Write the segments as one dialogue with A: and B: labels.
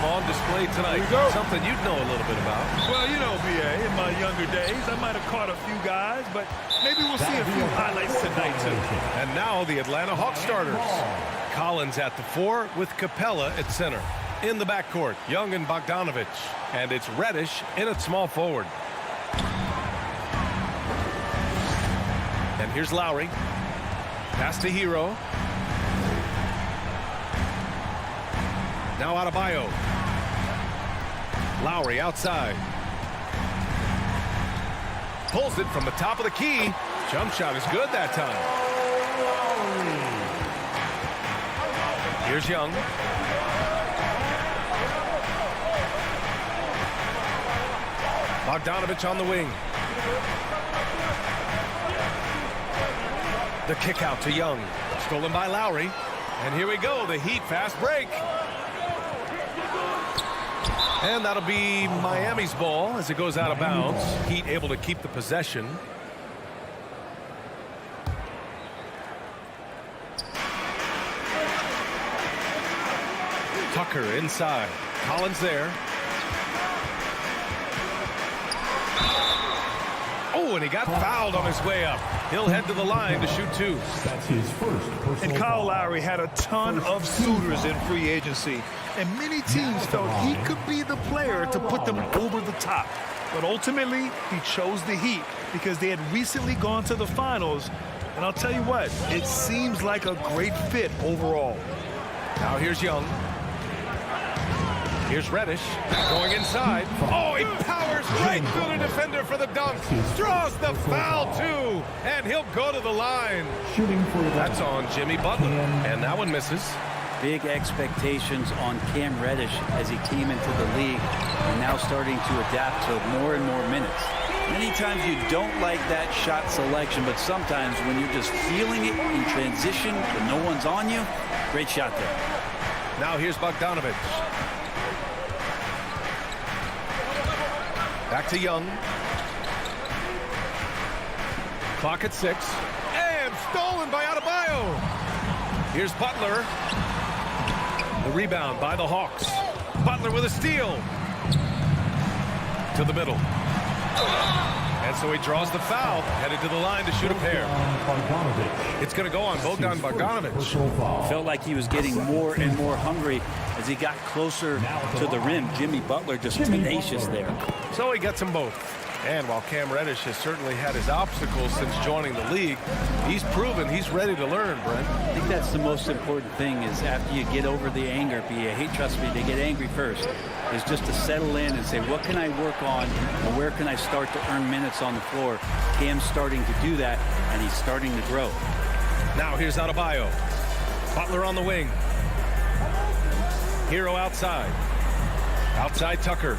A: athleticism on display tonight. Something you'd know a little bit about.
B: Well, you know, B.A., in my younger days, I might have caught a few guys, but maybe we'll see a few highlights tonight, too.
A: And now the Atlanta Hawks starters. Collins at the 4 with Capella at center. In the backcourt, Young and Bogdanovich. And it's Reddish in at small forward. And here's Lowry. Pass to Hero. Now Adebayo. Lowry outside. Pulls it from the top of the key. Jump shot is good that time. Here's Young. Bogdanovich on the wing. The kick out to Young. Stolen by Lowry. And here we go, the Heat fast break. And that'll be Miami's ball as it goes out of bounds. Heat able to keep the possession. Tucker inside. Collins there. Oh, and he got fouled on his way up. He'll head to the line to shoot 2.
C: That's his first personal
B: And Kyle
C: foul.
B: Lowry had a ton of suitors in free agency, and many teams felt he could be the player to put them over the top. But ultimately, he chose the Heat because they had recently gone to the finals. And I'll tell you what, it seems like a great fit overall.
A: Now here's Young. Here's Reddish going inside. Oh, he powers right through the defender for the dunk. Draws the foul, too. And he'll go to the line.
C: Shooting for the
A: That's on Jimmy Butler. And that one misses.
D: Big expectations on Cam Reddish as he came into the league and now starting to adapt to more and more minutes. Many times you don't like that shot selection, but sometimes when you're just feeling it in transition when no one's on you, great shot there.
A: Now here's Bogdanovich. Back to Young. Clock at 6. And stolen by Adebayo. Here's Butler. The rebound by the Hawks. Butler with a steal. To the middle. And so he draws the foul. Headed to the line to shoot a pair. It's going to go on Bogdan Bogdanovich.
D: Felt like he was getting more and more hungry as he got closer to the rim. Jimmy Butler just tenacious there.
A: So he gets them both. And while Cam Reddish has certainly had his obstacles since joining the league, he's proven he's ready to learn, Brent.
D: I think that's the most important thing is after you get over the anger, trust me, they get angry first, is just to settle in and say, what can I work on and where can I start to earn minutes on the floor? Cam's starting to do that, and he's starting to grow.
A: Now here's Adebayo. Butler on the wing. Hero outside. Outside Tucker.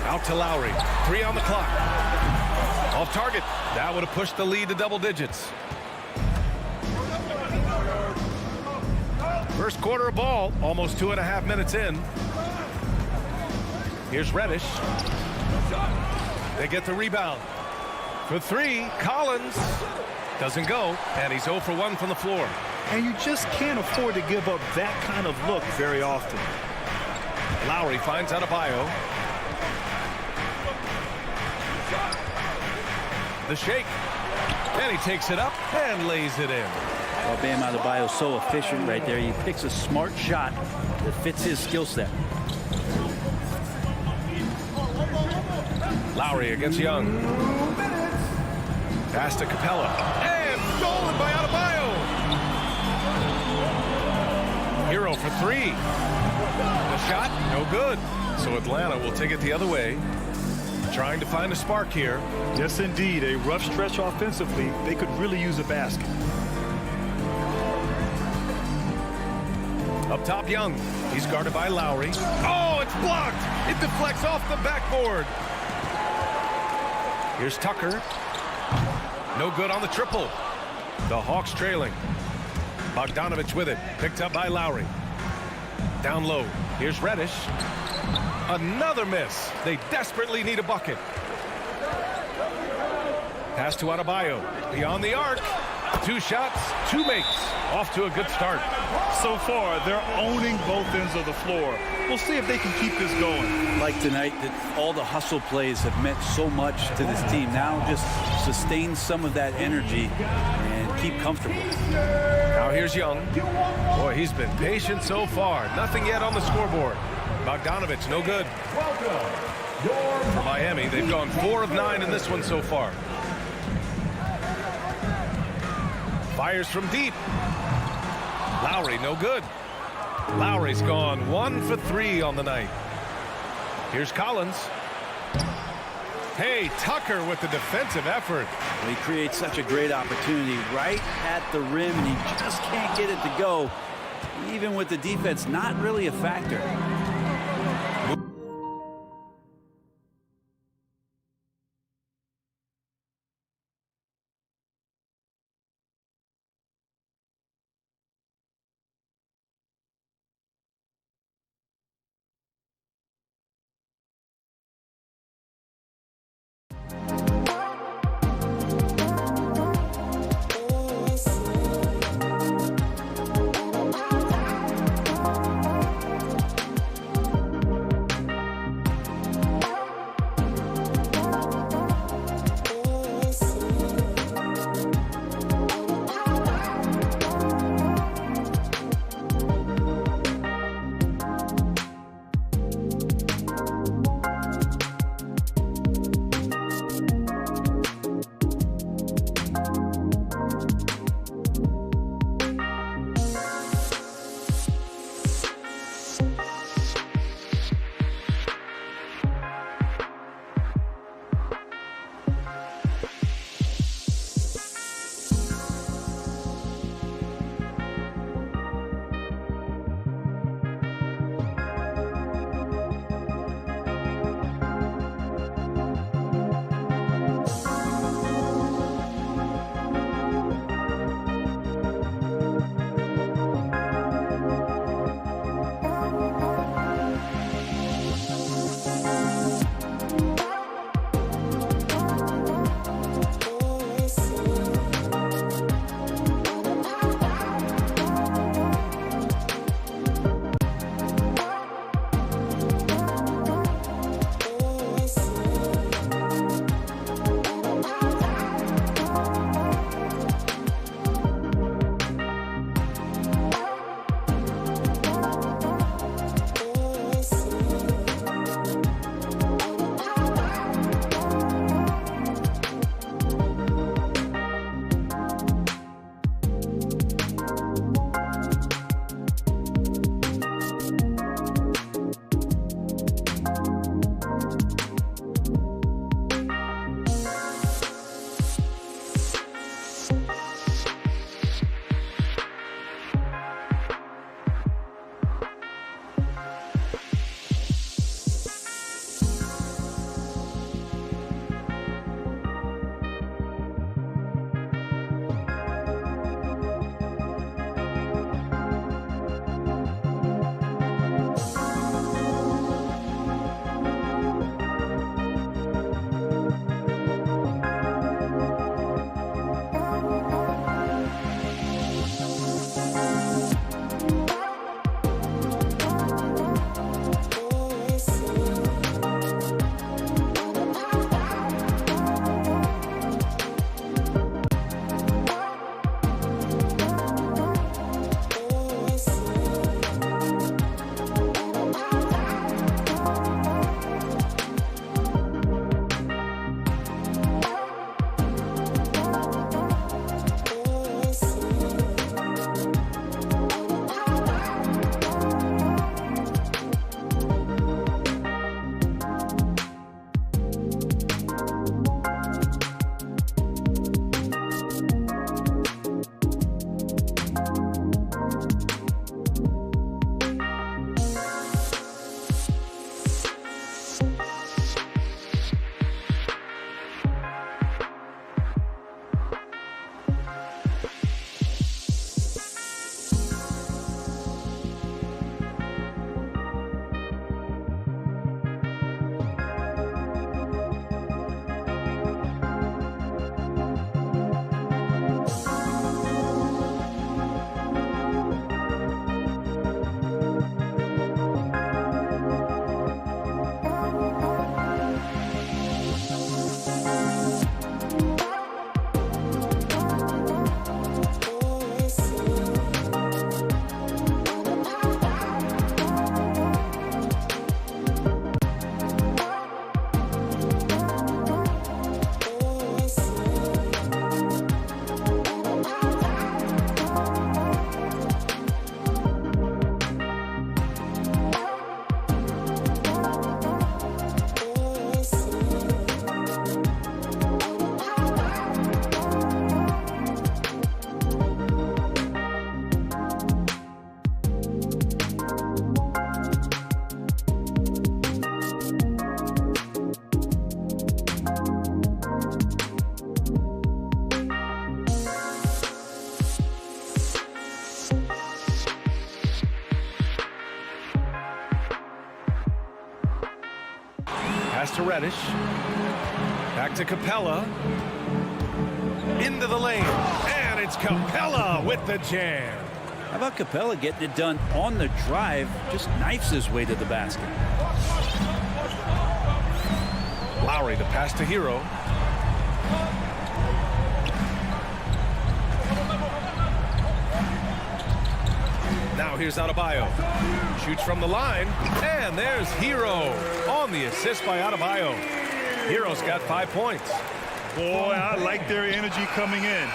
A: Out to Lowry. 3 on the clock. Off target. That would have pushed the lead to double digits. First quarter of ball. Almost 2.5 minutes in. Here's Reddish. They get the rebound. For 3, Collins. Doesn't go. And he's 0 for 1 from the floor.
B: And you just can't afford to give up that kind of look very often.
A: Lowry finds Adebayo. The shake. And he takes it up and lays it in.
D: Well, Bam Adebayo so efficient right there. He picks a smart shot that fits his skill set.
A: Lowry against Young. Pass to Capella. And stolen by Adebayo. Hero for 3. The shot, no good. So Atlanta will take it the other way. Trying to find a spark here.
B: Yes, indeed. A rough stretch offensively. They could really use a basket.
A: Up top, Young. He's guarded by Lowry. Oh, it's blocked. It deflects off the backboard. Here's Tucker. No good on the triple. The Hawks trailing. Bogdanovich with it. Picked up by Lowry. Down low. Here's Reddish. Another miss. They desperately need a bucket. Pass to Adebayo. Beyond the arc. 2 shots, 2 makes. Off to a good start.
B: So far, they're owning both ends of the floor. We'll see if they can keep this going.
D: Like tonight, that all the hustle plays have meant so much to this team. Now just sustain some of that energy and keep comfortable.
A: Now here's Young. Boy, he's been patient so far. Nothing yet on the scoreboard. Bogdanovich, no good. For Miami, they've gone 4 of 9 in this one so far. Fires from deep. Lowry, no good. Lowry's gone 1 for 3 on the night. Here's Collins. Hey, Tucker with the defensive effort.
D: Well, he creates such a great opportunity right at the rim, and he just can't get it to go. Even with the defense not really a factor.
A: Reddish. Back to Capella. Into the lane. And it's Capella with the jam.
D: How about Capella getting it done on the drive? Just knifes his way to the basket.
A: Lowry, the pass to Hero. Now here's Adebayo. Shoots from the line. And there's Hero on the assist by Adebayo. Hero's got 5 points.
B: Boy, I like their energy coming in.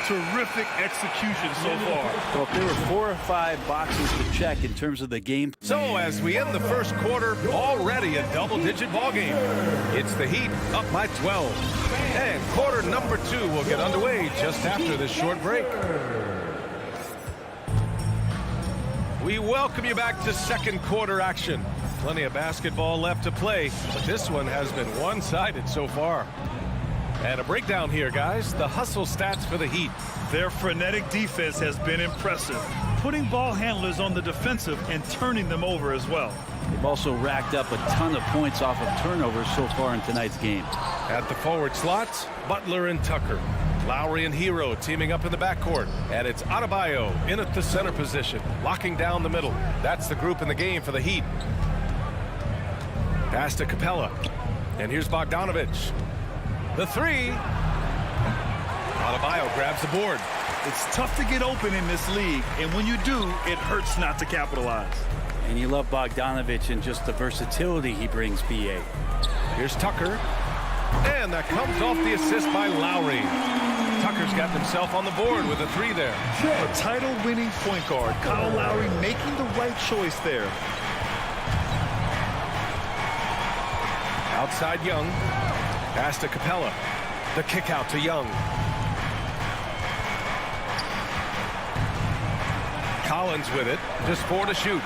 B: Terrific execution so far.
D: Well, if there were 4 or 5 boxes to check in terms of the game.
A: So as we end the first quarter, already a double-digit ball game. It's the Heat up by 12. And quarter number 2 will get underway just after this short break. We welcome you back to second quarter action. Plenty of basketball left to play, but this one has been one-sided so far. And a breakdown here, guys. The hustle stats for the Heat.
B: Their frenetic defense has been impressive, putting ball handlers on the defensive and turning them over as well.
D: They've also racked up a ton of points off of turnovers so far in tonight's game.
A: At the forward slots, Butler and Tucker. Lowry and Hero teaming up in the backcourt. And it's Adebayo in at the center position, locking down the middle. That's the group in the game for the Heat. Pass to Capella. And here's Bogdanovich. The three. Adebayo grabs the board.
B: It's tough to get open in this league, and when you do, it hurts not to capitalize.
D: And you love Bogdanovich and just the versatility he brings, BA.
A: Here's Tucker. And that comes off the assist by Lowry. Tucker's got himself on the board with a three there.
B: A title-winning point guard, Kyle Lowry making the right choice there.
A: Outside Young. Pass to Capella. The kick out to Young. Collins with it. Just 4 to shoot.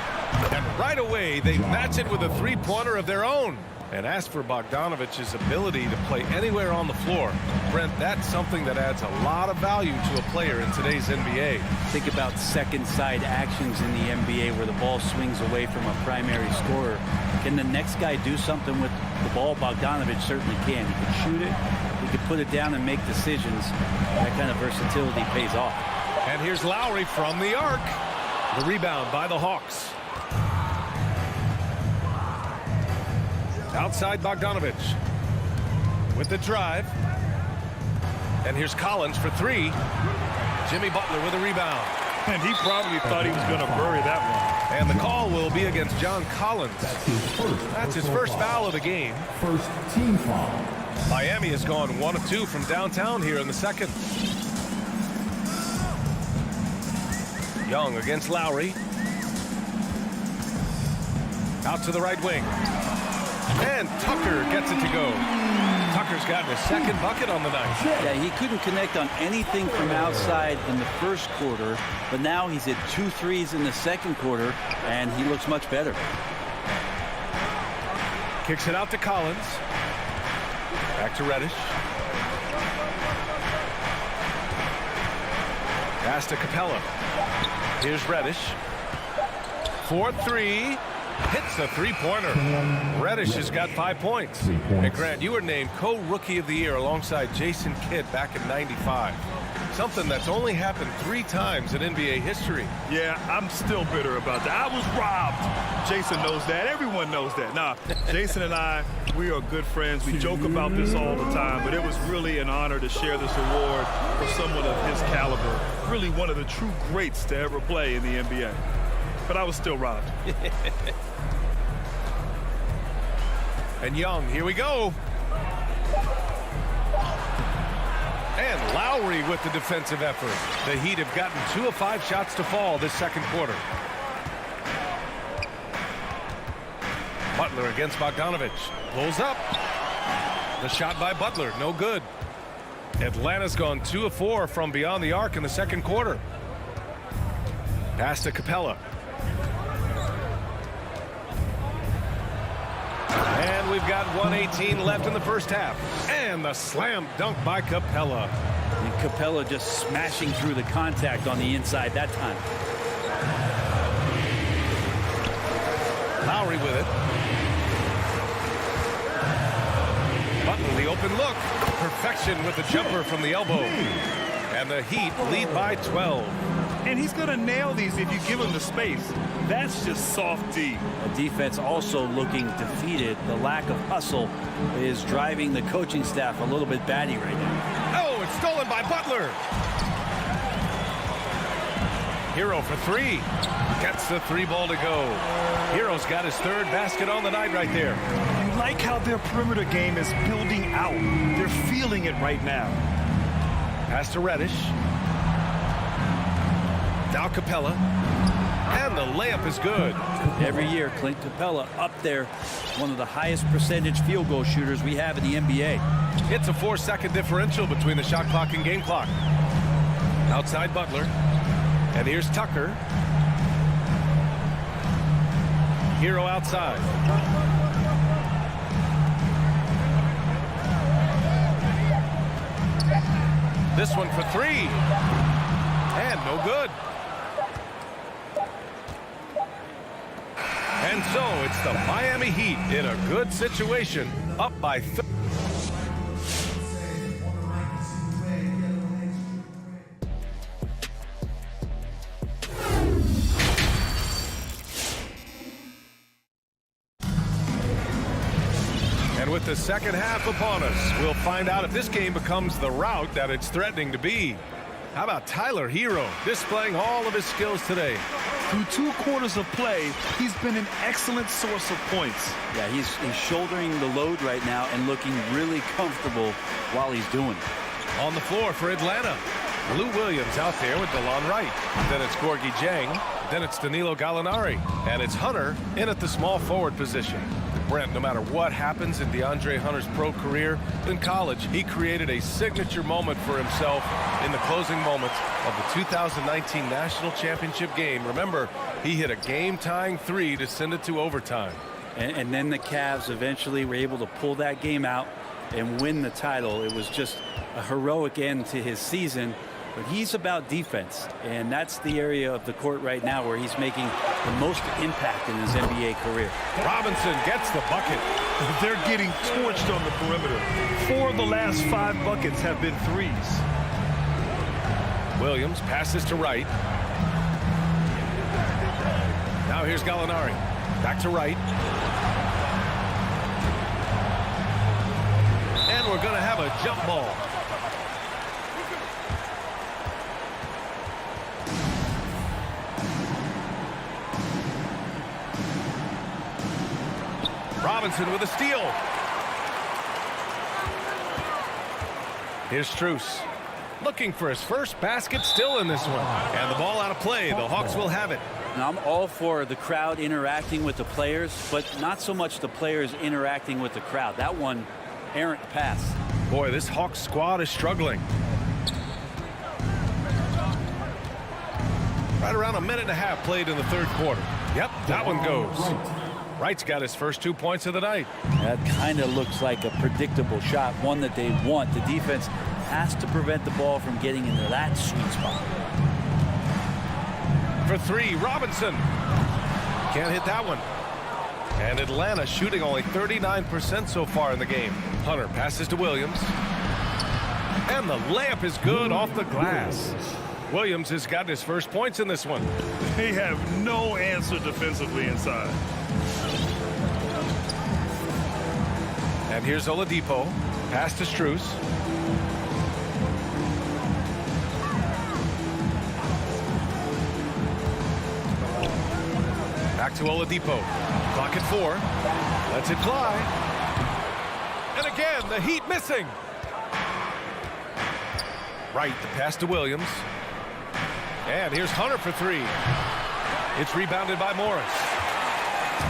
A: And right away, they match it with a three-pointer of their own. And as for Bogdanovich's ability to play anywhere on the floor, Brent, that's something that adds a lot of value to a player in today's NBA.
D: Think about second side actions in the NBA where the ball swings away from a primary scorer. Can the next guy do something with the ball? Bogdanovich certainly can. He can shoot it. He can put it down and make decisions. That kind of versatility pays off.
A: And here's Lowry from the arc. The rebound by the Hawks. Outside Bogdanovich with the drive. And here's Collins for three. Jimmy Butler with a rebound.
B: And he probably thought he was going to bury that one.
A: And the call will be against John Collins. That's his first foul of the game.
C: First team foul.
A: Miami has gone 1 of 2 from downtown here in the second. Young against Lowry. Out to the right wing. And Tucker gets it to go. Tucker's gotten his second bucket on the night.
D: Yeah, he couldn't connect on anything from outside in the first quarter, but now he's hit 2 threes in the second quarter, and he looks much better.
A: Kicks it out to Collins. Back to Reddish. Pass to Capella. Here's Reddish. 4-3. Hits a three-pointer. Reddish has got 5 points. And Grant, you were named co-rookie of the year alongside Jason Kidd back in '95. Something that's only happened 3 times in NBA history.
B: Yeah, I'm still bitter about that. I was robbed. Jason knows that. Everyone knows that. Nah, Jason and I, we are good friends. We joke about this all the time, but it was really an honor to share this award with someone of his caliber. Really one of the true greats to ever play in the NBA. But I was still robbed.
A: And Young, here we go. And Lowry with the defensive effort. The Heat have gotten 2 of 5 shots to fall this second quarter. Butler against Bogdanovich. Pulls up. The shot by Butler, no good. Atlanta's gone 2 of 4 from beyond the arc in the second quarter. Pass to Capella. And we've got 1:18 left in the first half. And the slam dunk by Capella.
D: And Capella just smashing through the contact on the inside that time.
A: Lowry with it. The open look. Perfection with the jumper from the elbow. And the Heat lead by 12.
B: And he's going to nail these if you give him the space. That's just soft D.
D: The defense also looking defeated. The lack of hustle is driving the coaching staff a little bit batty right now.
A: Oh, it's stolen by Butler. Hero for three. Gets the three ball to go. Hero's got his third basket on the night right there.
B: You like how their perimeter game is building out. They're feeling it right now.
A: Pass to Reddish. Now Capella. And the layup is good.
D: Every year, Clint Capella up there, one of the highest percentage field goal shooters we have in the NBA.
A: It's a 4-second differential between the shot clock and game clock. Outside Butler. And here's Tucker. Hero outside. This one for three. And no good. And so it's the Miami Heat in a good situation, up by 30. And with the second half upon us, we'll find out if this game becomes the rout that it's threatening to be. How about Tyler Hero displaying all of his skills today?
B: Through 2 quarters of play, he's been an excellent source of points.
D: Yeah, he's shouldering the load right now and looking really comfortable while he's doing it.
A: On the floor for Atlanta, Lou Williams out there with DeLon Wright. Then it's Gorgui Dieng. Then it's Danilo Gallinari. And it's Hunter in at the small forward position. Brent, no matter what happens in DeAndre Hunter's pro career, in college, he created a signature moment for himself in the closing moments of the 2019 National Championship game. Remember, he hit a game-tying three to send it to overtime.
D: And then the Cavs eventually were able to pull that game out and win the title. It was just a heroic end to his season. But he's about defense, and that's the area of the court right now where he's making the most impact in his NBA career.
A: Robinson gets the bucket.
B: They're getting torched on the perimeter. 4 of the last 5 buckets have been threes.
A: Williams passes to Wright. Now here's Gallinari. Back to Wright. And we're going to have a jump ball. Robinson with a steal. Here's Strus. Looking for his first basket still in this one. And the ball out of play. The Hawks will have it.
D: Now, I'm all for the crowd interacting with the players, but not so much the players interacting with the crowd. That one, errant pass.
A: Boy, this Hawks squad is struggling. Right around a minute and a half played in the third quarter. Yep, that one goes. Wright's got his first 2 points of the night.
D: That kind of looks like a predictable shot, one that they want. The defense has to prevent the ball from getting into that sweet spot.
A: For three, Robinson. Can't hit that one. And Atlanta shooting only 39% so far in the game. Hunter passes to Williams. And the layup is good off the glass. Williams has gotten his first points in this one.
B: They have no answer defensively inside.
A: And here's Oladipo. Pass to Strus. Back to Oladipo. Clock at 4. Lets it fly. And again, the Heat missing. Wright, the pass to Williams. And here's Hunter for three. It's rebounded by Morris.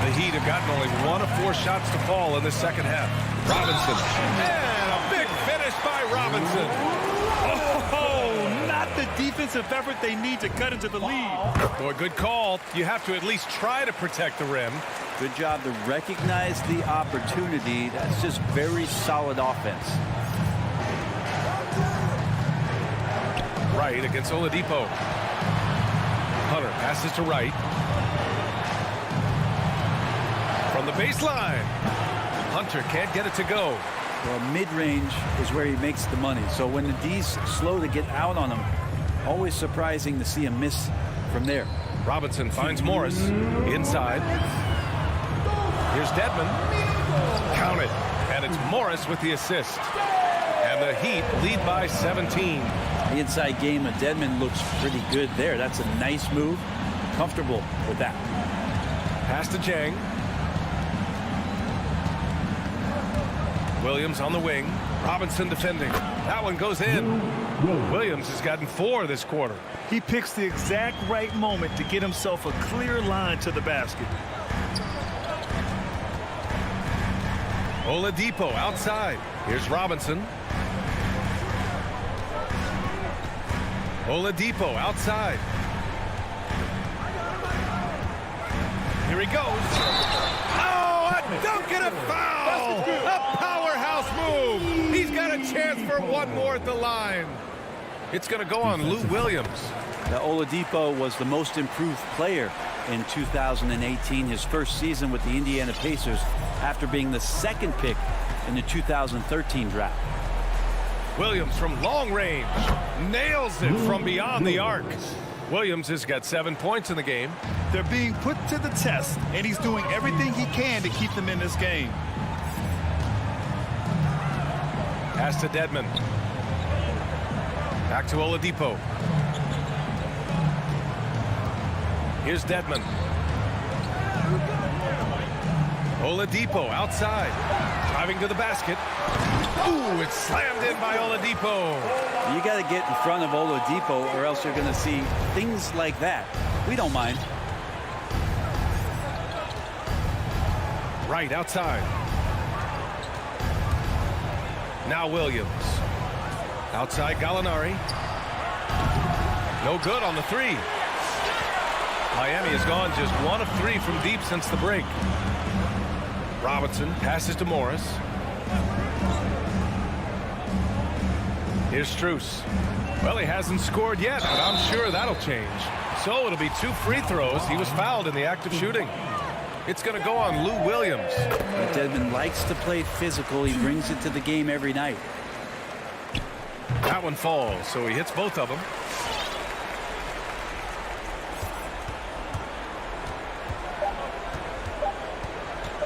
A: The Heat have gotten only 1 of 4 shots to fall in the second half. Robinson. And a big finish by Robinson.
B: Oh, not the defensive effort they need to cut into the lead.
A: Boy, good call. You have to at least try to protect the rim.
D: Good job to recognize the opportunity. That's just very solid offense.
A: Wright against Oladipo. Hunter passes to Wright. From the baseline. Hunter can't get it to go.
D: Well, mid-range is where he makes the money. So when the D's slow to get out on him, always surprising to see him miss from there.
A: Robinson finds Morris inside. Here's Dedmon. Count it. And it's Morris with the assist. And the Heat lead by 17.
D: The inside game of Dedmon looks pretty good there. That's a nice move. Comfortable with that.
A: Pass to Jang. Williams on the wing. Robinson defending. That one goes in. Williams has gotten 4 this quarter.
B: He picks the exact right moment to get himself a clear line to the basket.
A: Oladipo outside. Here's Robinson. Oladipo outside. Here he goes. Oh, a dunk and a foul! A powerhouse move. He's got a chance for one more at the line. It's going to go on Lou Williams.
D: Now, Oladipo was the most improved player in 2018, his first season with the Indiana Pacers, after being the 2nd pick in the 2013 draft.
A: Williams from long range nails it from beyond the arc. Williams has got 7 points in the game.
B: They're being put to the test, and he's doing everything he can to keep them in this game.
A: Pass to Dedmon. Back to Oladipo. Here's Dedmon. Oladipo outside. Driving to the basket. Ooh, it's slammed in by Oladipo.
D: You got to get in front of Oladipo or else you're going to see things like that. We don't mind.
A: Right outside. Now Williams. Outside Gallinari. No good on the 3. Miami has gone just 1 of 3 from deep since the break. Robinson passes to Morris. Here's Strus. Well, he hasn't scored yet, but I'm sure that'll change. So it'll be 2 free throws. He was fouled in the act of shooting. It's going to go on Lou Williams.
D: Dedmon likes to play physical. He brings it to the game every night.
A: That one falls, so he hits both of them.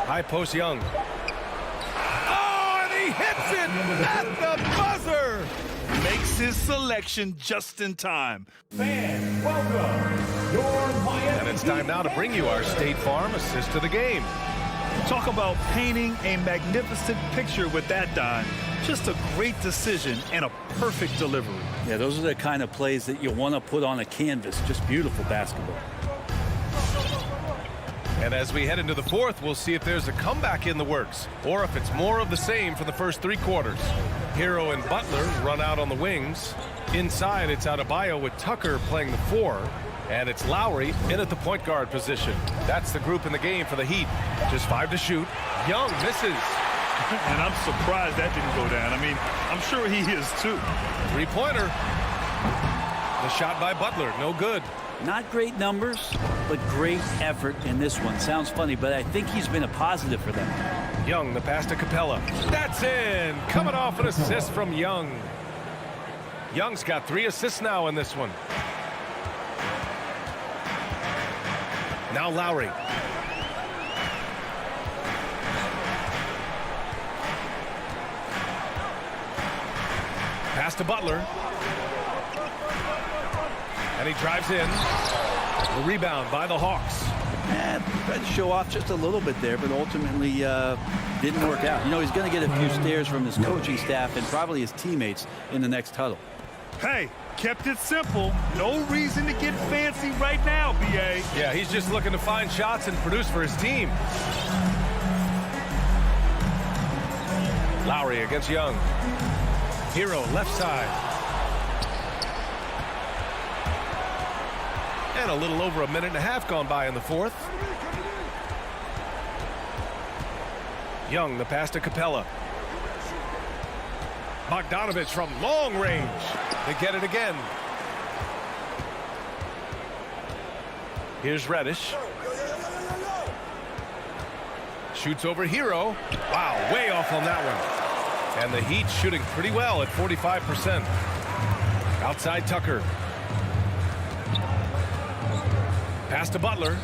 A: High post Young. Oh, and he hits it at the buzzer.
B: Makes his selection just in time.
C: Fans, welcome your Miami.
A: And it's time now to bring you our State Farm assist to the game.
B: Talk about painting a magnificent picture with that dime. Just a great decision and a perfect delivery.
D: Yeah, those are the kind of plays that you want to put on a canvas. Just beautiful basketball.
A: And as we head into the 4th, we'll see if there's a comeback in the works or if it's more of the same for the first 3 quarters. Hero and Butler run out on the wings. Inside, it's Adebayo with Tucker playing the 4. And it's Lowry in at the point guard position. That's the group in the game for the Heat. Just 5 to shoot. Young misses.
B: And I'm surprised that didn't go down. I mean, I'm sure he is too.
A: 3-pointer. The shot by Butler, no good.
D: Not great numbers, but great effort in this one. Sounds funny, but I think he's been a positive for them.
A: Young, the pass to Capella. That's in. Coming off an assist from Young. Young's got 3 assists now in this one. Now Lowry. Pass to Butler. And he drives in. The rebound by the Hawks.
D: Tried to show off just a little bit there, but ultimately didn't work out. You know, he's going to get a few stares from his coaching staff and probably his teammates in the next huddle.
B: Hey, kept it simple. No reason to get fancy right now, B.A.
A: Yeah, he's just looking to find shots and produce for his team. Lowry against Young. Hero left side. And a little over 1.5 minutes gone by in the 4th. Young, the pass to Capella. Bogdanovich from long range. They get it again. Here's Reddish. Shoots over Hero. Wow, way off on that one. And the Heat shooting pretty well at 45%. Outside Tucker. Pass to Butler.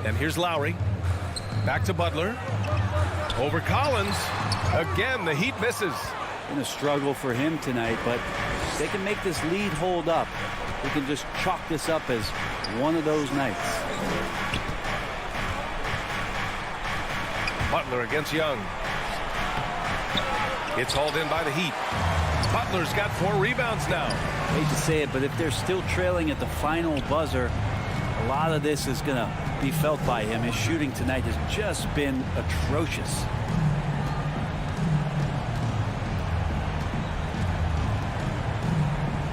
A: And here's Lowry. Back to Butler. Over Collins. Again, the Heat misses.
D: Been a struggle for him tonight, but they can make this lead hold up. We can just chalk this up as one of those nights.
A: Butler against Young. It's hauled in by the Heat. Butler's got 4 rebounds now.
D: Hate to say it, but if they're still trailing at the final buzzer, a lot of this is going to be felt by him. His shooting tonight has just been atrocious.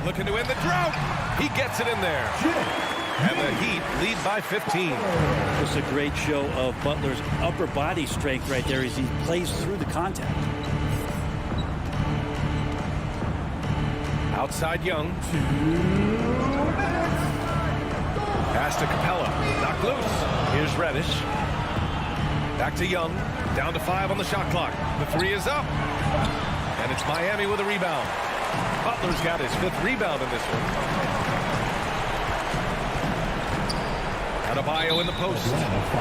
A: Looking to end the drought. He gets it in there. And the Heat lead by 15.
D: Just a great show of Butler's upper body strength right there as he plays through the contact.
A: Outside Young. Pass to Capella. Knocked loose. Here's Reddish. Back to Young. Down to 5 on the shot clock. The 3 is up. And it's Miami with a rebound. Butler's got his 5th rebound in this one. Adebayo in the post.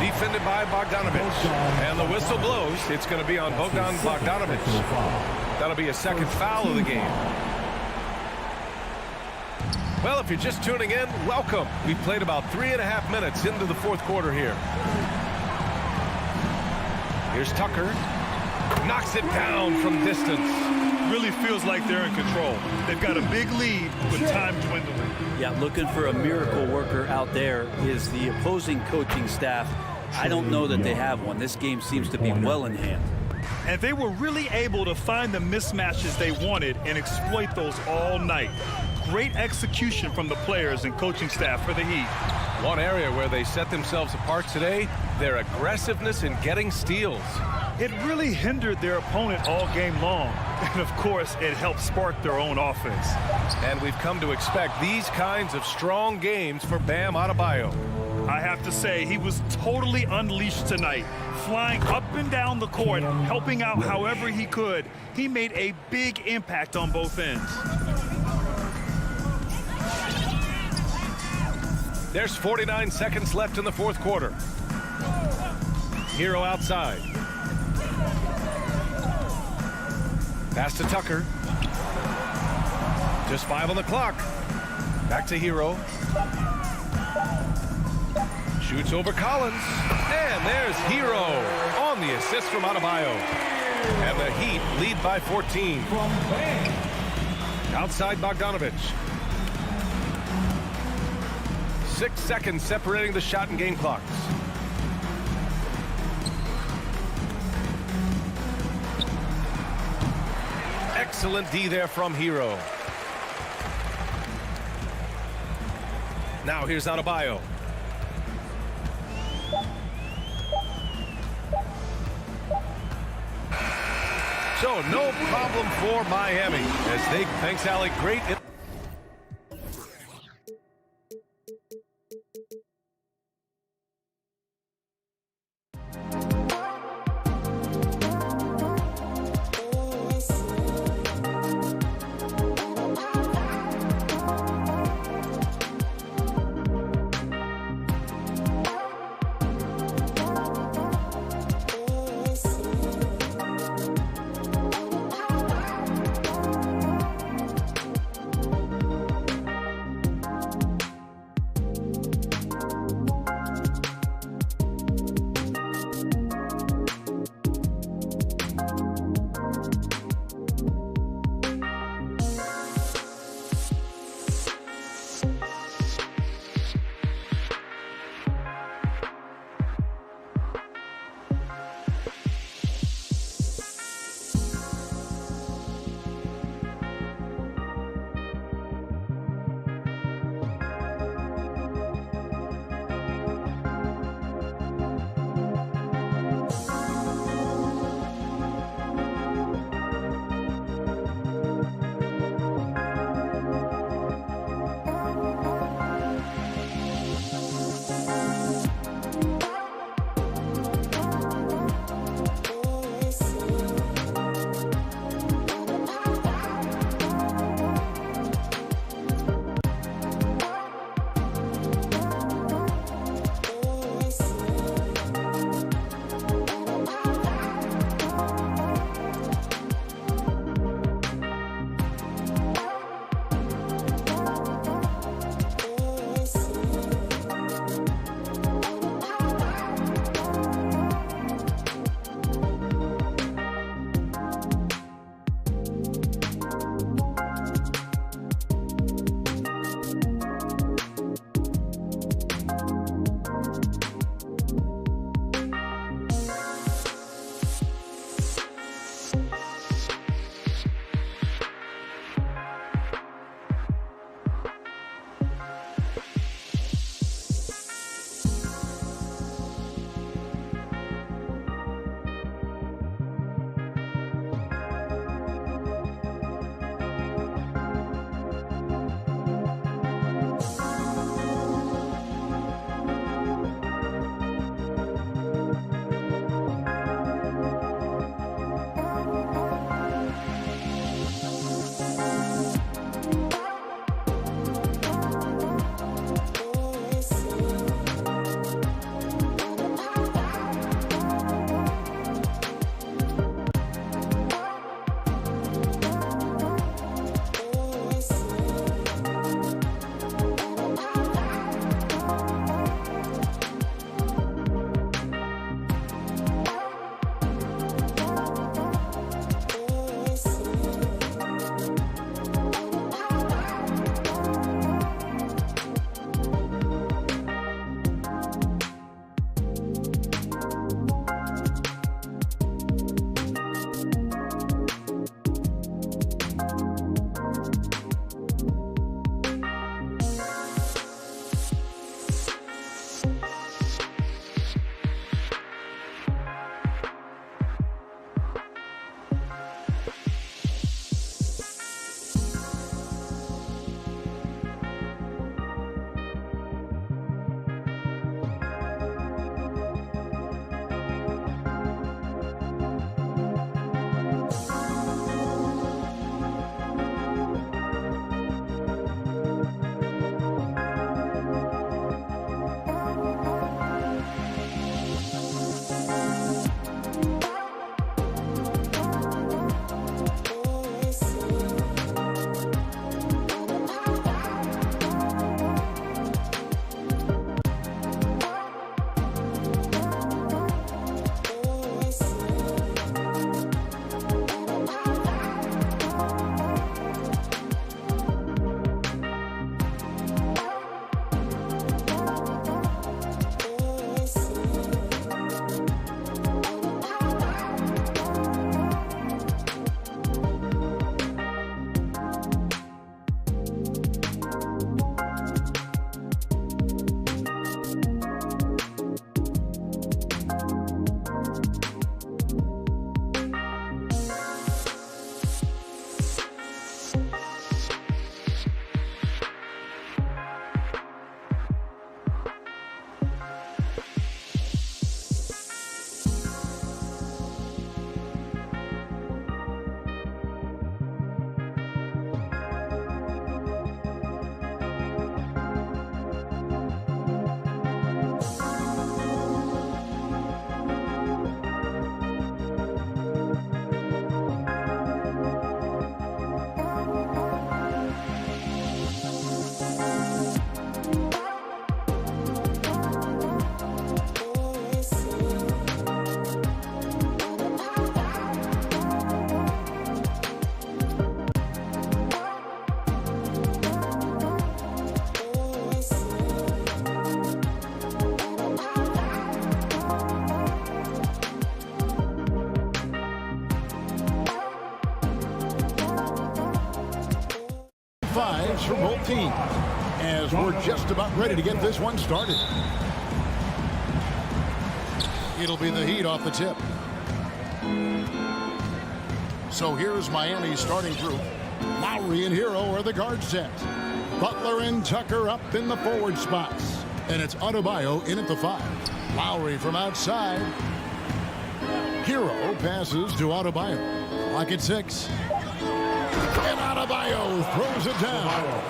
A: Defended by Bogdanovic. And the whistle blows. It's going to be on Bogdan Bogdanovic. That'll be a 2nd foul of the game. Well, if you're just tuning in, welcome. We've played about 3.5 minutes into the 4th quarter here. Here's Tucker. Knocks it down from distance.
B: Really feels like they're in control. They've got a big lead with time dwindling.
D: Yeah, looking for a miracle worker out there is the opposing coaching staff. I don't know that they have one. This game seems to be well in hand.
B: And they were really able to find the mismatches they wanted and exploit those all night. Great execution from the players and coaching staff for the Heat.
A: One area where they set themselves apart today, their aggressiveness in getting steals.
B: It really hindered their opponent all game long. And of course, it helped spark their own offense.
A: And we've come to expect these kinds of strong games for Bam Adebayo.
B: I have to say, he was totally unleashed tonight. Flying up and down the court, helping out however he could. He made a big impact on both ends.
A: There's 49 seconds left in the 4th quarter. Hero outside. Pass to Tucker. Just 5 on the clock. Back to Hero. Shoots over Collins. And there's Hero on the assist from Adebayo. And the Heat lead by 14. Outside Bogdanovic. 6 seconds separating the shot and game clocks. Excellent D there from Hero. Now here's Adebayo. So no problem for Miami as they, thanks Alec, great.
E: 5s for both teams as we're just about ready to get this one started. It'll be the Heat off the tip. So here's Miami's starting group. Lowry and Hero are the guard set. Butler and Tucker up in the forward spots. And it's Adebayo in at the 5. Lowry from outside. Hero passes to Adebayo. Lock at 6. And Adebayo throws it down.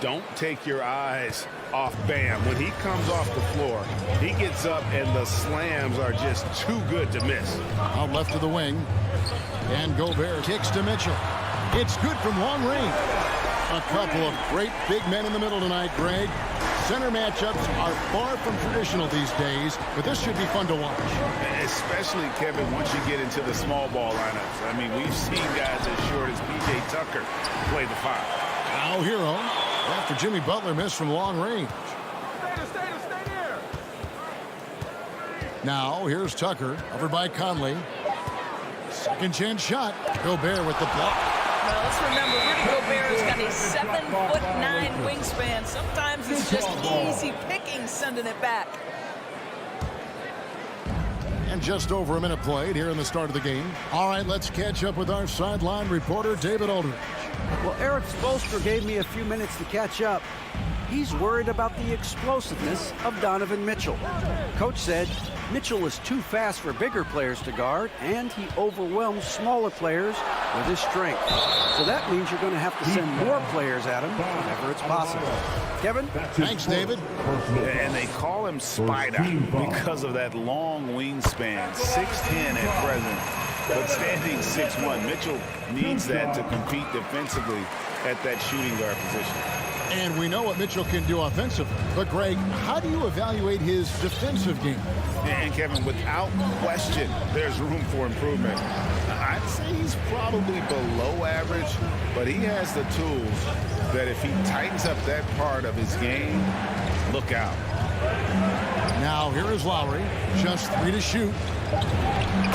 F: Don't take your eyes off Bam. When he comes off the floor, he gets up and the slams are just too good to miss.
E: Out left to the wing. And Gobert kicks to Mitchell. It's good from long range. A couple of great big men in the middle tonight, Greg. Center matchups are far from traditional these days, but this should be fun to watch.
F: Especially, Kevin, once you get into the small ball lineups. I mean, we've seen guys as short as P.J. Tucker play the 5.
E: Now Hero, after Jimmy Butler missed from long range.
C: Stay there.
E: Now here's Tucker, covered by Conley. Second chance shot. Gobert with the block.
G: Well, let's remember, Rudy Gobert has got a 7'9" wingspan. Sometimes it's just easy picking sending it back.
E: And just over a minute played here in the start of the game. All right, let's catch up with our sideline reporter, David Aldridge.
H: Well, Eric Spoelstra gave me a few minutes to catch up. He's worried about the explosiveness of Donovan Mitchell. Coach said Mitchell is too fast for bigger players to guard, and he overwhelms smaller players with his strength. So that means you're going to have to send more players at him whenever it's possible. Kevin?
E: Thanks, David.
F: And they call him Spider because of that long wingspan, 6'10" at present, but standing 6'1". Mitchell needs that to compete defensively at that shooting guard position.
E: And we know what Mitchell can do offensively. But, Greg, how do you evaluate his defensive game?
F: And, Kevin, without question, there's room for improvement. I'd say he's probably below average, but he has the tools that if he tightens up that part of his game, look out.
E: Now here is Lowry, just 3 to shoot.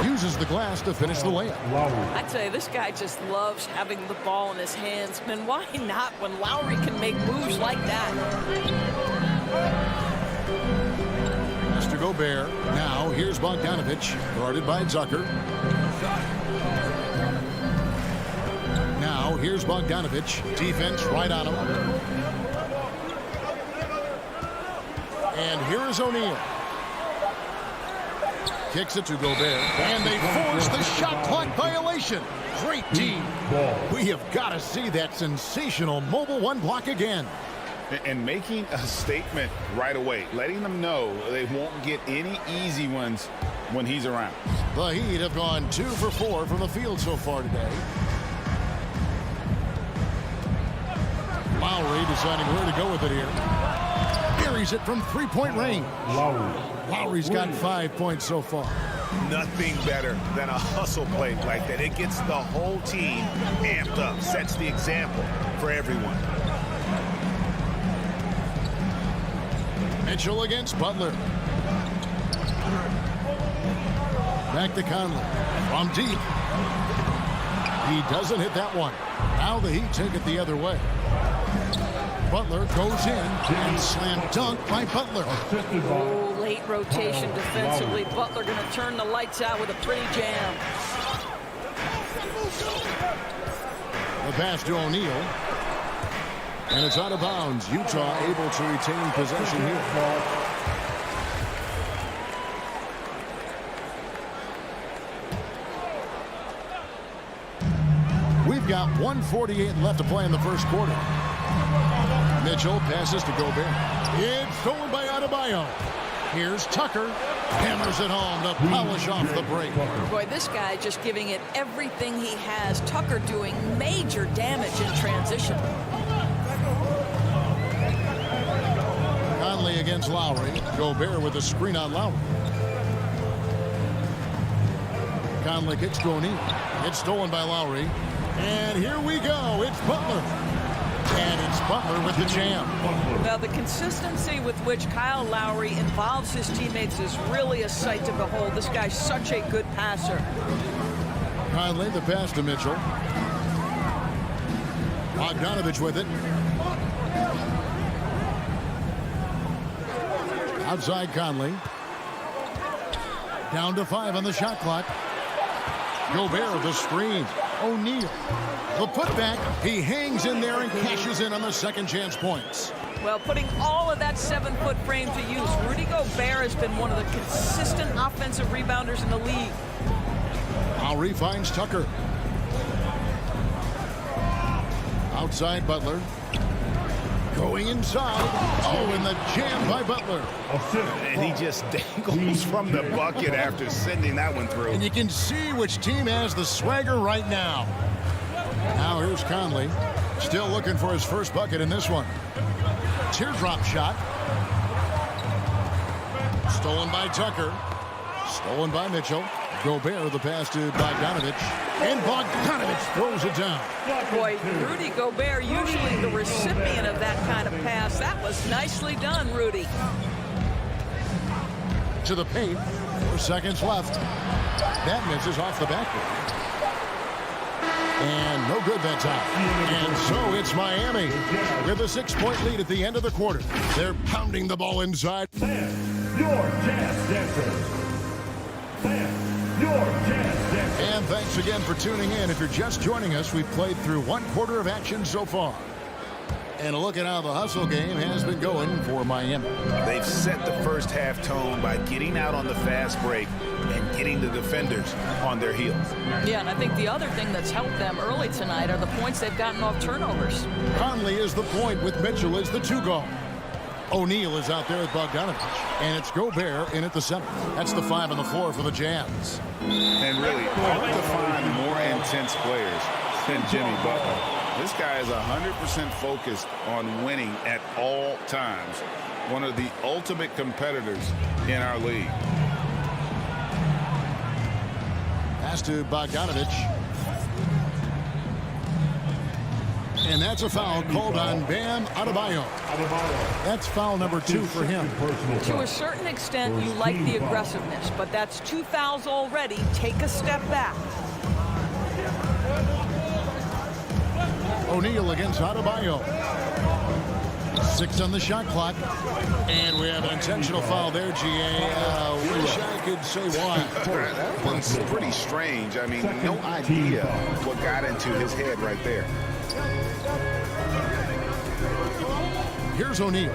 E: Uses the glass to finish the layup.
G: I tell you, this guy just loves having the ball in his hands. And why not when Lowry can make moves like that?
E: Mr. Gobert. Now here's Bogdanovich, guarded by Tucker. Now here's Bogdanovich. Defense right on him. And here is O'Neal. Kicks it to Gobert. And they force the shot clock violation. Great team. We have got to see that sensational mobile 1 block again.
F: And making a statement right away, letting them know they won't get any easy ones when he's around.
E: The Heat have gone 2 for 4 from the field so far today. Lowry deciding where to go with it here. Buries it from 3-point range. Lowry's got 5 points so far.
F: Nothing better than a hustle play like that. It gets the whole team amped up, sets the example for everyone.
E: Mitchell against Butler. Back to Conley. From deep. He doesn't hit that one. Now the Heat take it the other way. Butler goes in and slam dunk by Butler.
G: Oh, late rotation defensively. Butler going to turn the lights out with a pretty jam.
E: The pass to O'Neal. And it's out of bounds. Utah able to retain possession here. We've got 1:48 left to play in the first quarter. Mitchell passes to Gobert. It's stolen by Adebayo. Here's Tucker. Hammers it home to polish off the break.
G: Boy, this guy just giving it everything he has. Tucker doing major damage in transition.
E: Conley against Lowry. Gobert with a screen on Lowry. Conley kicks to O'Neal. It's stolen by Lowry. And here we go. It's Butler. And it's Butler with the jam.
G: Now, the consistency with which Kyle Lowry involves his teammates is really a sight to behold. This guy's such a good passer.
E: Conley, the pass to Mitchell. Bogdanovich with it. Outside Conley. Down to 5 on the shot clock. Gobert, the screen. O'Neal. The putback. He hangs in there and cashes in on the second chance points.
G: Well, putting all of that 7-foot frame to use, Rudy Gobert has been one of the consistent offensive rebounders in the league.
E: Lowry finds Tucker. Outside Butler. Going inside. Oh, and the jam by Butler.
F: And he just dangles from the bucket after sending that one through.
E: And you can see which team has the swagger right now. Now here's Conley. Still looking for his first bucket in this one. Teardrop shot. Stolen by Tucker. Stolen by Mitchell. Gobert, the pass to Bogdanovich. And Bogdanovich throws it down.
G: Boy, Rudy Gobert, usually the recipient of that kind of pass. That was nicely done, Rudy.
E: To the paint. 4 seconds left. That misses off the backboard. And no good that time. And so it's Miami with a 6-point lead at the end of the quarter. They're pounding the ball inside.
C: Your Jazz Dancers. Your Jazz Dancers.
E: And thanks again for tuning in. If you're just joining us, we've played through 1 quarter of action so far. And a look at how the hustle game has been going for Miami.
F: They've set the first half tone by getting out on the fast break and getting the defenders on their heels.
G: Yeah, and I think the other thing that's helped them early tonight are the points they've gotten off turnovers.
E: Conley is the point with Mitchell as the 2-guard. O'Neal is out there with Bogdanovich. And it's Gobert in at the center. That's the 5 on the floor for the Jazz.
F: And really, hard to find more intense players than Jimmy Butler. This guy is 100% focused on winning at all times. One of the ultimate competitors in our league.
E: Pass to Bogdanovich. And that's a foul called on Bam Adebayo. That's foul number 2 for him.
G: To a certain extent, you like the aggressiveness, but that's 2 fouls already. Take a step back.
E: O'Neal against Adebayo. 6 on the shot clock. And we have an intentional foul there, GA. Wish I could say why.
F: That one's pretty strange. I mean, no idea what got into his head right there.
E: Here's O'Neal.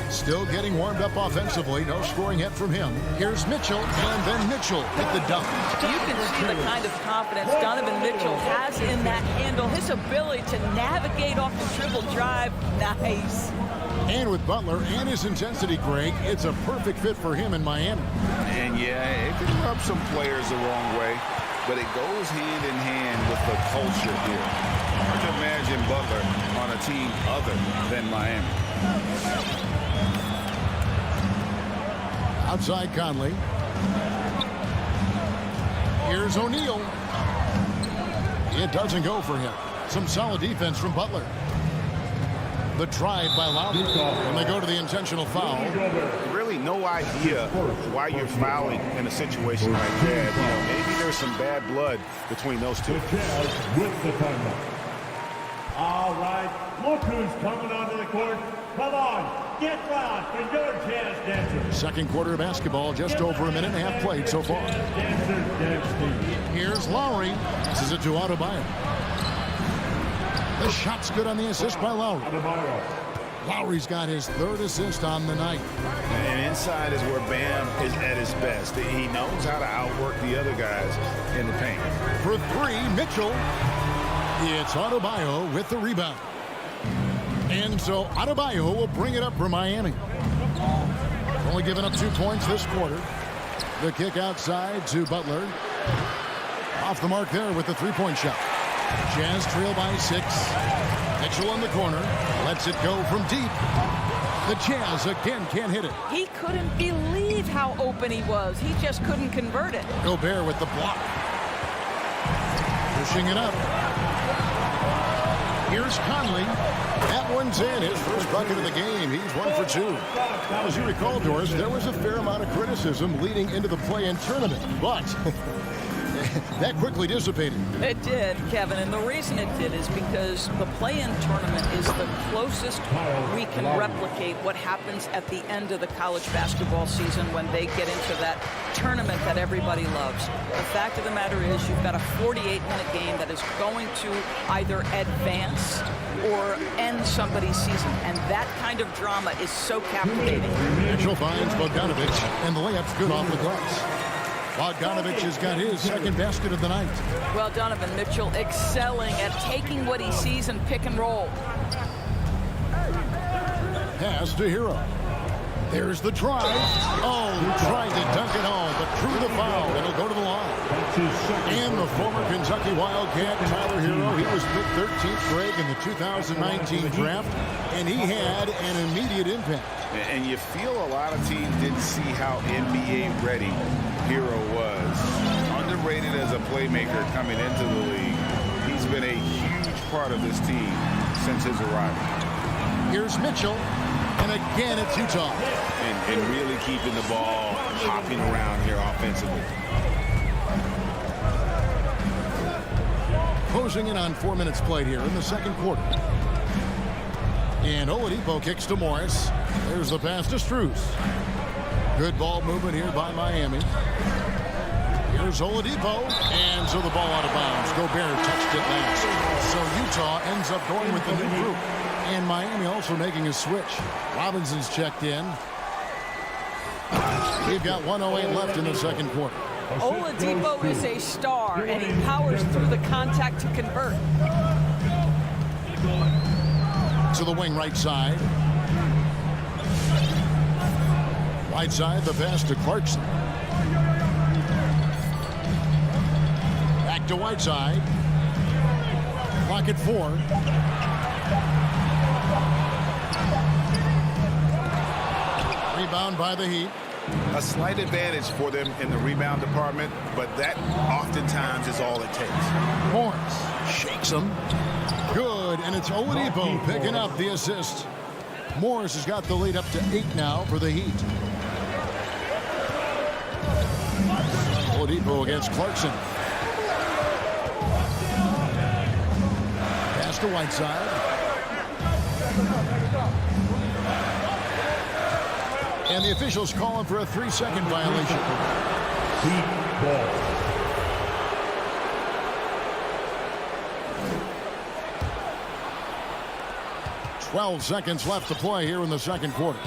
E: Still getting warmed up offensively. No scoring yet from him. Here's Mitchell, and then Mitchell with the dunk.
G: You can see the kind of confidence Donovan Mitchell has in that handle. His ability to navigate off the dribble drive, nice.
E: And with Butler and his intensity, Greg, it's a perfect fit for him in Miami.
F: And yeah, it can rub some players the wrong way, but it goes hand in hand with the culture here. Hard to imagine Butler on a team other than Miami.
E: Outside Conley. Here's O'Neal. It doesn't go for him. Some solid defense from Butler. The drive by Lowry. And they go to the intentional foul.
F: Really no idea why you're fouling in a situation like that. You know, maybe there's some bad blood between those two.
C: With the timeout. All right, look who's coming onto the court. Come on, get loud for your Jazz Dancers.
E: Second quarter of basketball, just over a minute and a half played so far. Here's Lowry. Passes it to Adebayo. The shot's good on the assist by Lowry. Lowry's got his 3rd assist on the night.
F: And inside is where Bam is at his best. He knows how to outwork the other guys in the paint.
E: For 3, Mitchell. It's Adebayo with the rebound. And so Adebayo will bring it up for Miami. Only given up 2 points this quarter. The kick outside to Butler. Off the mark there with the 3-point shot. Jazz trail by 6. Mitchell in the corner. Lets it go from deep. The Jazz again can't hit it.
G: He couldn't believe how open he was. He just couldn't convert it.
E: Gobert with the block. Pushing it up. Here's Conley. That one's in. His first bucket of the game. He's 1 for 2. Now, as you recall, Doris, there was a fair amount of criticism leading into the play-in tournament. But that quickly dissipated.
G: It did, Kevin, and the reason it did is because the play-in tournament is the closest we can replicate what happens at the end of the college basketball season when they get into that tournament that everybody loves. The fact of the matter is you've got a 48-minute game that is going to either advance or end somebody's season, and that kind of drama is so captivating.
E: Mitchell finds Bogdanovich, and the layup's good off the glass. Bogdanovich has got his second basket of the night.
G: Well, Donovan Mitchell excelling at taking what he sees and pick and roll.
E: Pass to Hero. There's the drive. Oh, tried to dunk it home, but drew the foul, and he'll go to the line. And the former Kentucky Wildcat, Tyler Hero, he was picked 13th grade in the 2019 draft, and he had an immediate impact.
F: And you feel a lot of teams didn't see how NBA ready Hero was. Underrated as a playmaker coming into the league. He's been a huge part of this team since his arrival.
E: Here's Mitchell, and again it's Utah.
F: And really keeping the ball hopping around here offensively.
E: Closing in on 4 minutes played here in the second quarter. And Oladipo kicks to Morris. There's the pass to Strus. Good ball movement here by Miami. Here's Oladipo, and so the ball out of bounds. Gobert touched it last. So Utah ends up going with the new group. And Miami also making a switch. Robinson's checked in. We've got 1:08 left in the second quarter.
G: Oladipo is a star, and he powers through the contact to convert.
E: To the wing right side. Right side, the pass to Clarkson. Back to Whiteside. Clock at 4. Rebound by the Heat.
F: A slight advantage for them in the rebound department, but that oftentimes is all it takes.
E: Morris shakes him. Good, and it's Oladipo picking up the assist. Morris has got the lead up to 8 now for the Heat. Oladipo against Clarkson. Pass to Whiteside. And the officials calling for a 3-second violation.
C: Heat ball.
E: "12 seconds left to play here in the second quarter.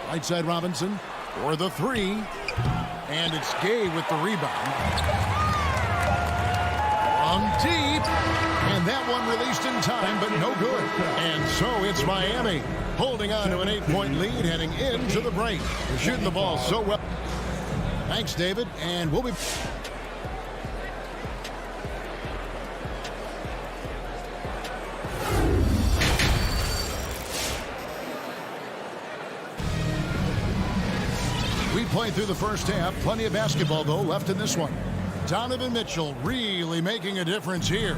E: Right side Robinson for the 3. And it's Gay with the rebound. From deep. And that one released in time, but no good. And so it's Miami holding on to an 8-point lead heading into the break. They're shooting the ball so well. Thanks, David. And we'll be... We played through the first half. Plenty of basketball, though, left in this one. Donovan Mitchell really making a difference here.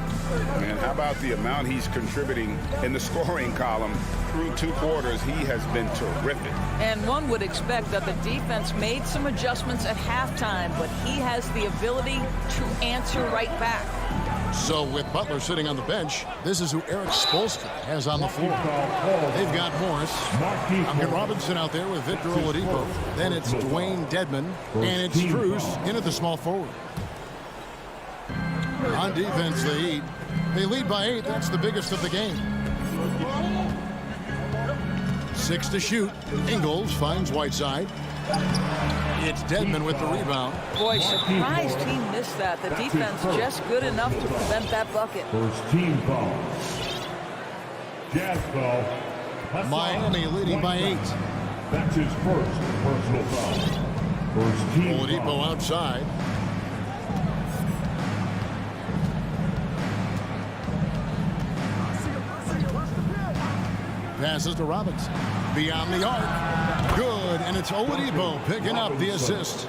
F: Man, how about the amount he's contributing in the scoring column through 2 quarters? He has been terrific.
G: And one would expect that the defense made some adjustments at halftime, but he has the ability to answer right back.
E: So with Butler sitting on the bench, this is who Eric Spoelstra has on the floor. They've got Morris. I've got Robinson out there with Victor Oladipo. Then it's Dwayne Dedmon. And it's Strus in at the small forward. On defense, the Heat. They lead by 8. That's the biggest of the game. 6 to shoot. Ingles finds Whiteside. It's Dedmon with the rebound.
G: Boy, surprised he missed that. The defense just good enough to prevent that bucket.
C: First team foul. Jazz foul.
E: Miami leading by 8.
C: That's his first personal foul. First team
E: Oladipo
C: foul.
E: outside. Passes to Robinson. Beyond the arc. Good, and it's Oladipo picking up the assist.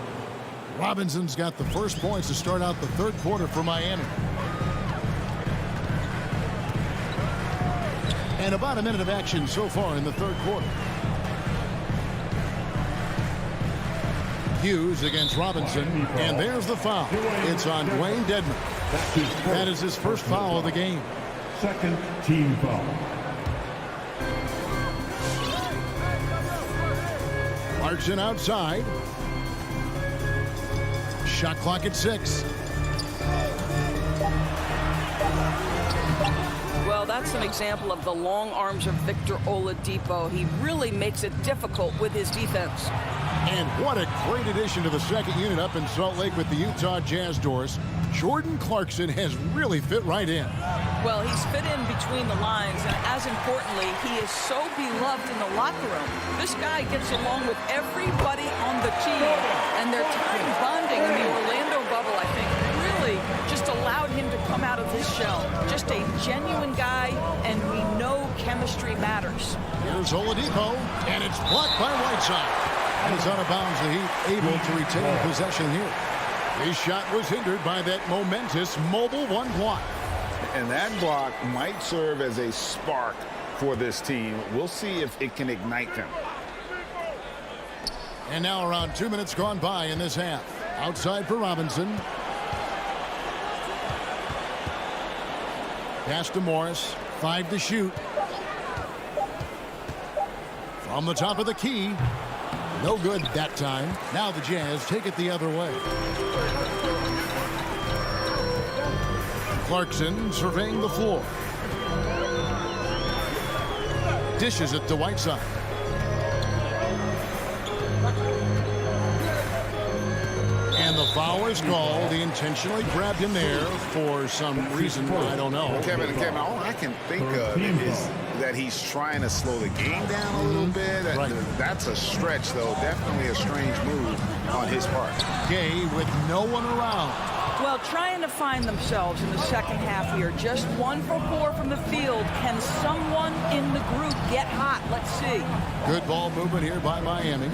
E: Robinson's got the first points to start out the third quarter for Miami. And about a minute of action so far in the third quarter. Hughes against Robinson, and there's the foul. It's on Dwayne Dedman. That is his first foul of the game.
C: Second team foul.
E: Clarkson outside. Shot clock at 6.
G: Well, that's an example of the long arms of Victor Oladipo. He really makes it difficult with his defense.
E: And what a great addition to the second unit up in Salt Lake with the Utah Jazz doors. Jordan Clarkson has really fit right in.
G: Well, he's fit in between the lines, and as importantly, he is so beloved in the locker room. This guy gets along with everybody on the team, and their time bonding in the Orlando bubble, I think, really just allowed him to come out of his shell. Just a genuine guy, and we know chemistry matters.
E: Here's Oladipo, and it's blocked by Whiteside. And it's out of bounds. The Heat able to retain possession here. His shot was hindered by that momentous mobile one block.
F: And that block might serve as a spark for this team. We'll see if it can ignite them.
E: And now around 2 minutes gone by in this half. Outside for Robinson. Pass to Morris. 5 to shoot. From the top of the key. No good that time. Now the Jazz take it the other way. Clarkson surveying the floor. Dishes it to Whiteside. And the foul is called. He intentionally grabbed him there for some reason. I don't know.
F: Kevin, all I can think of is that he's trying to slow the game down a little bit.
E: Right.
F: That's a stretch, though. Definitely a strange move on his part.
E: Gay with no one around.
G: Well, trying to find themselves in the second half here. Just 1 for 4 from the field. Can someone in the group get hot? Let's see.
E: Good ball movement here by Miami.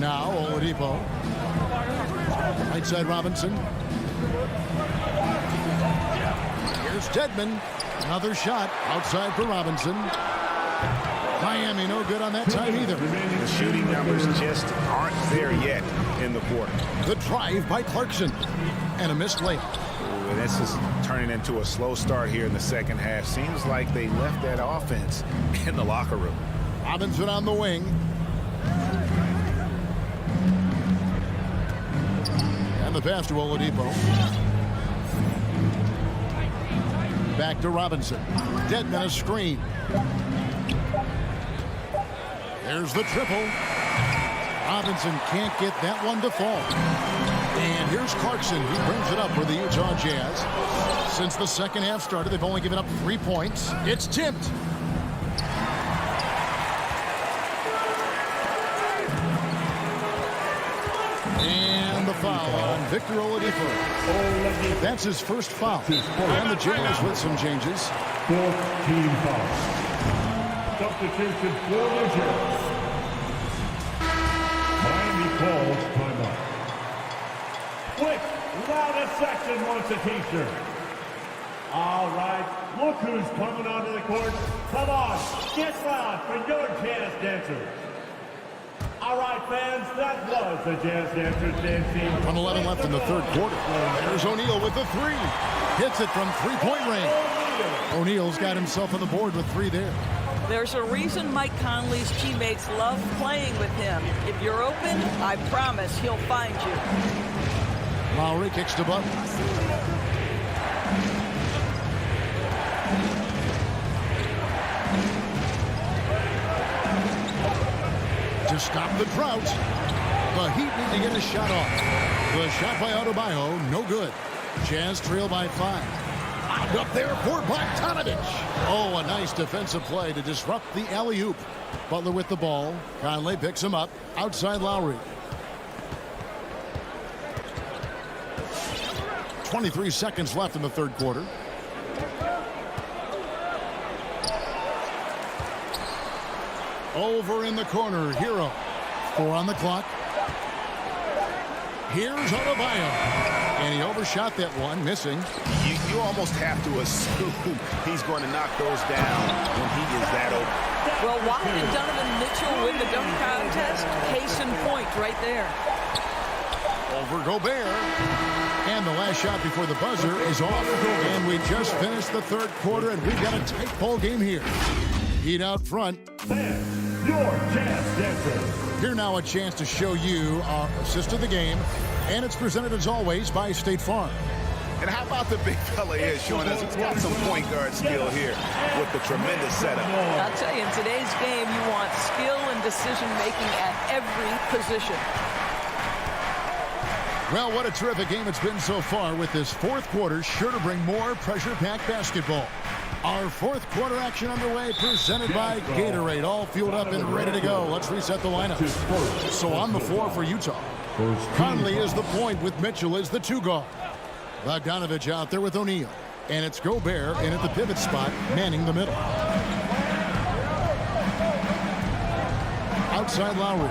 E: Now Oladipo. Right side Robinson. Here's Dedman. Another shot outside for Robinson. Miami no good on that time either.
F: The shooting numbers just aren't there yet in the quarter.
E: The drive by Clarkson. And a missed layup.
F: And this is turning into a slow start here in the second half. Seems like they left that offense in the locker room.
E: Robinson on the wing. And the pass to Oladipo. Back to Robinson. Dedman a screen. There's the triple. Robinson can't get that one to fall. And here's Clarkson. He brings it up for the Utah Jazz. Since the second half started, they've only given up 3 points. It's tipped. And the foul on Victor Oladipo. That's his first foul. And the Jazz with some changes.
C: Fourth team foul. Substitution for the Jazz. Miami calls timeout. Quick, loudest section wants a t-shirt. All right, look who's coming onto the court. Come on, get loud for your Jazz dancers. All right, fans, that was the Jazz dancers dancing.
E: 1:11 left in the third quarter. There's O'Neal with the three. Hits it from three-point range. O'Neal's got himself on the board with 3 there.
G: There's a reason Mike Conley's teammates love playing with him. If you're open, I promise he'll find you.
E: Lowry kicks to Butler. To stop the drought, the Heat need to get a shot off. The shot by Adebayo, no good. Jazz trail by 5. Up there for Bogdanovich. Oh, a nice defensive play to disrupt the alley-oop. Butler with the ball. Conley picks him up. Outside Lowry. 23 seconds left in the third quarter. Over in the corner, Hero. 4 on the clock. Here's Adebayo. And he overshot that one, missing.
F: You almost have to assume he's going to knock those down when he is that open.
G: Well, why did Donovan Mitchell win the dunk contest? Case in point right there.
E: Over Gobert. And the last shot before the buzzer is off. And we just finished the third quarter, and we've got a tight ball game here. Heat out front.
C: Your chance dancers.
E: Here now a chance to show you our assist of the game. And it's presented as always by State Farm.
F: And how about the big fella here showing us he's got some point guard skill here with the tremendous setup.
G: I'll tell you, in today's game, you want skill and decision-making at every position.
E: Well, what a terrific game it's been so far, with this fourth quarter sure to bring more pressure-packed basketball. Our fourth quarter action underway, presented by Gatorade, all fueled up and ready to go. Let's reset the lineup. So on the floor for Utah, Conley is the point with Mitchell as the two guard. Bogdanovich out there with O'Neal. And it's Gobert in at the pivot spot, manning the middle. Outside Lowry.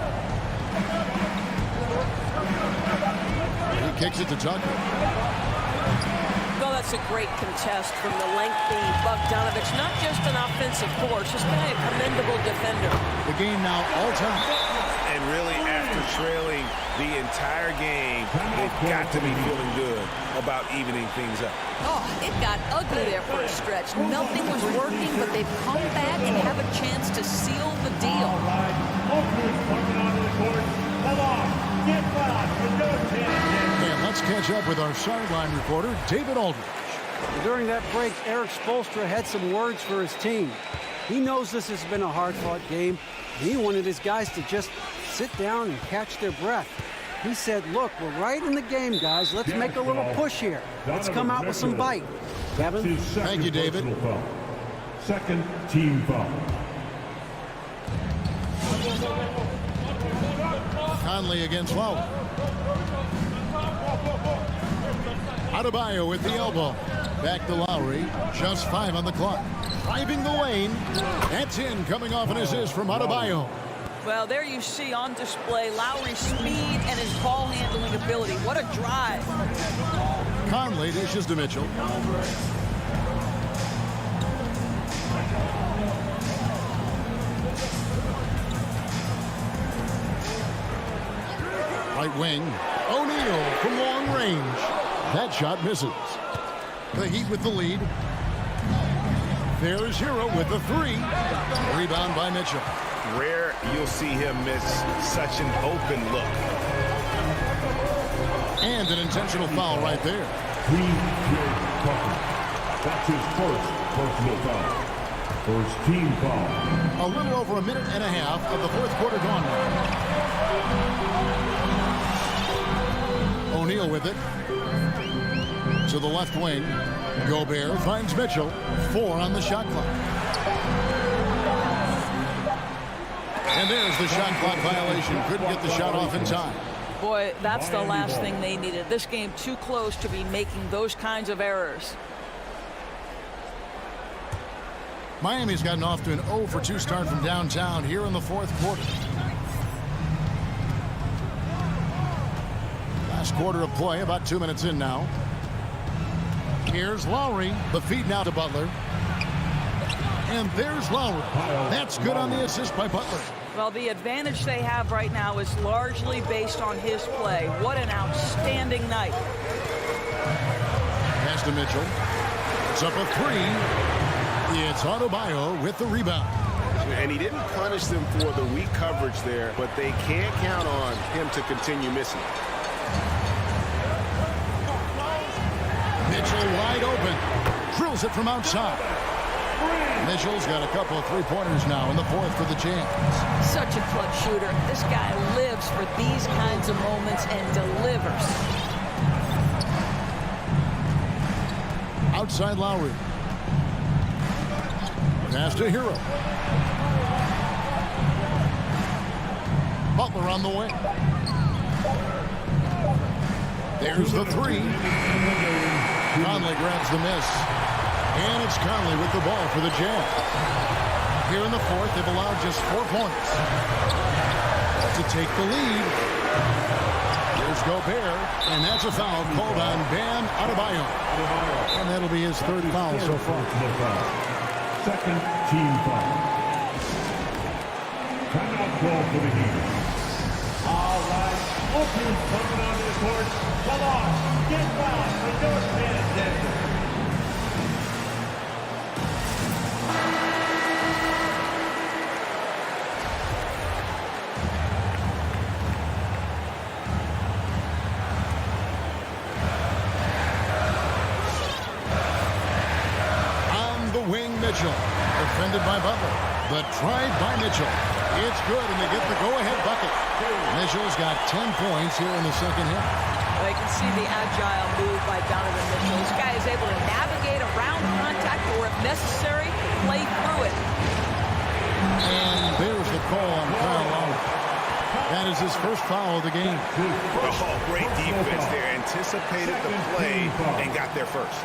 E: He kicks it to Tucker.
G: Well, that's a great contest from the lengthy Bogdanovich. Not just an offensive force, just kind of a commendable defender.
E: The game now all time.
F: And really, after trailing the entire game, they've got to be feeling good about evening things up.
G: Oh, it got ugly there for a stretch. Nothing was working, but they've come back and have a chance to seal the deal.
C: All right, look who's coming onto the court. Come on, get loud for your chance.
E: And let's catch up with our sideline reporter, David Aldridge.
H: During that break, Eric Spoelstra had some words for his team. He knows this has been a hard-fought game. He wanted his guys to just sit down and catch their breath. He said, look, we're right in the game, guys. Let's make a little push here. Let's come out with some bite. Kevin?
E: Thank you, David.
C: Second team foul.
E: Conley against Lowry. Adebayo with the elbow. Back to Lowry. Just 5 on the clock. Driving the lane. That's in, coming off an assist from Adebayo.
G: Well, there you see on display Lowry's speed and his ball handling ability. What a drive.
E: Conley dishes to Mitchell. Right wing. O'Neal from long range. That shot misses. The Heat with the lead. There's Hero with the three. Rebound by Mitchell.
F: Rare you'll see him miss such an open look.
E: And an intentional foul right there.
C: That's his first personal foul. First team foul.
E: A little over a minute and a half of the fourth quarter gone now. O'Neal with it. To the left wing. Gobert finds Mitchell. 4 on the shot clock. And there's the shot clock violation. Couldn't get the shot off in time.
G: Boy, that's the last thing they needed. This game too close to be making those kinds of errors.
E: Miami's gotten off to an 0 for 2 start from downtown here in the fourth quarter. Last quarter of play, about 2 minutes in now. Here's Lowry. The feed now to Butler. And there's Lowry. That's good on the assist by Butler.
G: Well, the advantage they have right now is largely based on his play. What an outstanding night.
E: Pass to Mitchell. It's up a 3. It's Adebayo with the rebound.
F: And he didn't punish them for the weak coverage there, but they can't count on him to continue missing.
E: Mitchell wide open. Drills it from outside. Mitchell's got a couple of three-pointers now in the fourth for the Jams.
G: Such a clutch shooter. This guy lives for these kinds of moments and delivers.
E: Outside Lowry. Pass to Hero. Butler on the wing. There's the 3. Conley grabs the miss. And it's Conley with the ball for the Jazz. Here in the fourth, they've allowed just 4 points to take the lead. Here's Gobert, and that's a foul called on Bam Adebayo. And that'll be his third foul so far.
C: Second team foul. Timeout call for the Heat. All right, look who's coming onto the court. Come on, get back for North Manchester.
E: Mitchell, defended by Butler. The drive by Mitchell. It's good, and they get the go-ahead bucket. Mitchell's got 10 points here in the second half.
G: Well, you can see the agile move by Donovan Mitchell. This guy is able to navigate around contact or, if necessary, play through it.
E: And there's the call on Kyle Lowry. That is his first foul of the game.
F: Oh, great defense there. Anticipated the play and got there first.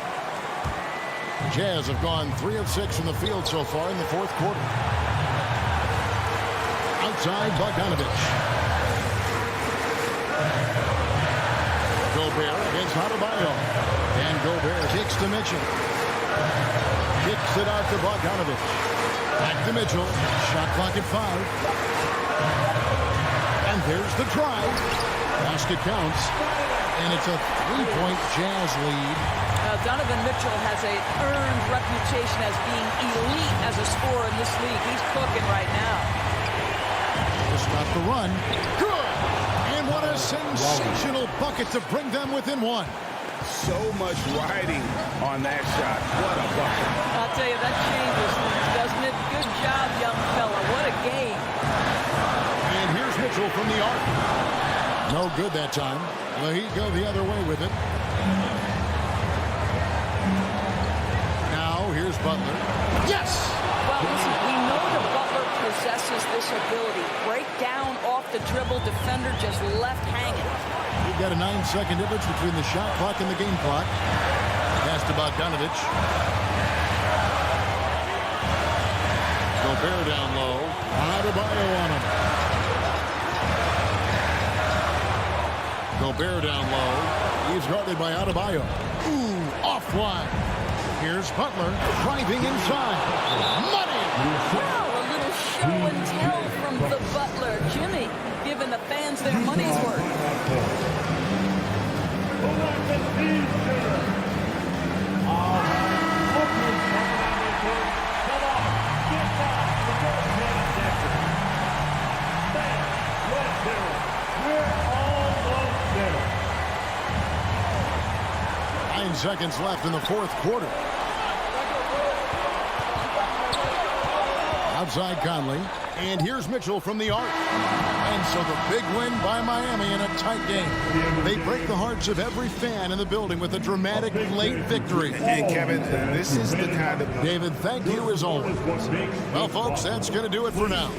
E: Jazz have gone 3 of 6 in the field so far in the fourth quarter. Outside, Bogdanovich. Gobert against Adebayo. And Gobert kicks to Mitchell. Kicks it out to Bogdanovich. Back to Mitchell. Shot clock at 5. And there's the drive. Basket counts. And it's a 3-point Jazz lead.
G: Donovan Mitchell has an earned reputation as being elite as a scorer in this league. He's cooking right now.
E: Just got the run. Good! And what a sensational bucket to bring them within 1.
F: So much riding on that shot. What a bucket.
G: I'll tell you, that changes things, doesn't it? Good job, young fella. What a game.
E: And here's Mitchell from the arc. No good that time. The Heat go the other way with it. Here's Butler. Yes!
G: Well, listen, we know that Butler possesses this ability. Break down off the dribble, defender just left hanging.
E: You've got a 9-second difference between the shot clock and the game clock. Pass to Bogdanovich. Gobert down low. Adebayo on him. Gobert down low. He's guarded by Adebayo. Ooh, offline. Here's Butler driving inside. Money!
G: Wow, a little show and tell from the Butler. Jimmy giving the fans their money's worth.
E: Seconds left in the fourth quarter. Outside Conley. And here's Mitchell from the arc. And so the big win by Miami in a tight game. They break the hearts of every fan in the building with a dramatic late victory.
F: And Kevin, this is the kind of...
E: David, thank you as always. Well, folks, that's going to do it for now.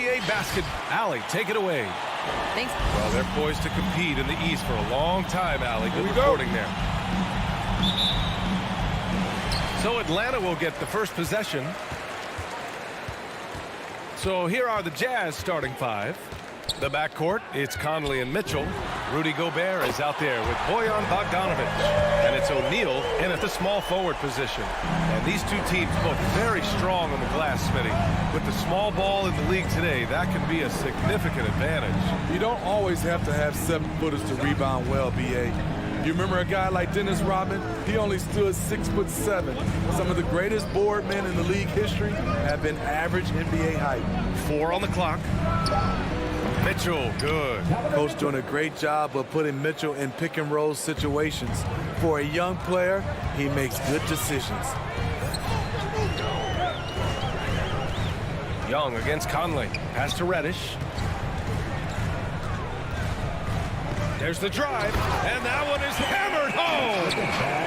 A: NBA basket. Allie, take it away.
I: Thanks.
A: Well, they're poised to compete in the East for a long time, Allie. Good reporting there. So Atlanta will get the first possession. So here are the Jazz starting five. The backcourt, it's Conley and Mitchell. Rudy Gobert is out there with Bojan Bogdanovic. And it's O'Neal in at the small forward position. And these two teams both very strong on the glass, Smitty. With the small ball in the league today, that can be a significant advantage.
J: You don't always have to have 7-footers to rebound well, B.A. You remember a guy like Dennis Rodman? He only stood 6'7". Some of the greatest board men in the league history have been average NBA height.
A: 4 on the clock. Mitchell, good.
J: Coach doing a great job of putting Mitchell in pick-and-roll situations. For a young player, he makes good decisions.
A: Young against Conley. Pass to Reddish. There's the drive, and that one is hammered home.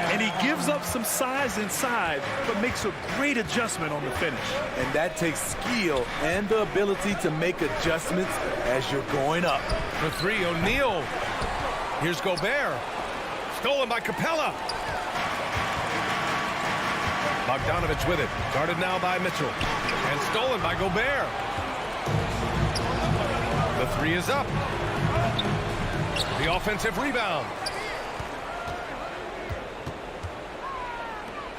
B: And he gives up some size inside, but makes a great adjustment on the finish.
J: And that takes skill and the ability to make adjustments as you're going up.
A: For 3, O'Neal. Here's Gobert. Stolen by Capella. Bogdanovic with it. Guarded now by Mitchell. And stolen by Gobert. The 3 is up. The offensive rebound.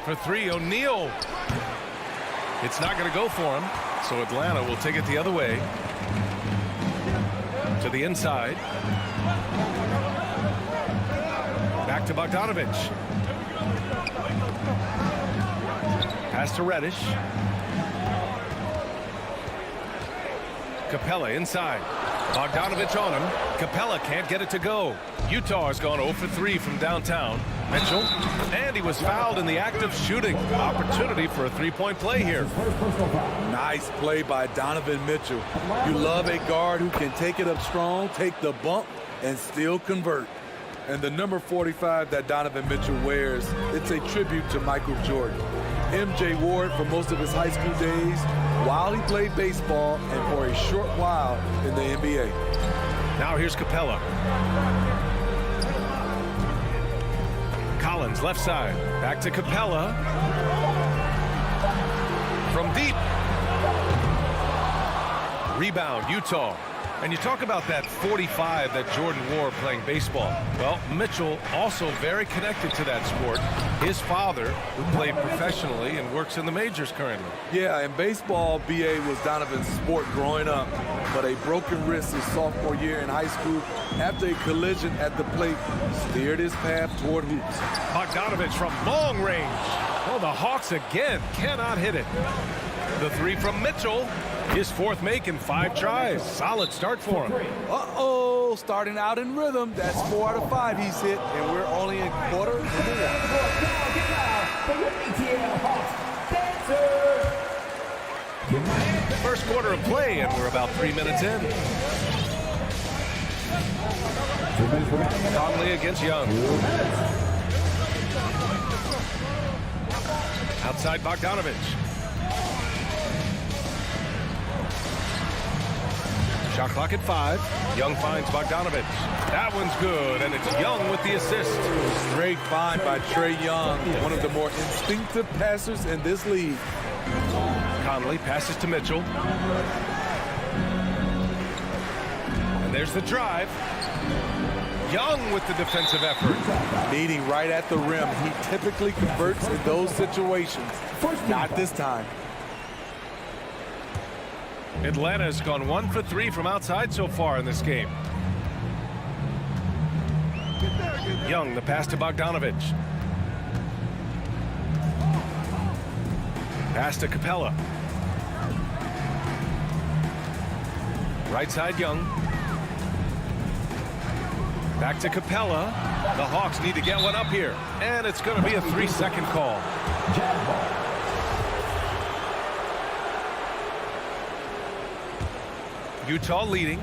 A: For 3, O'Neal. It's not going to go for him, so Atlanta will take it the other way. To the inside. Back to Bogdanovic. Pass to Reddish. Capella inside. Bogdanovic on him. Capella can't get it to go. Utah has gone 0 for 3 from downtown. Mitchell, and he was fouled in the act of shooting. Opportunity for a 3-point play here.
J: Nice play by Donovan Mitchell. You love a guard who can take it up strong, take the bump, and still convert. And the number 45 that Donovan Mitchell wears, it's a tribute to Michael Jordan. MJ wore it for most of his high school days while he played baseball and for a short while in the NBA.
A: Now here's Capella. Collins left side. Back to Capella. From deep. Rebound, Utah. And you talk about that 45 that Jordan wore playing baseball. Well, Mitchell also very connected to that sport. His father, who played professionally and works in the majors currently.
J: Yeah, and baseball, B.A. was Donovan's sport growing up. But a broken wrist his sophomore year in high school after a collision at the plate steered his path toward hoops.
A: Bogdanovic from long range. Oh, the Hawks again cannot hit it. The 3 from Mitchell. His 4th make in 5 tries. Solid start for him.
J: Uh-oh, starting out in rhythm. That's 4 out of 5 he's hit, and we're only in quarter of the
A: First quarter of play, and we're about 3 minutes in. Conley against Young. Outside Bogdanovic. Shot clock at 5. Young finds Bogdanovic. That one's good, and it's Young with the assist.
J: Great find by Trae Young, one of the more instinctive passers in this league.
A: Conley passes to Mitchell. And there's the drive. Young with the defensive effort.
J: Meeting right at the rim. He typically converts in those situations. Not this time.
A: Atlanta has gone 1 for 3 from outside so far in this game. Young, the pass to Bogdanovic. Pass to Capella. Right side, Young. Back to Capella. The Hawks need to get one up here. And it's going to be a 3-second call. Utah leading.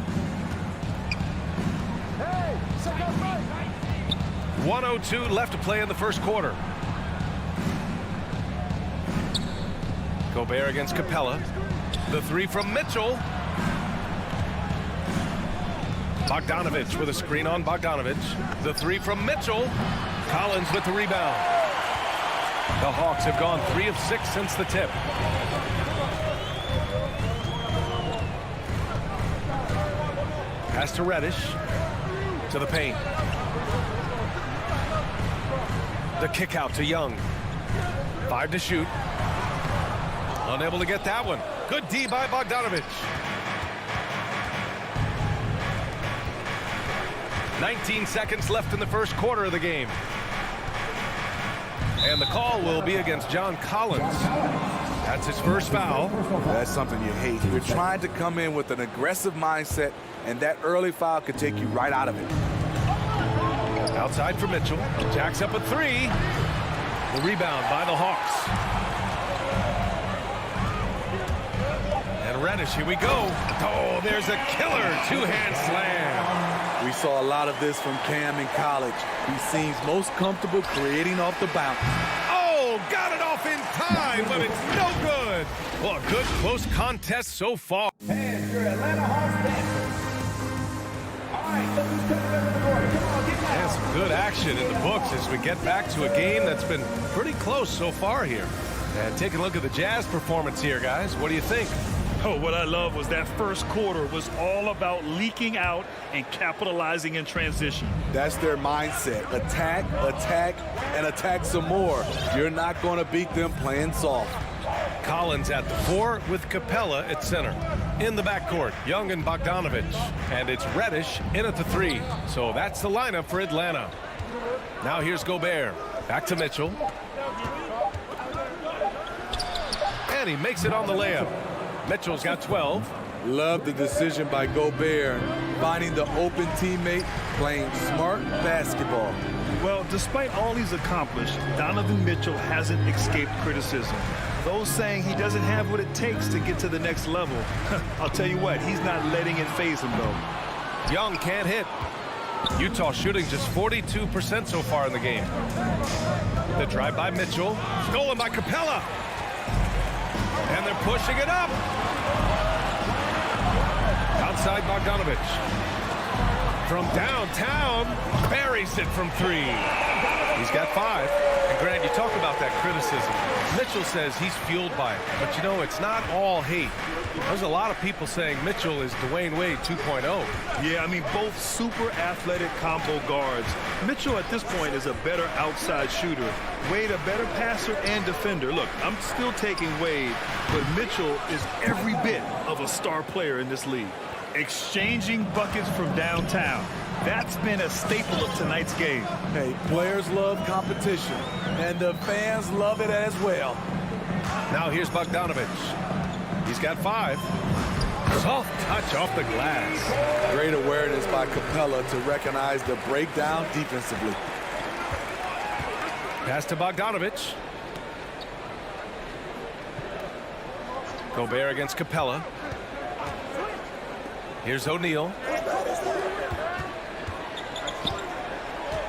A: 1:02 left to play in the first quarter. Gobert against Capella. The 3 from Mitchell. Bogdanovich with a screen on Bogdanovich. The three from Mitchell. Collins with the rebound. The Hawks have gone 3 of 6 since the tip. Pass to Reddish. To the paint. The kick out to Young. 5 to shoot. Unable to get that one. Good D by Bogdanovich. 19 seconds left in the first quarter of the game. And the call will be against John Collins. That's his first foul.
J: That's something you hate. You're trying to come in with an aggressive mindset, and that early foul could take you right out of it.
A: Outside for Mitchell. Jacks up a 3. The rebound by the Hawks. And Reddish, here we go. Oh, there's a killer two-hand slam.
J: We saw a lot of this from Cam in college. He seems most comfortable creating off the bounce.
A: Oh, got it off in time, but it's no good. Well, a good close contest so far.
C: And your Atlanta Hawks dancers. All right, look who's coming over the court. Come on, get down.
A: And some good action in the books as we get back to a game that's been pretty close so far here. And taking a look at the Jazz performance here, guys. What do you think?
B: Oh, what I love was that first quarter was all about leaking out and capitalizing in transition.
J: That's their mindset. Attack, attack, and attack some more. You're not going to beat them playing soft.
A: Collins at the 4 with Capella at center. In the backcourt, Young and Bogdanovich. And it's Reddish in at the 3. So that's the lineup for Atlanta. Now here's Gobert. Back to Mitchell. And he makes it on the layup. Mitchell's got 12.
J: Love the decision by Gobert, finding the open teammate, playing smart basketball.
B: Well, despite all he's accomplished, Donovan Mitchell hasn't escaped criticism. Those saying he doesn't have what it takes to get to the next level. I'll tell you what, he's not letting it faze him, though.
A: Young can't hit. Utah shooting just 42% so far in the game. The drive by Mitchell. Stolen by Capella. And they're pushing it up. Outside Bogdanovich. From downtown, buries it from 3. He's got 5. And Grant, you talk about that criticism. Mitchell says he's fueled by it. But, you know, it's not all hate. There's a lot of people saying Mitchell is Dwayne Wade 2.0.
B: Yeah, I mean, both super athletic combo guards. Mitchell at this point is a better outside shooter. Wade a better passer and defender. Look, I'm still taking Wade, but Mitchell is every bit of a star player in this league. Exchanging buckets from downtown. That's been a staple of tonight's game.
J: Hey, players love competition, and the fans love it as well.
A: Now here's Bogdanovich. He's got 5. Soft touch off the glass.
J: Great awareness by Capella to recognize the breakdown defensively.
A: Pass to Bogdanovich. Gobert against Capella. Here's O'Neal.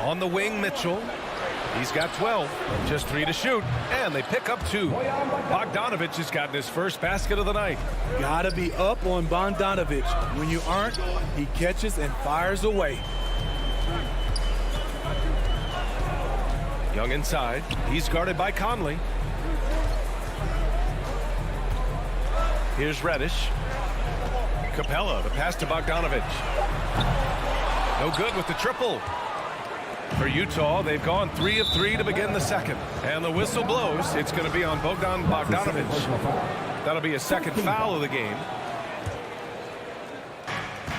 A: On the wing, Mitchell. He's got 12. Just 3 to shoot. And they pick up 2. Bogdanovich has gotten his first basket of the night.
J: Gotta be up on Bogdanovich. When you aren't, he catches and fires away.
A: Young inside. He's guarded by Conley. Here's Reddish. Capella, the pass to Bogdanovich. No good with the triple. For Utah, they've gone 3 of 3 to begin the second. And the whistle blows. It's going to be on Bogdan Bogdanovich. That'll be a second foul of the game.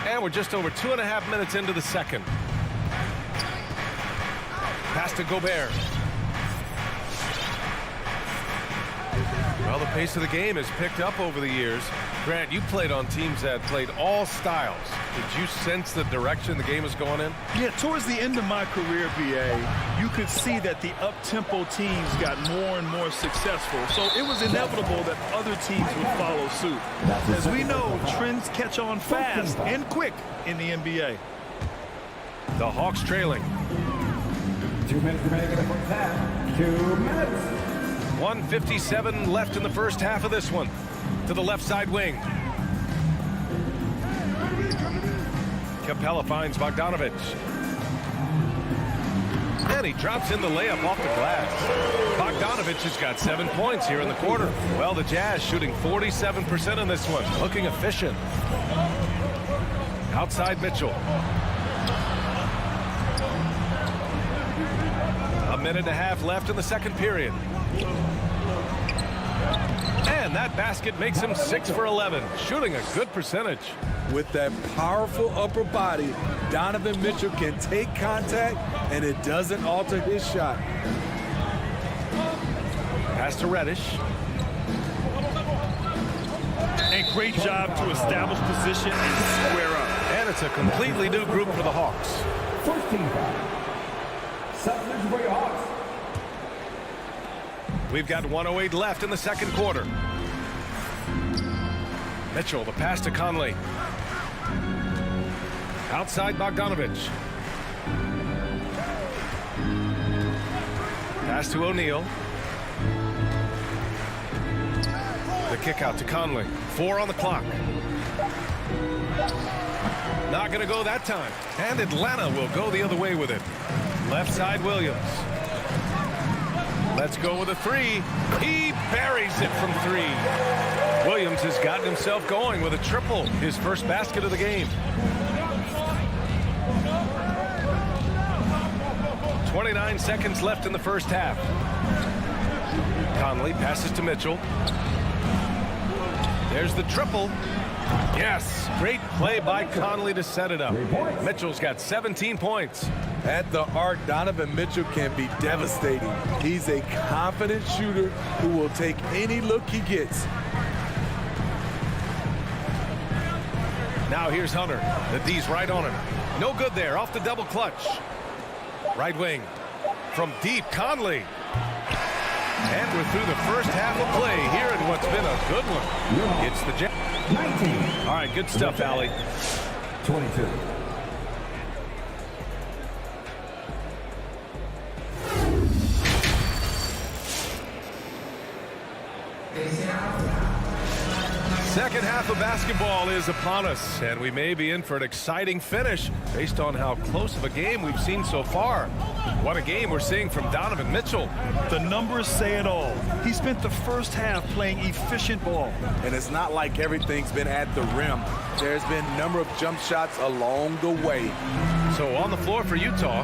A: And we're just over 2.5 minutes into the second. Pass to Gobert. Well, the pace of the game has picked up over the years. Grant, you played on teams that played all styles. Did you sense the direction the game was going in?
B: Yeah, towards the end of my career, BA, you could see that the up-tempo teams got more and more successful. So it was inevitable that other teams would follow suit. As we know, trends catch on fast and quick in the NBA.
A: The Hawks trailing.
C: 2 minutes remaining in the first half. 2 minutes.
A: 1:57 left in the first half of this one. To the left side wing. Capella finds Bogdanovich. And he drops in the layup off the glass. Bogdanovich has got 7 points here in the quarter. Well, the Jazz shooting 47% in this one. Looking efficient. Outside Mitchell. A minute and a half left in the second period. And that basket makes him 6 for 11, shooting a good percentage.
J: With that powerful upper body, Donovan Mitchell can take contact, and it doesn't alter his shot.
A: Pass to Reddish.
B: And great job to establish position and square up.
A: And it's a completely new group for the Hawks.
C: First team foul. 7 minutes for your Hawks.
A: We've got 1:08 left in the second quarter. Mitchell, the pass to Conley. Outside Bogdanovich. Pass to O'Neal. The kick out to Conley. 4 on the clock. Not going to go that time. And Atlanta will go the other way with it. Left side Williams. Let's go with a 3. He buries it from 3. Williams has gotten himself going with a triple. His first basket of the game. 29 seconds left in the first half. Conley passes to Mitchell. There's the triple. Yes, great play by Conley to set it up. Mitchell's got 17 points.
J: At the arc, Donovan Mitchell can be devastating. He's a confident shooter who will take any look he gets.
A: Now here's Hunter. The D's right on him. No good there, off the double clutch. Right wing. From deep, Conley. And we're through the first half of play here in what's been a good one. It's the Jazz.
C: 19.
A: All right, good stuff, Allie.
C: 22.
A: Second half of basketball is upon us, and we may be in for an exciting finish based on how close of a game we've seen so far. What a game we're seeing from Donovan Mitchell.
B: The numbers say it all. He spent the first half playing efficient ball.
J: And it's not like everything's been at the rim. There's been a number of jump shots along the way.
A: So on the floor for Utah,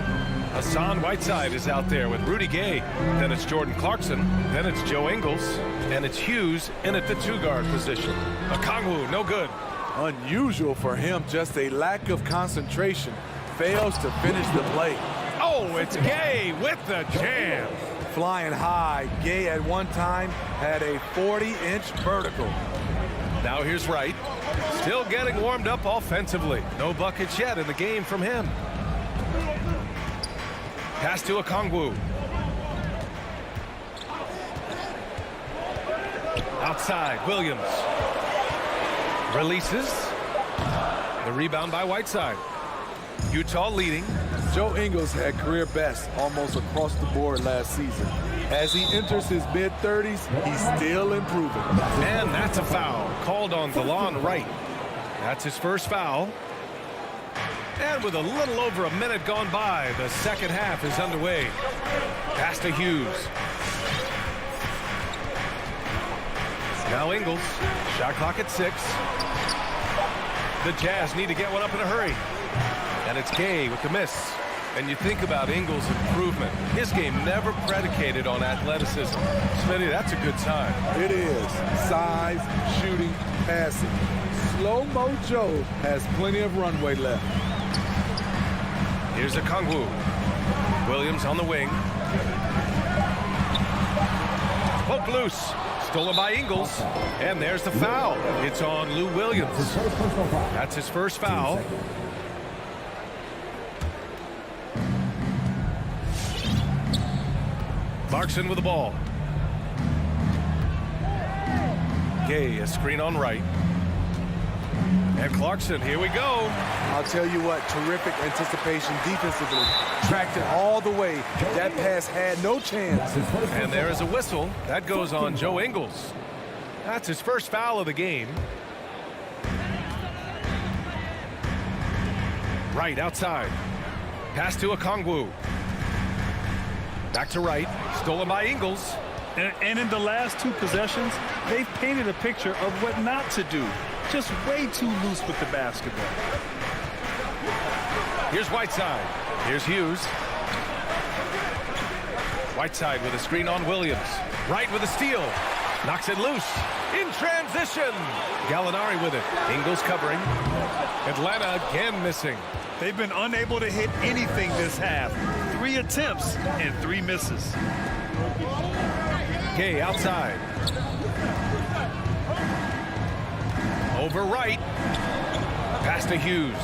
A: Hassan Whiteside is out there with Rudy Gay. Then it's Jordan Clarkson. Then it's Joe Ingles. And it's Hughes in at the 2-guard position. Okongwu, no good.
J: Unusual for him, just a lack of concentration. Fails to finish the play.
A: Oh, it's Gay with the jam.
J: Flying high, Gay at one time had a 40-inch vertical.
A: Now here's Wright. Still getting warmed up offensively. No buckets yet in the game from him. Pass to Okongwu. Outside, Williams. Releases. The rebound by Whiteside. Utah leading.
J: Joe Ingles had career best almost across the board last season. As he enters his mid-30s, he's still improving.
A: And that's a foul called on DeLon Wright. That's his first foul. And with a little over a minute gone by, the second half is underway. Pass to Hughes. Now Ingles. Shot clock at 6. The Jazz need to get one up in a hurry. And it's Gay with the miss. And you think about Ingles' improvement. His game never predicated on athleticism. Smitty, that's a good sign.
J: It is. Size, shooting, passing. Slow-mo Joe has plenty of runway left.
A: Here's Okongwu. Williams on the wing. Poked loose. Stolen by Ingles. And there's the foul. It's on Lou Williams. That's his first foul. Clarkson with the ball. Gay, a screen on right. And Clarkson, here we go.
J: I'll tell you what, terrific anticipation defensively. Tracked it all the way. That pass had no chance.
A: And there is a whistle. That goes on Joe Ingles. That's his first foul of the game. Right outside. Pass to Okongwu. Back to right. Stolen by Ingles.
B: And in the last 2 possessions, they've painted a picture of what not to do. Just way too loose with the basketball.
A: Here's Whiteside. Here's Hughes. Whiteside with a screen on Williams. Wright with a steal. Knocks it loose. In transition. Gallinari with it. Ingles covering. Atlanta again missing.
B: They've been unable to hit anything this half. 3 attempts and 3 misses.
A: Gay outside. Over Wright. Pass to Hughes.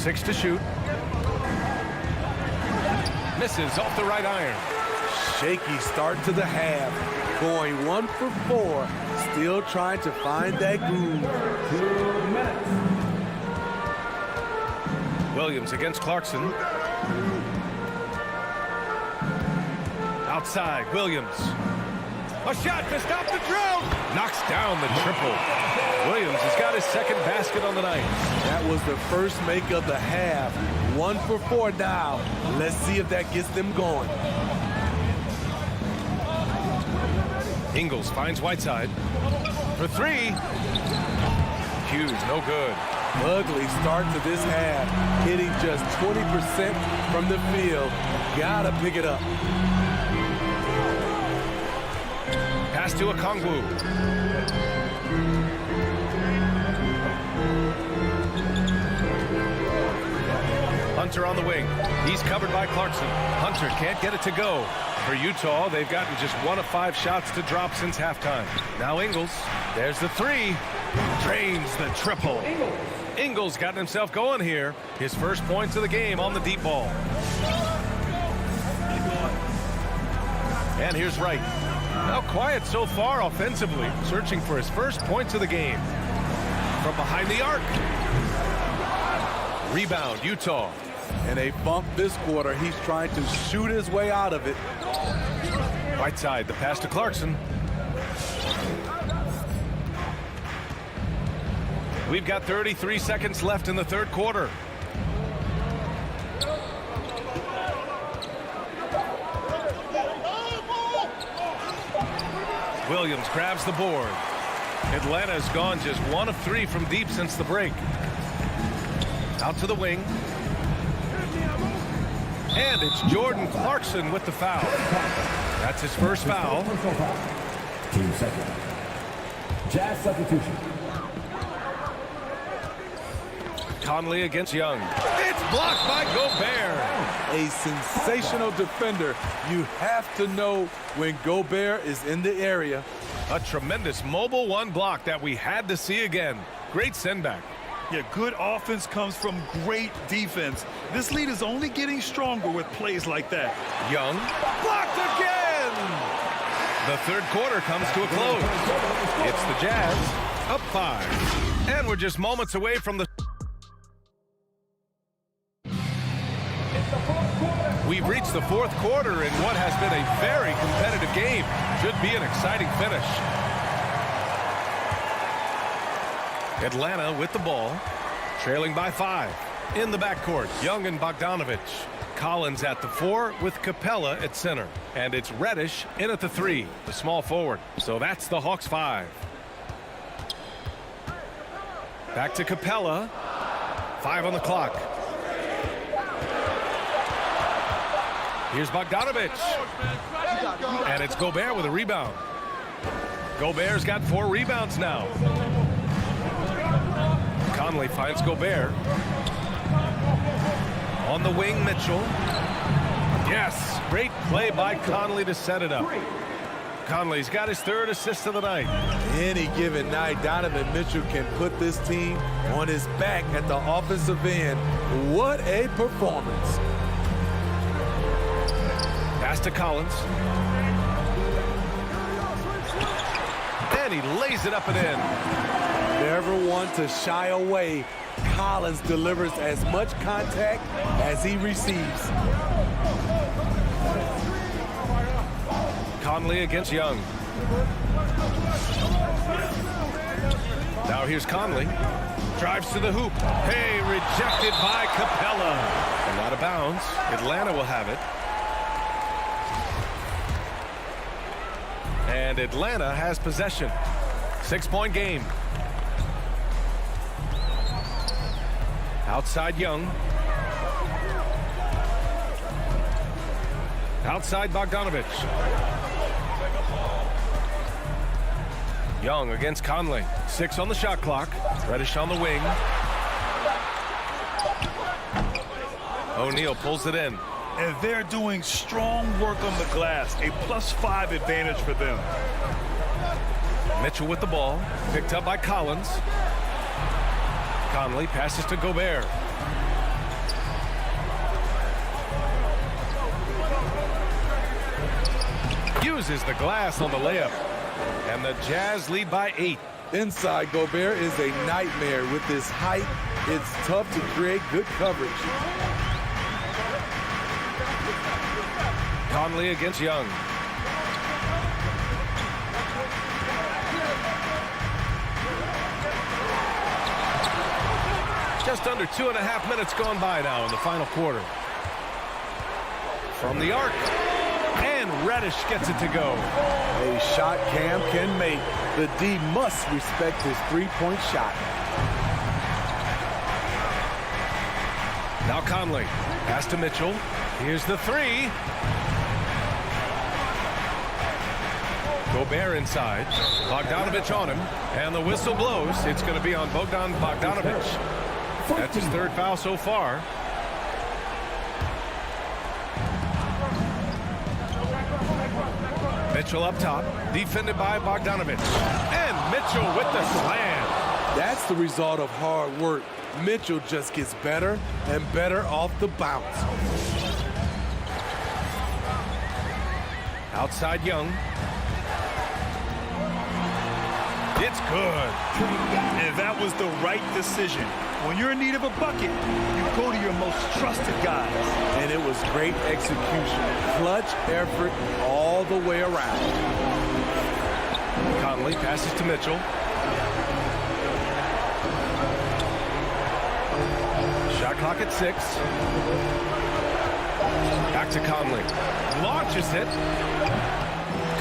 A: 6 to shoot. Misses off the right iron.
J: Shaky start to the half. Going 1 for 4. Still trying to find that groove.
C: 2 minutes.
A: Williams against Clarkson. Outside, Williams. A shot to stop the drought. Knocks down the triple. Williams has got his 2nd basket on the night.
J: That was the first make of the half. 1 for 4 now. Let's see if that gets them going.
A: Ingles finds Whiteside for 3. Hughes, no good.
J: Ugly start to this half. Hitting just 20% from the field. Gotta pick it up.
A: Pass to Okongwu. Hunter on the wing. He's covered by Clarkson. Hunter can't get it to go. For Utah, they've gotten just 1 of 5 shots to drop since halftime. Now Ingles. There's the 3. Drains the triple. Ingles got himself going here. His first points of the game on the deep ball. And here's Wright. Now quiet so far offensively, searching for his first points of the game. From behind the arc. Rebound, Utah.
J: And a bump this quarter. He's trying to shoot his way out of it.
A: Whiteside, the pass to Clarkson. We've got 33 seconds left in the 3rd quarter. Williams grabs the board. Atlanta's gone just 1 of 3 from deep since the break. Out to the wing. And it's Jordan Clarkson with the foul. That's his first foul.
C: 2 seconds. Jazz substitution.
A: Conley against Young. It's blocked by Gobert.
J: A sensational defender. You have to know when Gobert is in the area.
A: A tremendous mobile 1 block that we had to see again. Great send back.
B: Yeah, good offense comes from great defense. This lead is only getting stronger with plays like that.
A: Young blocked again. The 3rd quarter comes to a close. It's the Jazz up 5. And we're just moments away from the... We've reached the 4th quarter in what has been a very competitive game. Should be an exciting finish. Atlanta with the ball, trailing by 5. In the backcourt, Young and Bogdanovich. Collins at the 4 with Capella at center. And it's Reddish in at the 3, the small forward. So that's the Hawks 5. Back to Capella. 5 on the clock. Here's Bogdanovich. And it's Gobert with a rebound. Gobert's got 4 rebounds now. Conley finds Gobert. On the wing, Mitchell. Yes, great play by Conley to set it up. Conley's got his 3rd assist of the night.
J: Any given night, Donovan Mitchell can put this team on his back at the offensive end. What a performance.
A: Pass to Collins. And he lays it up and in.
J: Never one to shy away. Collins delivers as much contact as he receives. Conley
A: against Young. Now here's Conley. Drives to the hoop. Hey, rejected by Capella. And out of bounds. Atlanta will have it. And Atlanta has possession. 6-point game. Outside Young. Outside Bogdanovich. Young against Conley. 6 on the shot clock. Reddish on the wing. O'Neal pulls it in.
B: And they're doing strong work on the glass. A +5 advantage for them.
A: Mitchell with the ball. Picked up by Collins. Conley passes to Gobert. Uses the glass on the layup. And the Jazz lead by 8.
J: Inside, Gobert is a nightmare. With his height, it's tough to create good coverage.
A: Conley against Young. Just under 2.5 minutes gone by now in the final quarter. From the arc. And Reddish gets it to go.
J: A shot Cam can make. The D must respect his three-point shot.
A: Now Conley. Pass to Mitchell. Here's the 3. Gobert inside. Bogdanovich on him. And the whistle blows. It's going to be on Bogdan Bogdanovich. That's his 3rd foul so far. Mitchell up top, defended by Bogdanovich. And Mitchell with the slam.
J: That's the result of hard work. Mitchell just gets better and better off the bounce.
A: Outside Young. It's good.
B: And that was the right decision. When you're in need of a bucket, you go to your most trusted guys.
J: And it was great execution. Clutch effort all the way around.
A: Conley passes to Mitchell. Shot clock at 6. Back to Conley. Launches it.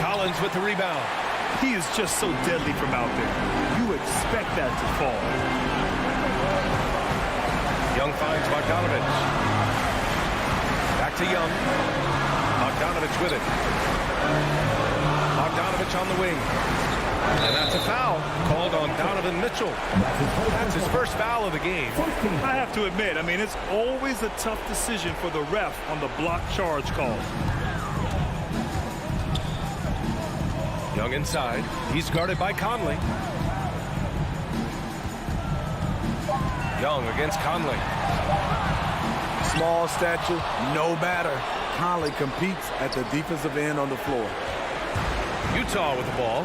A: Collins with the rebound.
B: He is just so deadly from out there. You expect that to fall.
A: Young finds Bogdanovich. Back to Young. Bogdanovich with it. Bogdanovich on the wing. And that's a foul called on Donovan Mitchell. That's his 1st foul of the game.
B: I have to admit, I mean, it's always a tough decision for the ref on the block charge call.
A: Young inside. He's guarded by Conley. Young against Conley.
J: Small stature, no matter. Conley competes at the defensive end on the floor.
A: Utah with the ball.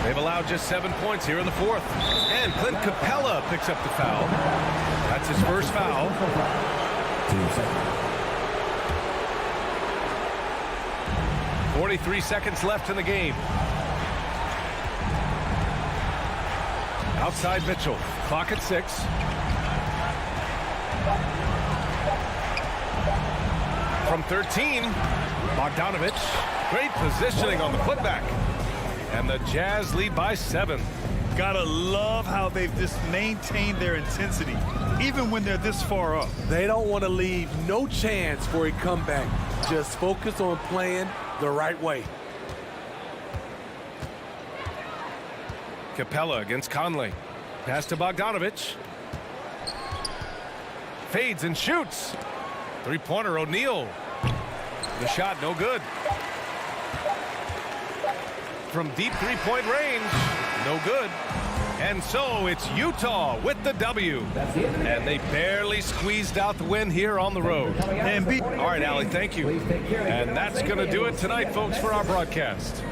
A: They've allowed just 7 points here in the 4th. And Clint Capella picks up the foul. That's his 1st foul. 43 seconds left in the game. Outside Mitchell. Clock at 6. From 13, Bogdanovich. Great positioning on the putback. And the Jazz lead by 7.
B: Gotta love how they've just maintained their intensity, even when they're this far up.
J: They don't want to leave no chance for a comeback. Just focus on playing the right way.
A: Capella against Conley. Pass to Bogdanovich. Fades and shoots. 3-pointer O'Neal. The shot no good. From deep 3-point range, no good. And so it's Utah with the W. And they barely squeezed out the win here on the road. All right, Allie, thank you. And that's going to do it tonight, folks, for our broadcast.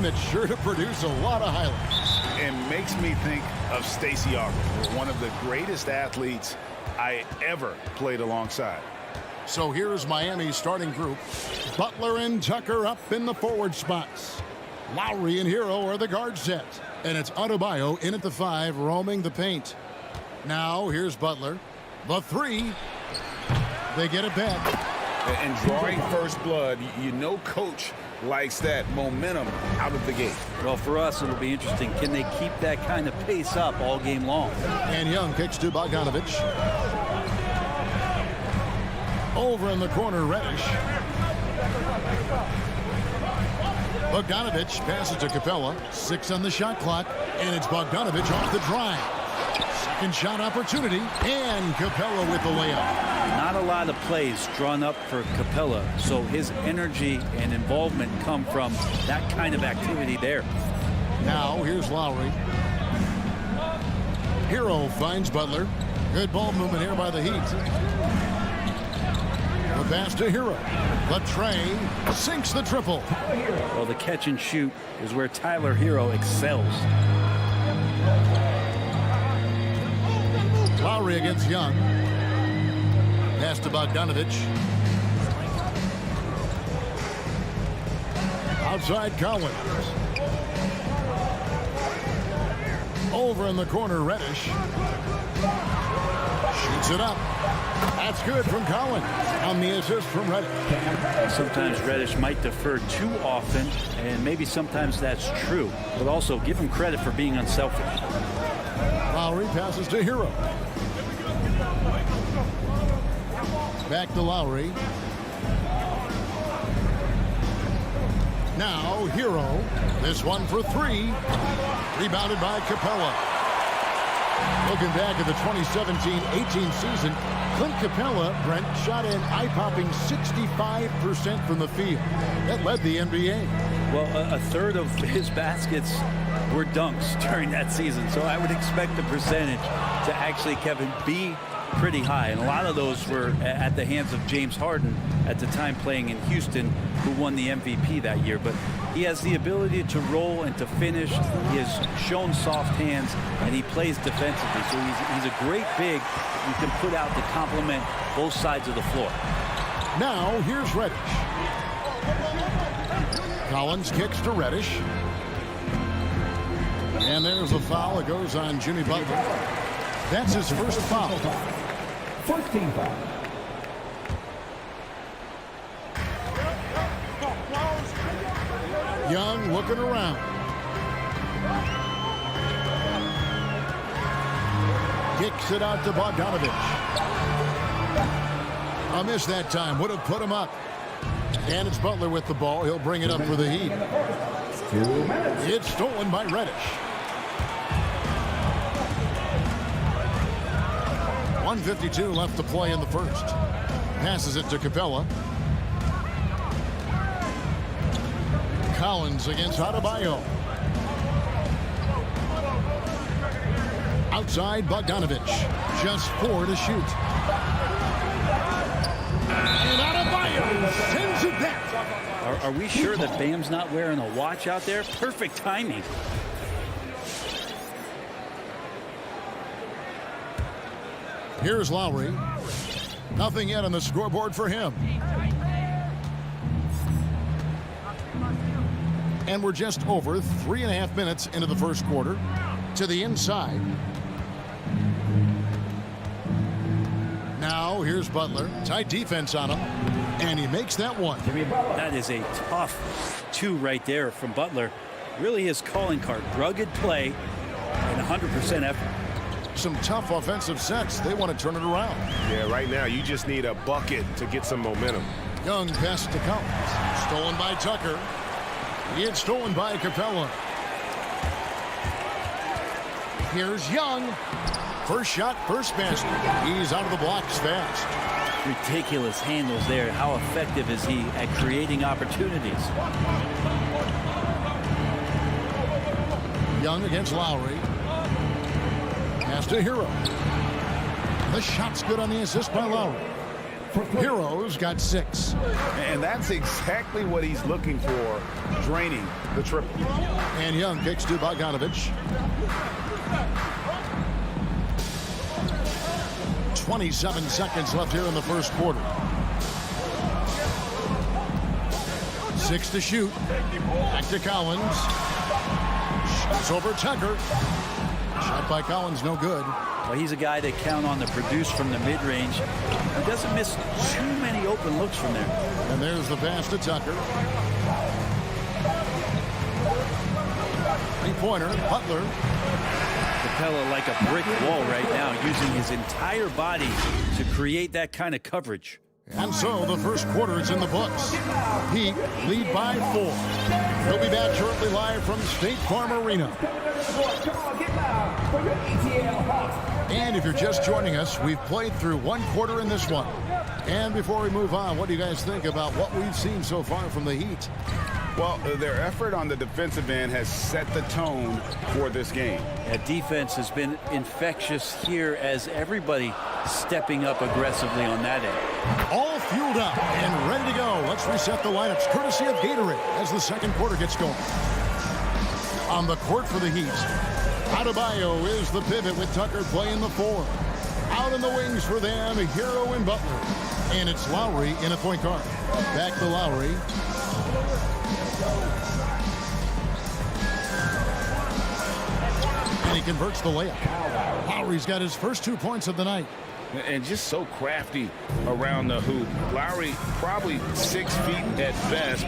E: that's sure to produce a lot of highlights.
F: It makes me think of Stacey Auger, one of the greatest athletes I ever played alongside.
E: So here's Miami's starting group. Butler and Tucker up in the forward spots. Lowry and Hero are the guard set. And it's Adebayo in at the 5, roaming the paint. Now here's Butler. The 3. They get it back.
F: And drawing first blood, you know coach likes that momentum out of the gate.
D: Well, for us, it'll be interesting. Can they keep that kind of pace up all game long?
E: And Young kicks to Bogdanovich. Over in the corner, Reddish. Bogdanovich passes to Capella. 6 on the shot clock. And it's Bogdanovich off the drive. Second shot opportunity. And Capella with the layup.
D: Not a lot of plays drawn up for Capella, so his energy and involvement come from that kind of activity there.
E: Now here's Lowry. Hero finds Butler. Good ball movement here by the Heat. The pass to Hero. The tray sinks the triple.
D: Well, the catch and shoot is where Tyler Hero excels.
E: Lowry against Young. Pass to Bogdanovich. Outside Collins. Over in the corner, Reddish. Shoots it up. That's good from Collins. On the assist from Reddish.
D: Sometimes Reddish might defer too often, and maybe sometimes that's true. But also give him credit for being unselfish.
E: Lowry passes to Hero. Back to Lowry. Now Hero. This one for 3. Rebounded by Capella. Looking back at the 2017-18 season, Clint Capella, Brent, shot an eye-popping 65% from the field. That led the NBA.
D: Well, a third of his baskets were dunks during that season, so I would expect the percentage to actually, Kevin, be pretty high, and a lot of those were at the hands of James Harden at the time playing in Houston, who won the MVP that year. But he has the ability to roll and to finish. He has shown soft hands, and he plays defensively. So he's a great big you can put out to complement both sides of the floor.
E: Now here's Reddish. Collins kicks to Reddish. And there's a foul. It goes on Jimmy Butler. That's his first foul.
C: First team foul.
E: Young looking around. Kicks it out to Bogdanovich. A miss that time. Would have put him up. And it's Butler with the ball. He'll bring it up for the Heat.
C: 2 minutes.
E: It's stolen by Reddish. 1:52 left to play in the first. Passes it to Capella. Collins against Adebayo. Outside Bogdanovich. Just 4 to shoot. And Adebayo sends it back.
D: Are we sure that Bam's not wearing a watch out there? Perfect timing.
E: Here's Lowry. Nothing yet on the scoreboard for him. And we're just over 3.5 minutes into the first quarter. To the inside. Now here's Butler. Tight defense on him. And he makes that one.
D: That is a tough 2 right there from Butler. Really his calling card. Rugged play and 100% effort.
E: Some tough offensive sets. They want to turn it around.
A: Yeah, right now you just need a bucket to get some momentum.
E: Young pass to Collins. Stolen by Tucker. It's stolen by Capella. Here's Young. First shot, first basket. He's out of the blocks fast.
D: Ridiculous handles there. How effective is he at creating opportunities?
E: Young against Lowry. Pass to Hero. The shot's good on the assist by Lowry. Hero's got 6.
F: And that's exactly what he's looking for, draining the triple.
E: And Young kicks to Bogdanovich. 27 seconds left here in the first quarter. 6 to shoot. Back to Collins. Shoots over Tucker. Shot by Collins, no good.
D: Well, he's a guy they count on to produce from the mid-range. He doesn't miss too many open looks from there.
E: And there's the pass to Tucker. Three-pointer, Butler.
D: Capella like a brick wall right now, using his entire body to create that kind of coverage.
E: And so the first quarter is in the books. Heat lead by 4. We'll be back shortly live from State Farm Arena. And if you're just joining us, we've played through one quarter in this one. And before we move on, what do you guys think about what we've seen so far from the Heat?
F: Well, their effort on the defensive end has set the tone for this game.
D: That defense has been infectious here as everybody stepping up aggressively on that end.
E: All fueled up and ready to go. Let's reset the lineups courtesy of Gatorade as the second quarter gets going. On the court for the Heat, Adebayo is the pivot with Tucker playing the 4. Out in the wings for them, Hero and Butler. And it's Lowry in a point guard. Back to Lowry. And he converts the layup. Lowry's got his first 2 points of the night.
F: And just so crafty around the hoop. Lowry probably 6 feet at best,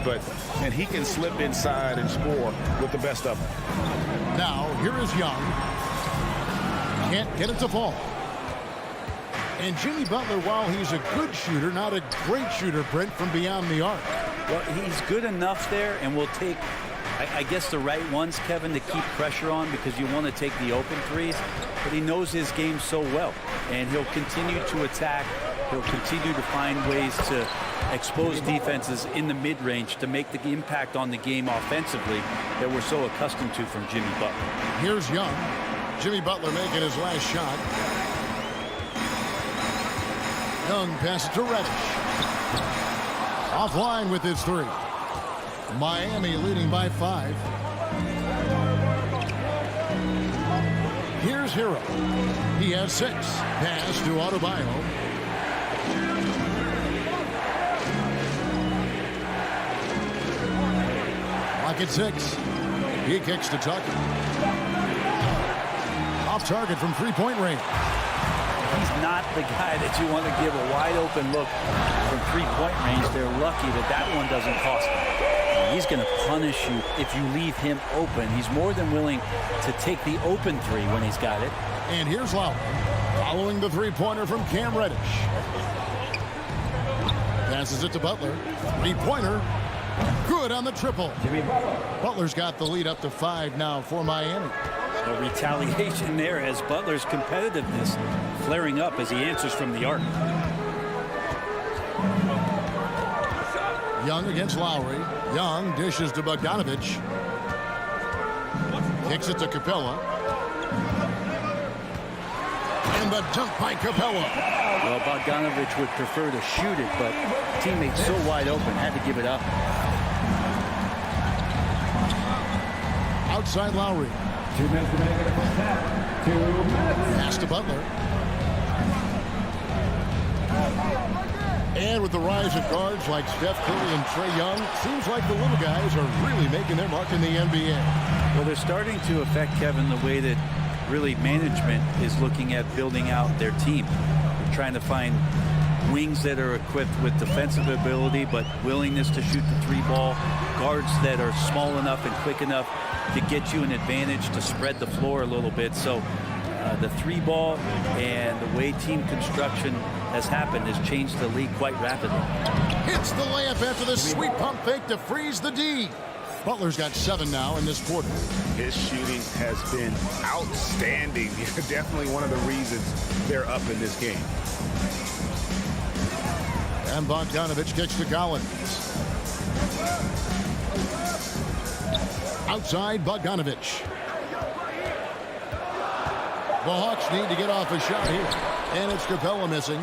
F: and he can slip inside and score with the best of them.
E: Now, here is Young. Can't get it to fall. And Jimmy Butler, while he's a good shooter, not a great shooter, Brent, from beyond the arc.
D: Well, he's good enough there, and will take, I guess, the right ones, Kevin, to keep pressure on because you want to take the open threes. But he knows his game so well, and he'll continue to attack. He'll continue to find ways to expose defenses in the mid-range to make the impact on the game offensively that we're so accustomed to from Jimmy Butler.
E: Here's Young. Jimmy Butler making his last shot. Young passes to Reddish. Offline with his 3. Miami leading by 5. Here's Hero. He has 6. Pass to Adebayo. Lock at 6. He kicks to Tucker. Off target from three-point range.
D: He's not the guy that you want to give a wide open look from three-point range. They're lucky that that one doesn't cost them. He's going to punish you if you leave him open. He's more than willing to take the open 3 when he's got it.
E: And here's Lowry following the three-pointer from Cam Reddish. Passes it to Butler. Three-pointer. Good on the triple. Butler's got the lead up to 5 now for Miami.
D: So retaliation there as Butler's competitiveness flaring up as he answers from the arc.
E: Young against Lowry. Young dishes to Bogdanovich. Kicks it to Capella. And the dunk by Capella.
D: Well, Bogdanovich would prefer to shoot it, but teammates so wide open, had to give it up.
E: Outside Lowry.
C: 2 minutes remaining in the first half. 2 minutes.
E: Pass to Butler. And with the rise of guards like Steph Curry and Trae Young, seems like the little guys are really making their mark in the NBA.
D: Well, they're starting to affect, Kevin, the way that really management is looking at building out their team. They're trying to find wings that are equipped with defensive ability but willingness to shoot the 3 ball, guards that are small enough and quick enough to get you an advantage to spread the floor a little bit. So the 3 ball and the way team construction has happened has changed the league quite rapidly.
E: Hits the layup after the sweet pump fake to freeze the D. Butler's got 7 now in this quarter.
F: His shooting has been outstanding. Definitely one of the reasons they're up in this game.
E: And Bogdanovich kicks to Collins. Outside Bogdanovich. The Hawks need to get off a shot here. And it's Capella missing.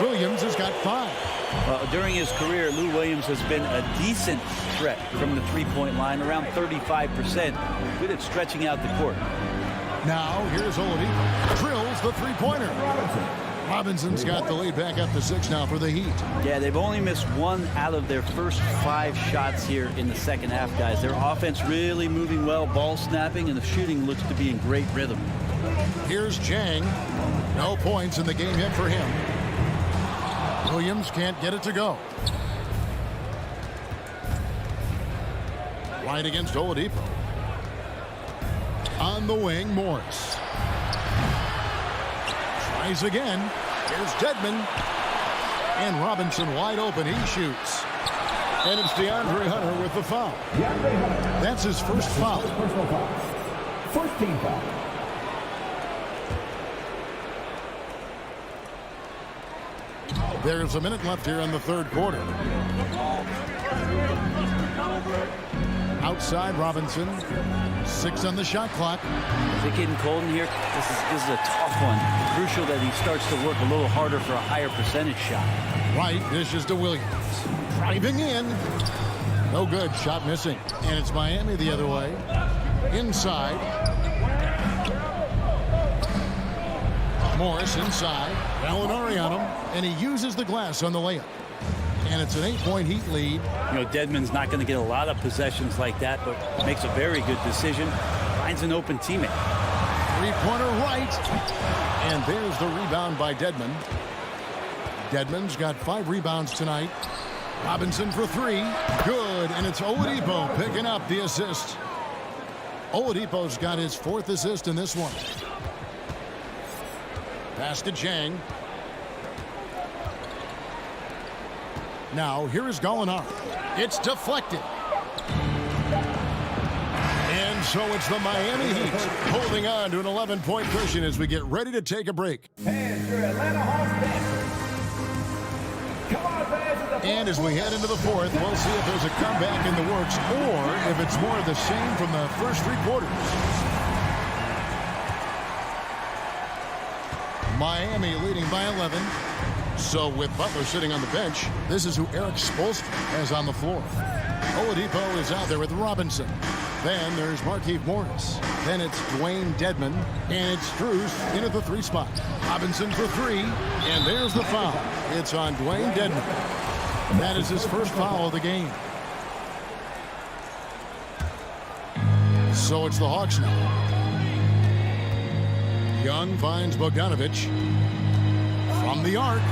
E: Williams has got 5.
D: During his career, Lou Williams has been a decent threat from the three-point line, around 35%, good at stretching out the court.
E: Now, here's Oladipo. Drills the three-pointer. Robinson's got the lead back up to 6 now for the Heat.
D: Yeah, they've only missed 1 out of their first 5 shots here in the second half, guys. Their offense really moving well, ball snapping, and the shooting looks to be in great rhythm.
E: Here's Jang. No points in the game yet for him. Williams can't get it to go. Right against Oladipo. On the wing, Morris. Tries again. Here's Dedmon. And Robinson wide open. He shoots. And it's DeAndre Hunter with the foul. That's his first foul.
C: Personal foul. First team foul.
E: There's a minute left here in the third quarter. Outside Robinson. 6 on the shot clock.
D: Is it getting cold in here? This is a tough one. Crucial that he starts to work a little harder for a higher percentage shot.
E: Right, dishes to Williams. Driving in. No good. Shot missing. And it's Miami the other way. Inside. Morris inside. Gallinari on him. And he uses the glass on the layup. And it's an 8-point Heat lead.
D: You know, Dedmon's not going to get a lot of possessions like that, but makes a very good decision. Finds an open teammate.
E: Three-pointer right. And there's the rebound by Dedmon. Dedmon's got 5 rebounds tonight. Robinson for 3. Good. And it's Oladipo picking up the assist. Oladipo's got his 4th assist in this one. Pass to Jang. Now, here is Gallinari. It's deflected. And so it's the Miami Heat holding on to an 11-point cushion as we get ready to take a break.
C: And your Atlanta Hawks dancers. Come on, fans.
E: And as we head into the 4th, we'll see if there's a comeback in the works or if it's more of the same from the first 3 quarters. Miami leading by 11. So with Butler sitting on the bench, this is who Eric Spoelstra has on the floor. Oladipo is out there with Robinson. Then there's Markieff Morris. Then it's Dwayne Dedmon. And it's Strus into the 3 spot. Robinson for 3. And there's the foul. It's on Dwayne Dedmon. That is his first foul of the game. So it's the Hawks now. Young finds Bogdanovich from the arc.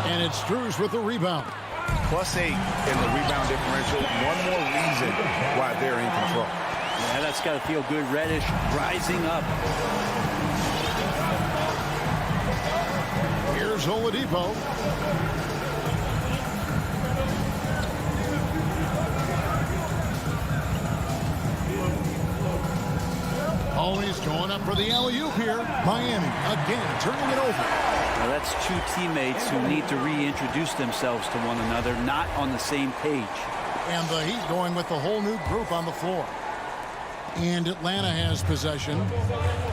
E: And it's Strus with the rebound.
F: +8 in the rebound differential. One more reason why they're in control.
D: Yeah, that's got to feel good. Reddish rising up.
E: Here's Oladipo. Always going up for the alley-oop here. Miami again turning it over.
D: Now that's 2 teammates who need to reintroduce themselves to one another, not on the same page.
E: And the Heat going with the whole new group on the floor. And Atlanta has possession.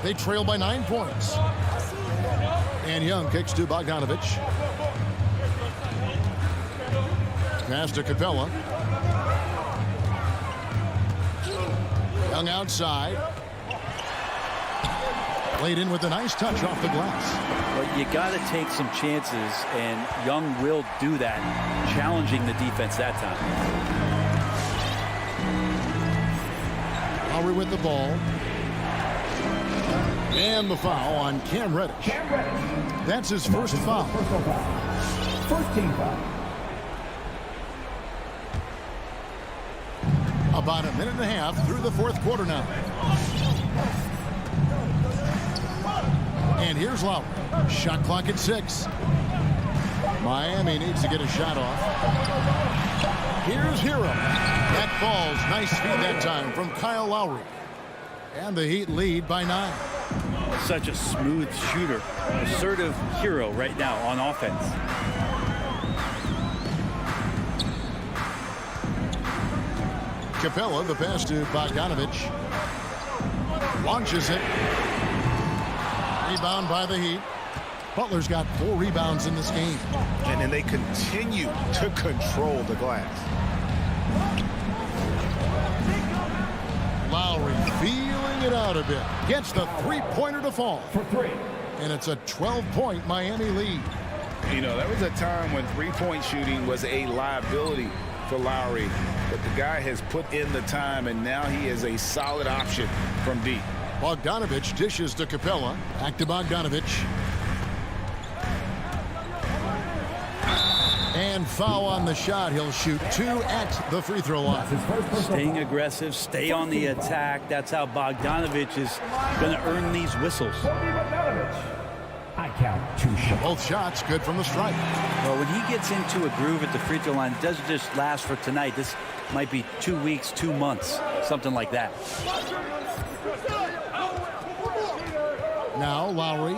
E: They trail by 9 points. And Young kicks to Bogdanovich. Pass to Capella. Young outside. Played in with a nice touch off the glass.
D: But you got to take some chances, and Young will do that, challenging the defense that time.
E: Lowry with the ball. And the foul on Cam Reddish. That's his first foul.
C: First team foul.
E: About a minute and a half through the 4th quarter now. And here's Lowry. Shot clock at 6. Miami needs to get a shot off. Here's Hero. That falls. Nice feed that time from Kyle Lowry. And the Heat lead by 9.
D: Such a smooth shooter. Assertive hero right now on offense.
E: Capella, the pass to Bogdanovich. Launches it. Rebound by the Heat. Butler's got 4 rebounds in this game.
F: And then they continue to control the glass.
E: Lowry feeling it out a bit. Gets the three-pointer to fall.
C: For 3.
E: And it's a 12-point Miami lead.
F: You know, there was a time when three-point shooting was a liability for Lowry. But the guy has put in the time, and now he is a solid option from deep.
E: Bogdanovich dishes to Capella. Back to Bogdanovich. And foul on the shot. He'll shoot 2 at the free throw line.
D: Staying aggressive, stay on the attack. That's how Bogdanovich is going to earn these whistles.
C: I count 2 shots.
E: Both shots good from the stripe.
D: Well, when he gets into a groove at the free throw line, it doesn't just last for tonight. This might be 2 weeks, 2 months, something like that.
E: Now Lowry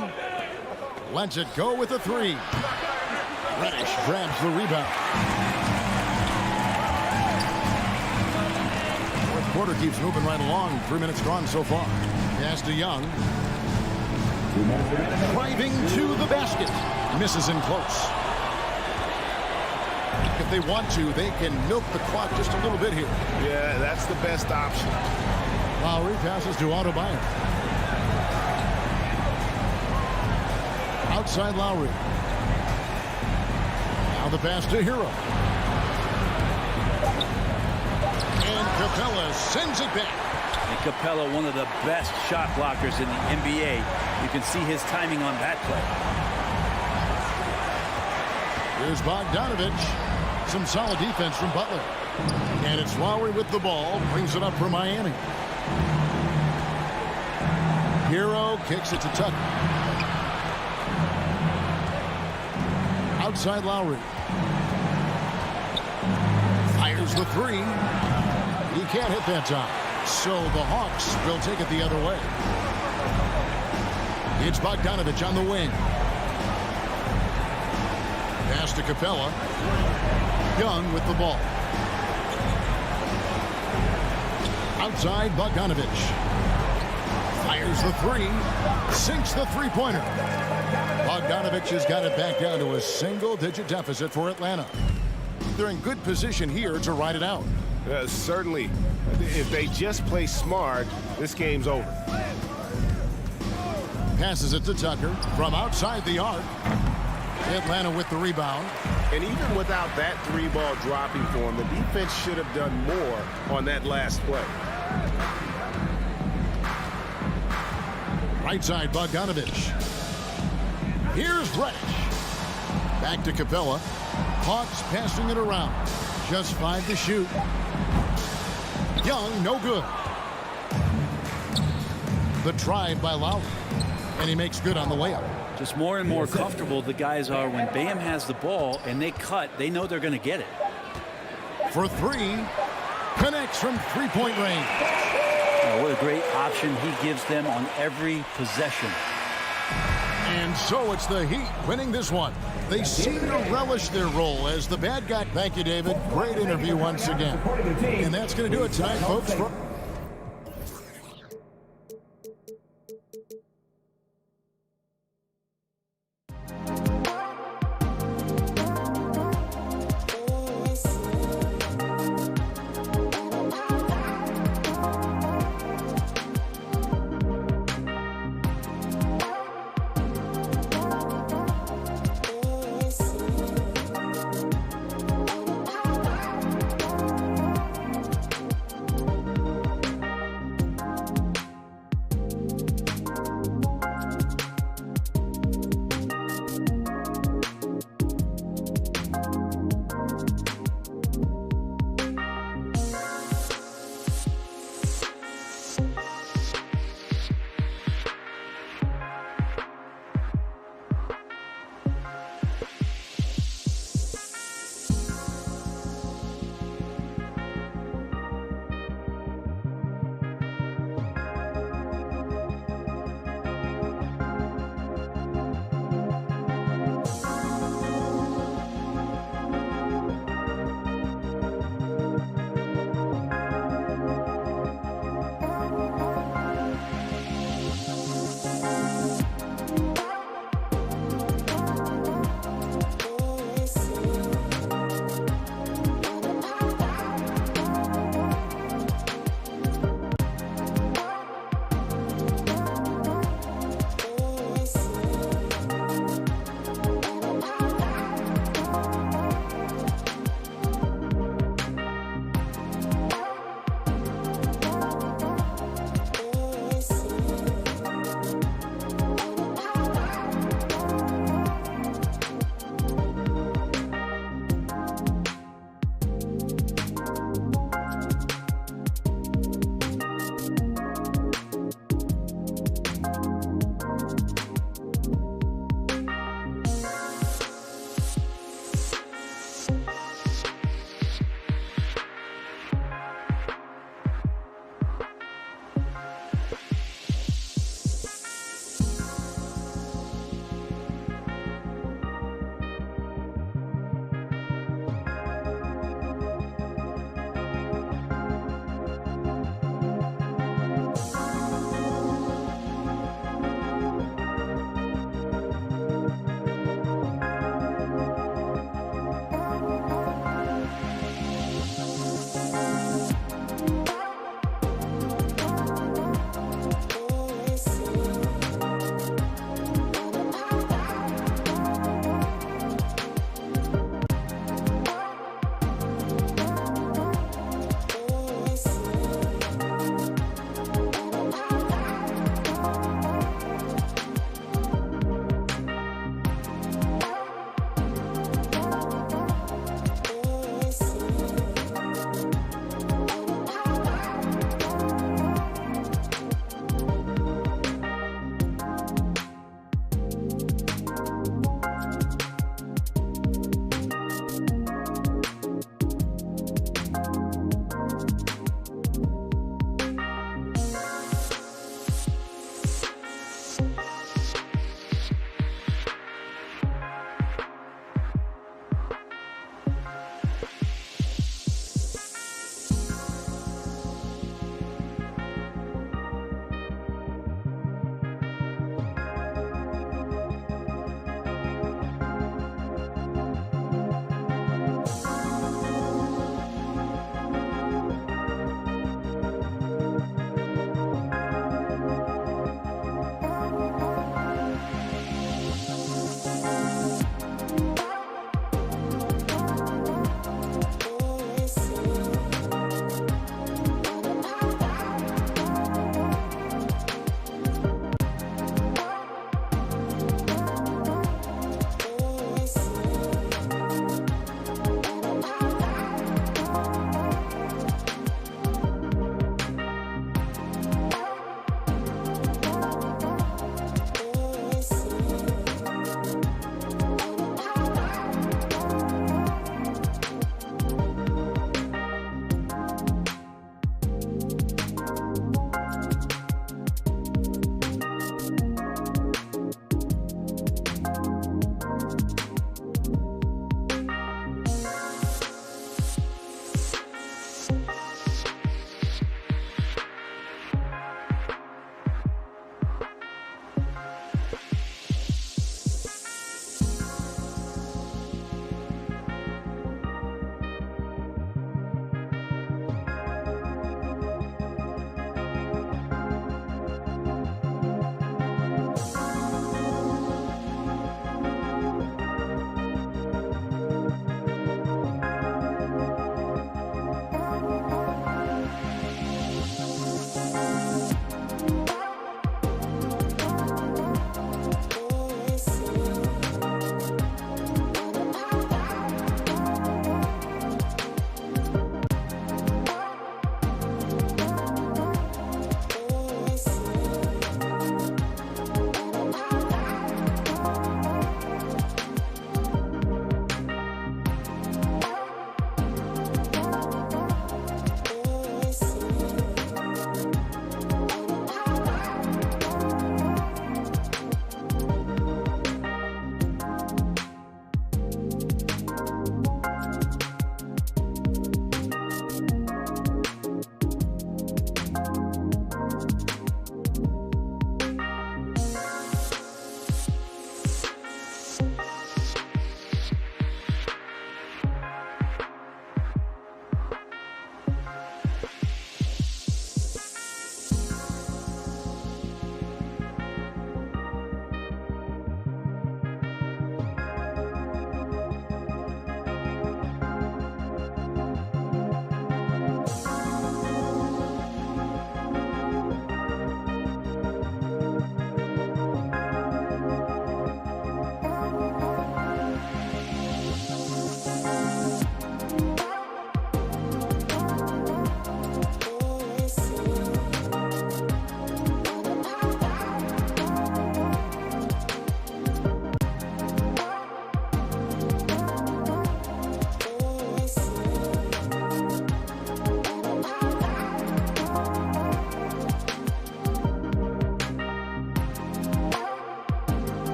E: lets it go with a 3. Reddish grabs the rebound. Fourth quarter keeps moving right along. 3 minutes gone so far. Pass to Young. Driving to the basket. Misses in close. If they want to, they can milk the clock just a little bit here.
F: Yeah, that's the best option.
E: Lowry passes to Adebayo. Outside Lowry. Now the pass to Hero. And Capella sends it back.
D: And Capella, one of the best shot blockers in the NBA. You can see his timing on that play.
E: Here's Bogdanovich. Some solid defense from Butler. And it's Lowry with the ball. Brings it up for Miami. Hero kicks it to Tucker. Outside Lowry. Fires the 3. He can't hit that time. So the Hawks will take it the other way. It's Bogdanovich on the wing. Pass to Capella. Young with the ball. Outside Bogdanovich. Fires the 3. Sinks the three-pointer. Bogdanovich has got it back down to a single-digit deficit for Atlanta. They're in good position here to ride it out.
F: Certainly. If they just play smart, this game's over.
E: Passes it to Tucker from outside the arc. Atlanta with the rebound.
F: And even without that 3-ball dropping for him, the defense should have done more on that last play.
E: Right side, Bogdanovich. Here's Reddish. Back to Capella. Hawks passing it around. Just 5 to shoot. Young, no good. The drive by Lowry. And he makes good on the layup.
D: Just more and more comfortable the guys are when Bam has the ball and they cut. They know they're going to get it.
E: For 3. Connects from three-point range.
D: Oh, what a great option he gives them on every possession.
E: And so it's the Heat winning this one. They seem to relish their role as the bad guy. Thank you, David. Great interview once again. And that's going to do it tonight, folks.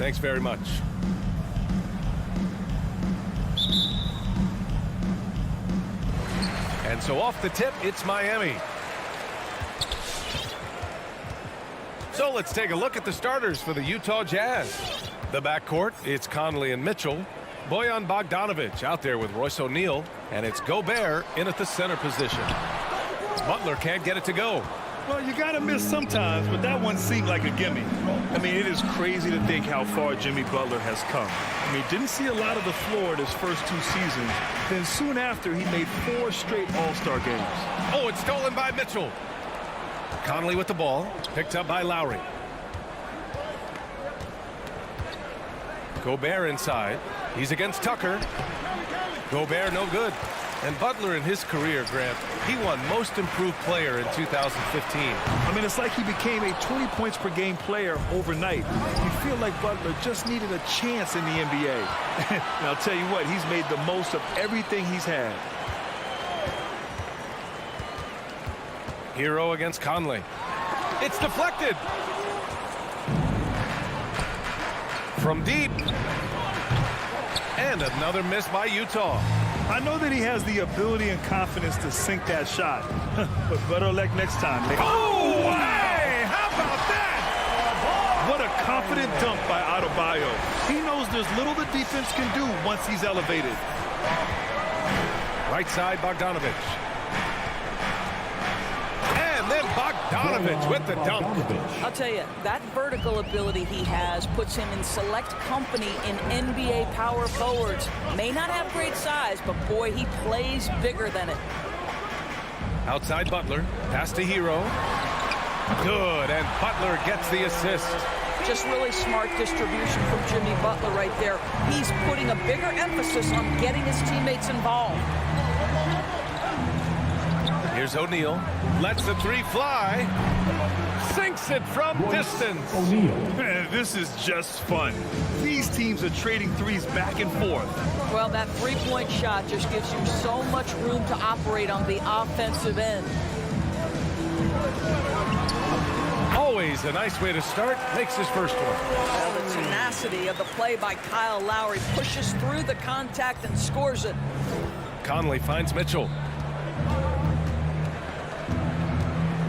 A: Thanks very much. And so off the tip, it's Miami. So let's take a look at the starters for the Utah Jazz. The backcourt, it's Conley and Mitchell. Bojan Bogdanovic out there with Royce O'Neal. And it's Gobert in at the center position. Butler can't get it to go.
B: Well, you got to miss sometimes, but that one seemed like a gimme. I mean, it is crazy to think how far Jimmy Butler has come. I mean, didn't see a lot of the floor in his first 2 seasons. Then soon after, he made 4 straight All-Star games.
A: Oh, it's stolen by Mitchell. Conley with the ball, picked up by Lowry. Gobert inside. He's against Tucker. Gobert no good. And Butler in his career, Grant, he won Most Improved Player in 2015.
B: I mean, it's like he became a 20 points per game player overnight. You feel like Butler just needed a chance in the NBA. And I'll tell you what, he's made the most of everything he's had.
A: Hero against Conley. It's deflected. From deep. And another miss by Utah.
B: I know that he has the ability and confidence to sink that shot, but better luck next time.
A: Oh, hey, how about that?
B: What a confident dunk by Adebayo. He knows there's little the defense can do once he's elevated.
A: Right side, Bogdanovic. And then Bogdanovic with the dunk.
G: I'll tell you, that vertical ability he has puts him in select company in NBA power forwards. May not have great size, but boy, he plays bigger than it.
A: Outside Butler, pass to Hero. Good, and Butler gets the assist.
G: Just really smart distribution from Jimmy Butler right there. He's putting a bigger emphasis on getting his teammates involved.
A: Here's O'Neal. Lets the 3 fly. Sinks it from distance.
B: Man, this is just fun. These teams are trading threes back and forth.
G: Well, that three-point shot just gives you so much room to operate on the offensive end.
A: Always a nice way to start. Makes his first one.
G: Well, the tenacity of the play by Kyle Lowry pushes through the contact and scores it.
A: Conley finds Mitchell.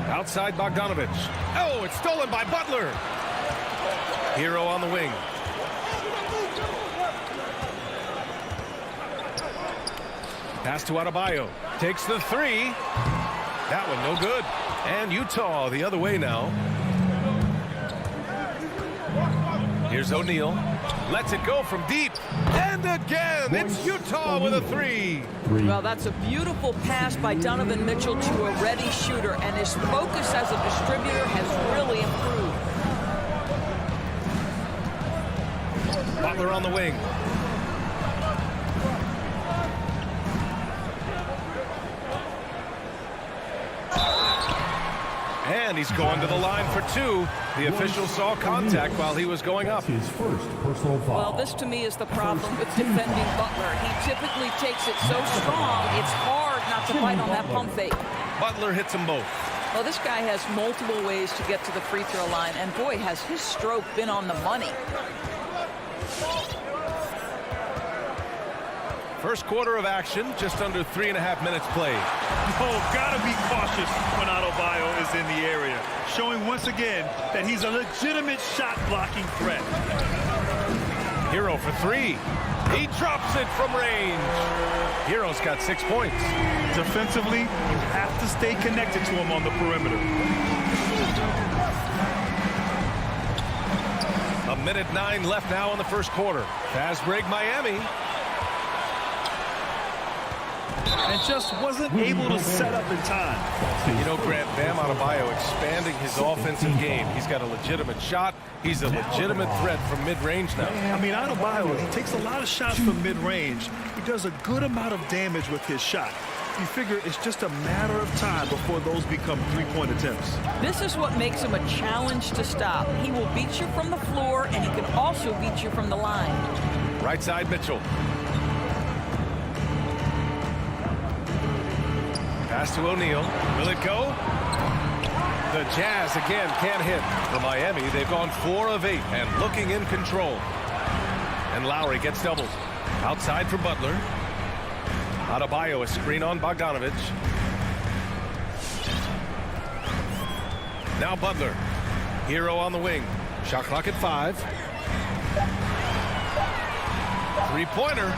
A: Outside Bogdanovic. Oh, it's stolen by Butler. Hero on the wing. Pass to Adebayo. Takes the 3. That one no good. And Utah the other way now. Here's O'Neal. Lets it go from deep. And again, it's Utah with a 3.
G: Well, that's a beautiful pass by Donovan Mitchell to a ready shooter, and his focus as a distributor has really improved.
A: Butler on the wing. And he's going to the line for 2. The official saw contact while he was going up.
C: His first personal foul.
G: Well, this to me is the problem with defending Butler. He typically takes it so strong, it's hard not to bite on that pump fake.
A: Butler hits them both.
G: Well, this guy has multiple ways to get to the free throw line, and boy, has his stroke been on the money.
A: First quarter of action, just under 3.5 minutes played.
B: Oh, gotta be cautious when Adebayo is in the area, showing once again that he's a legitimate shot-blocking threat.
A: Hero for 3. He drops it from range. Hero's got 6 points.
B: Defensively, you have to stay connected to him on the perimeter.
A: 1:09 left now in the first quarter. Fast break Miami.
B: And just wasn't able to set up in time.
A: You know, Grant, Bam Adebayo expanding his offensive game. He's got a legitimate shot. He's a legitimate threat from mid-range now.
B: I mean, Adebayo, he takes a lot of shots from mid-range. He does a good amount of damage with his shot. You figure it's just a matter of time before those become three-point attempts.
G: This is what makes him a challenge to stop. He will beat you from the floor, and he can also beat you from the line.
A: Right side Mitchell. Pass to O'Neal. Will it go? The Jazz again can't hit. For Miami, they've gone 4 of 8 and looking in control. And Lowry gets doubled. Outside for Butler. Adebayo, a screen on Bogdanovich. Now Butler. Hero on the wing. Shot clock at 5. Three-pointer.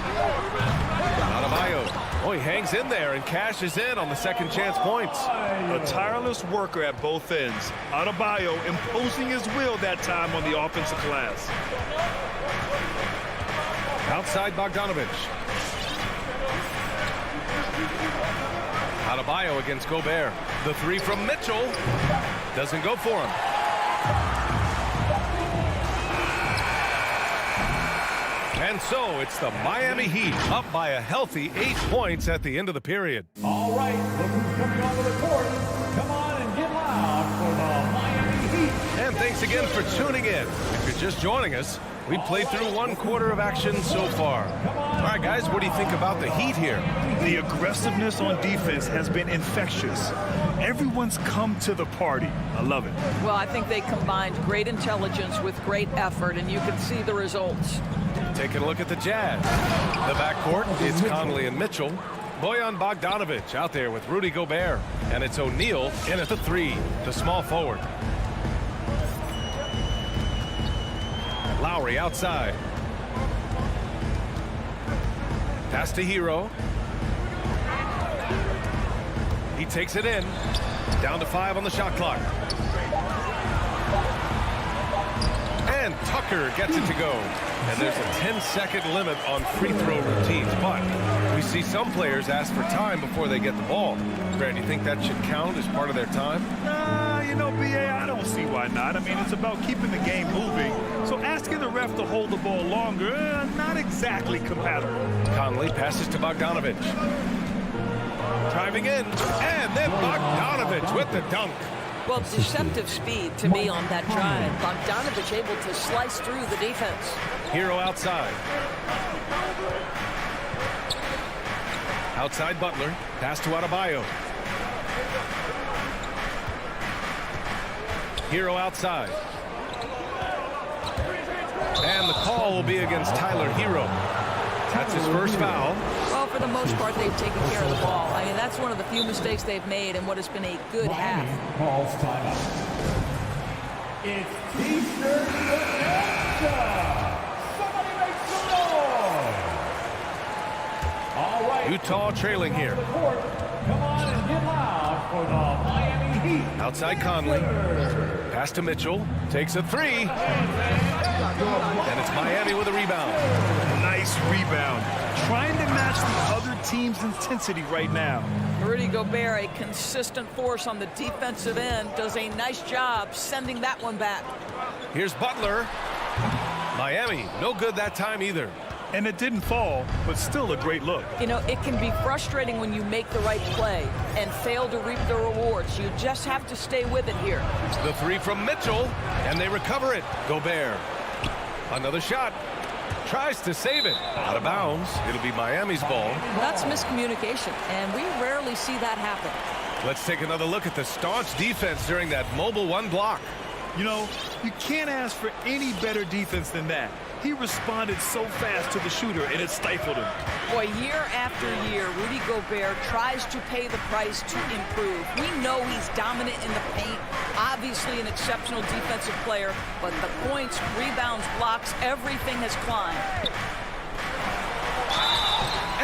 A: Adebayo. Oh, he hangs in there and cashes in on the second chance points.
B: A tireless worker at both ends. Adebayo imposing his will that time on the offensive glass.
A: Outside Bogdanovich. Adebayo against Gobert. The 3 from Mitchell. Doesn't go for him. And so it's the Miami Heat up by a healthy 8 points at the end of the period.
C: All right, look who's coming onto the court. Come on and get loud for the Miami Heat.
A: And thanks again for tuning in. If you're just joining us, we played through 1 quarter of action so far. All right, guys, what do you think about the Heat here?
B: The aggressiveness on defense has been infectious. Everyone's come to the party. I love it.
G: Well, I think they combined great intelligence with great effort, and you can see the results.
A: Taking a look at the Jazz. The backcourt, it's Conley and Mitchell. Bojan Bogdanovich out there with Rudy Gobert. And it's O'Neal in at the 3, the small forward. Lowry outside. Pass to Hero. He takes it in. Down to 5 on the shot clock. And Tucker gets it to go. And there's a 10-second limit on free throw routines. But we see some players ask for time before they get the ball. Brad, do you think that should count as part of their time?
B: You know, B.A., I don't see why not. I mean, it's about keeping the game moving. So asking the ref to hold the ball longer, not exactly compatible.
A: Conley passes to Bogdanovich. Driving in. And then Bogdanovich with the dunk.
G: Well, deceptive speed to me on that drive. Bogdanovich able to slice through the defense.
A: Hero outside. Outside Butler. Pass to Adebayo. Hero outside. And the call will be against Tyler Hero. That's his first foul.
G: Well, for the most part, they've taken care of the ball. I mean, that's one of the few mistakes they've made in what has been a good half.
C: Calls timeout. It's T-shirt bonanza. Somebody make some noise. All right.
A: Utah trailing here.
C: Come on and get loud for the Miami Heat.
A: Outside Conley. Pass to Mitchell. Takes a 3. And it's Miami with a rebound.
B: Nice rebound. Trying to match the other team's intensity right now.
G: Rudy Gobert, a consistent force on the defensive end, does a nice job sending that one back.
A: Here's Butler. Miami, no good that time either.
B: And it didn't fall, but still a great look.
G: You know, it can be frustrating when you make the right play and fail to reap the rewards. You just have to stay with it here.
A: The 3 from Mitchell, and they recover it. Gobert. Another shot. Tries to save it. Out of bounds. It'll be Miami's ball.
G: That's miscommunication, and we rarely see that happen.
A: Let's take another look at the staunch defense during that mobile 1 block.
B: You know, you can't ask for any better defense than that. He responded so fast to the shooter, and it stifled him.
G: Boy, year after year, Rudy Gobert tries to pay the price to improve. We know he's dominant in the paint, obviously an exceptional defensive player, but the points, rebounds, blocks, everything has climbed.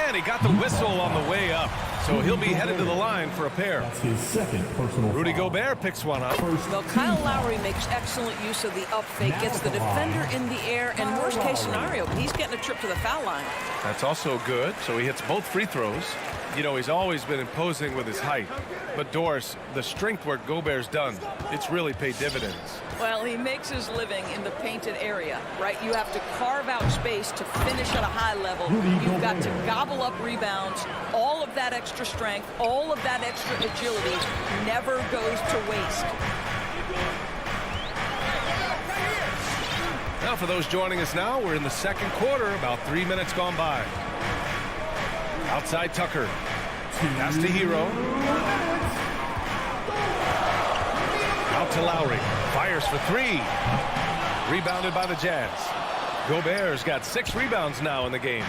A: And he got the whistle on the way up, so he'll be headed to the line for a pair.
C: That's his second personal
A: Rudy
C: foul.
A: Gobert picks one up.
G: Well, Kyle Lowry makes excellent use of the up fake, gets the defender in the air, and worst case scenario, he's getting a trip to the foul line.
A: That's also good, so he hits both free throws. You know, he's always been imposing with his height. But Doris, the strength work Gobert's done, it's really paid dividends.
G: Well, he makes his living in the painted area, right? You have to carve out space to finish at a high level. You've got to gobble up rebounds. All of that extra strength, all of that extra agility never goes to waste.
A: Now, for those joining us now, we're in the second quarter, about 3 minutes gone by. Outside Tucker. Pass to Hero. to Lowry. Fires for three. Rebounded by the Jazz. Gobert's got 6 rebounds now in the game.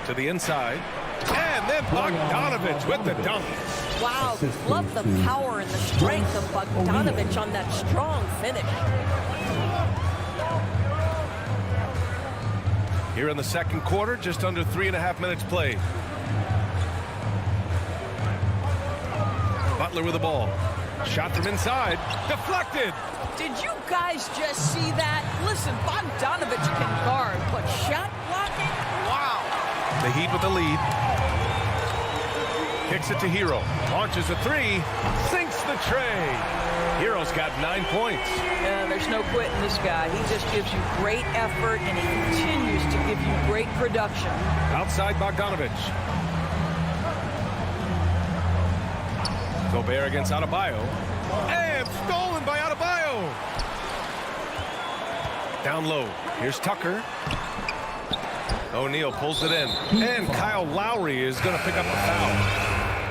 A: To the inside. And then Bogdanovich with the dunk.
I: Wow, love the power and the strength of Bogdanovich on that strong finish.
A: Here in the second quarter, just under 3.5 minutes played. Butler with the ball. Shot from inside. Deflected.
G: Did you guys just see that? Listen, Bogdanovich can guard, but shot blocking? Wow.
A: The Heat with the lead. Kicks it to Hero. Launches a three. Sinks the tray. Hero's got 9 points.
G: Yeah, there's no quitting this guy. He just gives you great effort, and he continues to give you great production.
A: Outside Bogdanovich. Gobert against Adebayo. And stolen by Adebayo. Down low. Here's Tucker. O'Neal pulls it in. And Kyle Lowry is going to pick up a foul.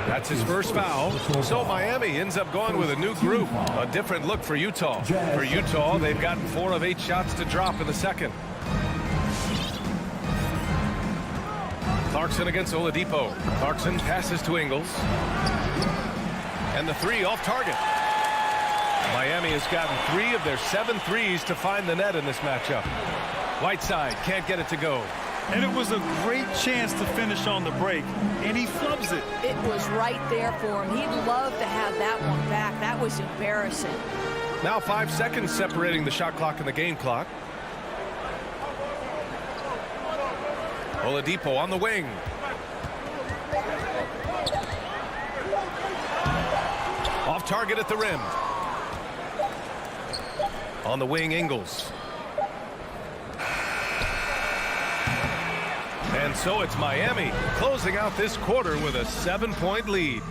A: That's his first foul. So Miami ends up going with a new group. A different look for Utah. For Utah, they've gotten 4 of 8 shots to drop in the second. Clarkson against Oladipo. Clarkson passes to Ingles. And the three off target. Miami has gotten 3 of their 7 threes to find the net in this matchup. Whiteside can't get it to go.
B: And it was a great chance to finish on the break, and he flubs it.
I: It was right there for him. He'd love to have that one back. That was embarrassing.
A: Now 5 seconds separating the shot clock and the game clock. Oladipo on the wing. Off target at the rim. On the wing, Ingles. And so it's Miami closing out this quarter with a 7-point lead.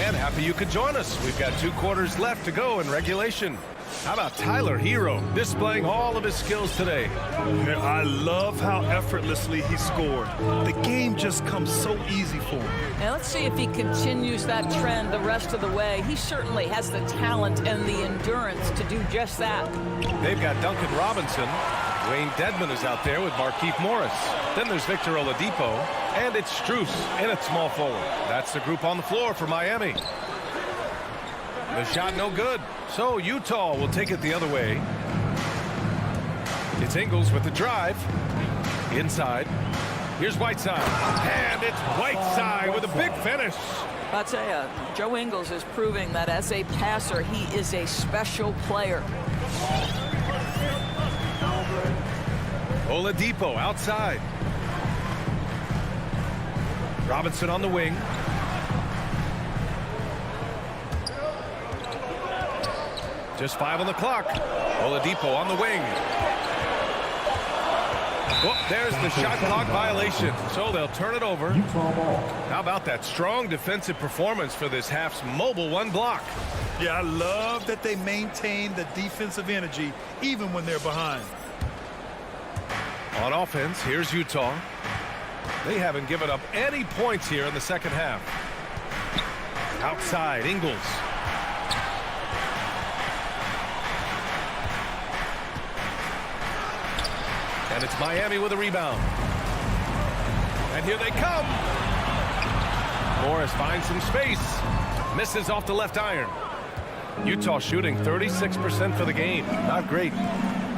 A: And happy you could join us. We've got 2 quarters left to go in regulation. How about Tyler Hero displaying all of his skills today?
B: I love how effortlessly he scored. The game just comes so easy for him.
G: Now let's see if he continues that trend the rest of the way. He certainly has the talent and the endurance to do just that.
A: They've got Duncan Robinson. Wayne Dedmon is out there with Markieff Morris. Then there's Victor Oladipo. And it's Strus in at small forward. That's the group on the floor for Miami. The shot no good. So Utah will take it the other way. It's Ingles with the drive. Inside. Here's Whiteside. And it's Whiteside with a big finish.
G: I'll tell you, Joe Ingles is proving that as a passer, he is a special player.
A: Oladipo outside. Robinson on the wing. Just 5 on the clock. Oladipo on the wing. Oh, there's the shot clock violation. So they'll turn it over. How about that strong defensive performance for this half's mobile 1 block?
B: Yeah, I love that they maintain the defensive energy even when they're behind.
A: On offense, here's Utah. They haven't given up any points here in the second half. Outside, Ingles. And it's Miami with a rebound. And here they come. Morris finds some space. Misses off the left iron. Utah shooting 36% for the game. Not great.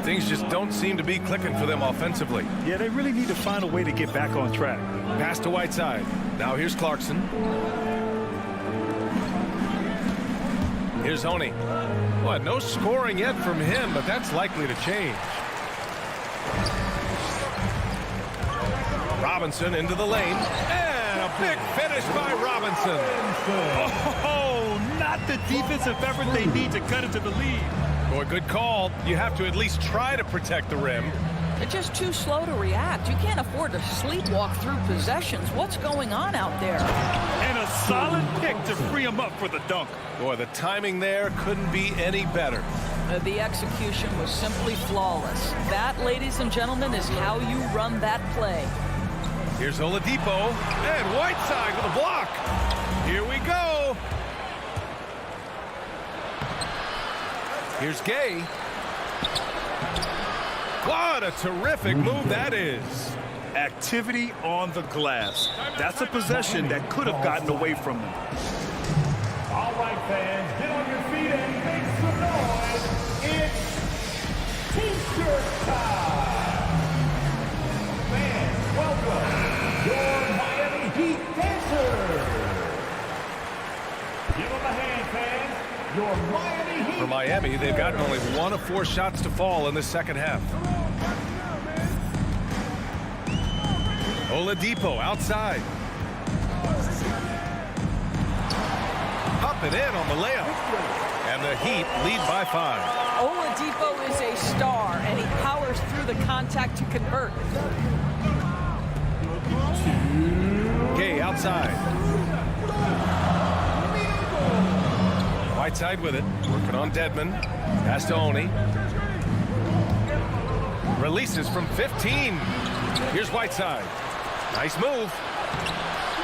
A: Things just don't seem to be clicking for them offensively.
B: Yeah, they really need to find a way to get back on track.
A: Pass to Whiteside. Now here's Clarkson. Here's Honey. What? No scoring yet from him, but that's likely to change. Robinson into the lane. And a big finish by Robinson.
B: Oh, not the defensive effort they need to cut into the lead.
A: Boy, good call. You have to at least try to protect the rim.
G: They're just too slow to react. You can't afford to sleepwalk through possessions. What's going on out there?
B: And a solid pick to free him up for the dunk.
A: Boy, the timing there couldn't be any better.
G: The execution was simply flawless. That, ladies and gentlemen, is how you run that play.
A: Here's Oladipo, and Whiteside with a block. Here we go. Here's Gay. What a terrific move that is.
B: Activity on the glass. That's a possession that could have gotten away from them.
C: All right, fans, get on your feet and make some noise. It's T-shirt time. Fans, welcome your Miami Heat dancers. Give them a hand, fans. Your Miami Heat.
A: For Miami, they've gotten only 1 of 4 shots to fall in the second half. Oladipo outside. Up and in on the layup. And the Heat lead by 5.
G: Oladipo is a star, and he powers through the contact to convert.
A: Gay outside. Whiteside with it. Working on Dedmon. Pass to Oni. Releases from 15. Here's Whiteside. Nice move.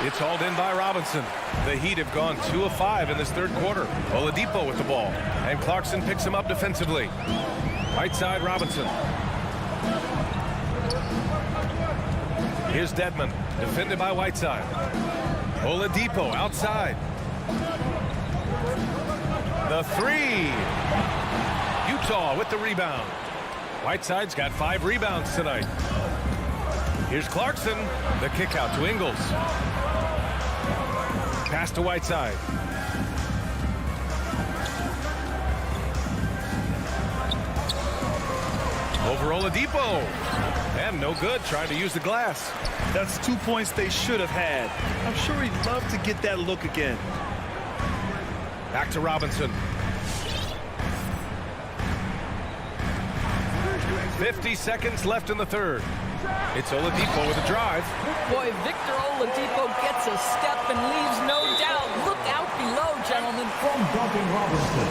A: It's hauled in by Robinson. The Heat have gone 2 of 5 in this third quarter. Oladipo with the ball. And Clarkson picks him up defensively. Whiteside, Robinson. Here's Dedmon. Defended by Whiteside. Oladipo outside. The 3. Utah with the rebound. Whiteside's got 5 rebounds tonight. Here's Clarkson. The kick out to Ingles. Pass to Whiteside. Over Oladipo. And no good. Trying to use the glass.
B: That's 2 points they should have had. I'm sure he'd love to get that look again.
A: Back to Robinson. 50 seconds left in the third. It's Oladipo with a drive.
G: Boy, Victor Oladipo gets a step and leaves no doubt. Look out below, gentlemen.
C: From Duncan Robinson.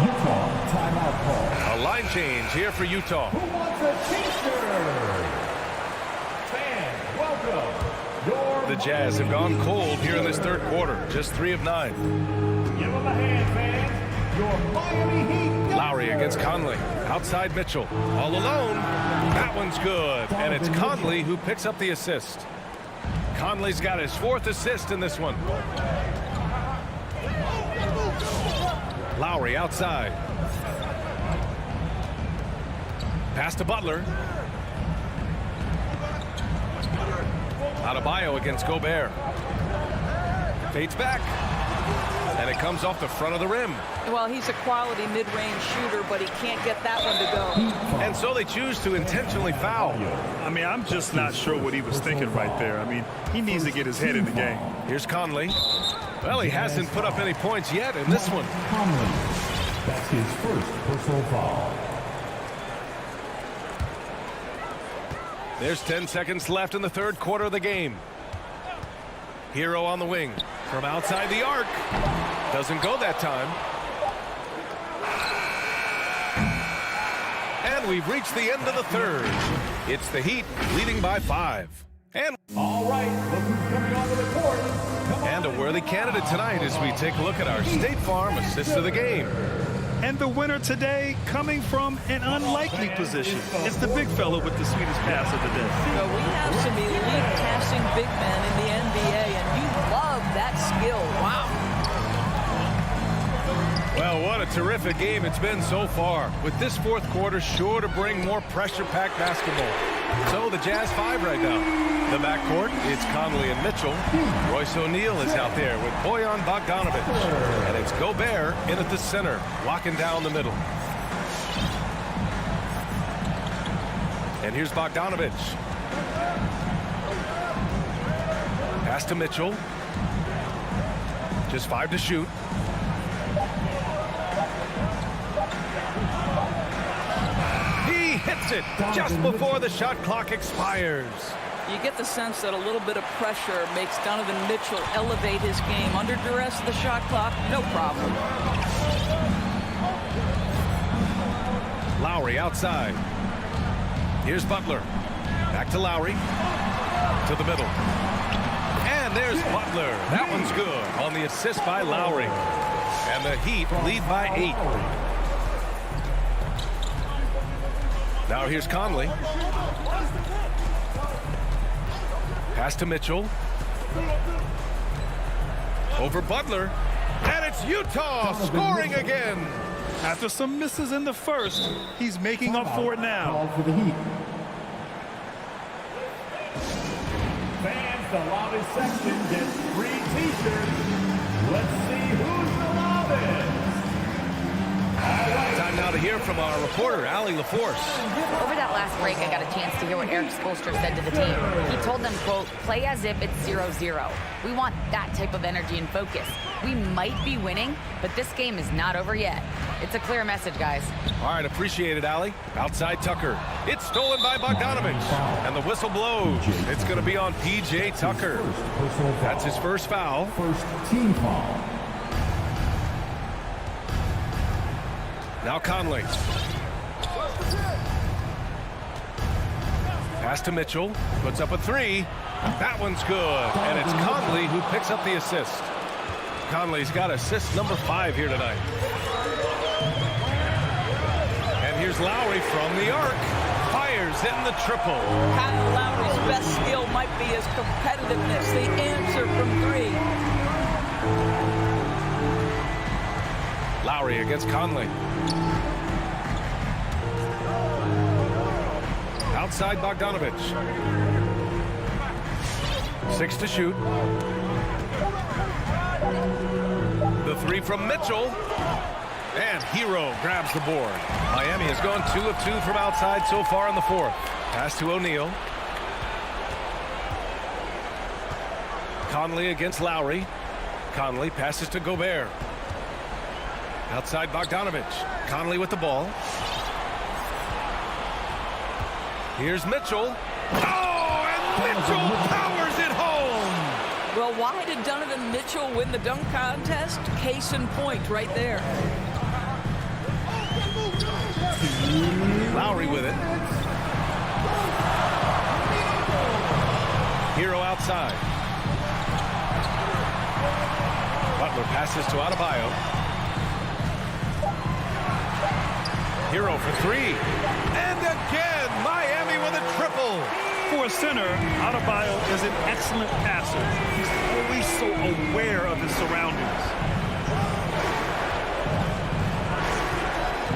C: Utah timeout call.
A: A line change here for Utah.
C: Who wants a T-shirt? Fans, welcome. Your
A: The Jazz have gone cold here in this third quarter. Just 3 of 9.
C: Give them a hand, fans. Your Miami Heat.
A: Lowry against Conley. Outside Mitchell. All alone. That one's good. And it's Conley who picks up the assist. Conley's got his 4th assist in this one. Lowry outside. Pass to Butler. Adebayo against Gobert. Fades back. And it comes off the front of the rim.
G: Well, he's a quality mid-range shooter, but he can't get that one to go.
A: And so they choose to intentionally foul.
B: I mean, I'm just not sure what he was thinking right there. I mean, he needs to get his head in the game.
A: Here's Conley. Well, he hasn't put up any points yet in this one.
C: Conley. That's his first personal foul.
A: There's 10 seconds left in the third quarter of the game. Hero on the wing from outside the arc. Doesn't go that time. And we've reached the end of the third. It's the Heat leading by 5. And
C: All right, look who's coming onto the court.
A: a worthy candidate tonight as we take a look at our State Farm assist of the game.
B: And the winner today coming from an unlikely position. It's the big fella with the sweetest pass of the day.
G: Well, we have some elite passing big men in the NBA, and you love that skill. Wow.
A: Well, what a terrific game it's been so far. With this fourth quarter sure to bring more pressure-packed basketball. So the Jazz 5 right now. The backcourt, it's Conley and Mitchell. Royce O'Neal is out there with Bojan Bogdanovic. And it's Gobert in at the center, locking down the middle. And here's Bogdanovic. Pass to Mitchell. Just 5 to shoot. He hits it just before the shot clock expires.
G: You get the sense that a little bit of pressure makes Donovan Mitchell elevate his game. Under duress of the shot clock, no problem.
A: Lowry outside. Here's Butler. Back to Lowry. To the middle. And there's Butler. That one's good on the assist by Lowry. And the Heat lead by 8. Now here's Conley. Pass to Mitchell. Over Butler. And it's Utah scoring again.
B: After some misses in the first, he's making up for it now.
C: For the Heat. Fans, the loudest section gets free t-shirts. Let's see who's the loudest.
A: Time now to hear from our reporter, Allie LaForce.
K: Over that last break, I got a chance to hear what Eric Spoelstra said to the team. He told them, quote, play as if it's 0-0. We want that type of energy and focus. We might be winning, but this game is not over yet. It's a clear message, guys.
A: All right, appreciate it, Allie. Outside Tucker. It's stolen by Bogdanovich. And the whistle blows. It's going to be on P.J. Tucker. That's his first foul.
C: First team foul.
A: Now Conley. Pass to Mitchell. Puts up a 3. That one's good. And it's Conley who picks up the assist. Conley's got assist number 5 here tonight. And here's Lowry from the arc. Fires in the triple.
G: Kyle Lowry's best skill might be his competitiveness, the answer from 3.
A: Lowry against Conley. Outside Bogdanovich. 6 to shoot. The 3 from Mitchell. And Hero grabs the board. Miami has gone 2 of 2 from outside so far in the 4th. Pass to O'Neal. Conley against Lowry. Conley passes to Gobert. Outside Bogdanovich. Conley with the ball. Here's Mitchell. Oh, and Mitchell powers it home.
G: Well, why did Donovan Mitchell win the dunk contest? Case in point right there.
A: Lowry with it. Hero outside. Butler passes to Adebayo. Hero for 3. And again, Miami with a triple.
B: For a center, Adebayo is an excellent passer. He's always so aware of his surroundings.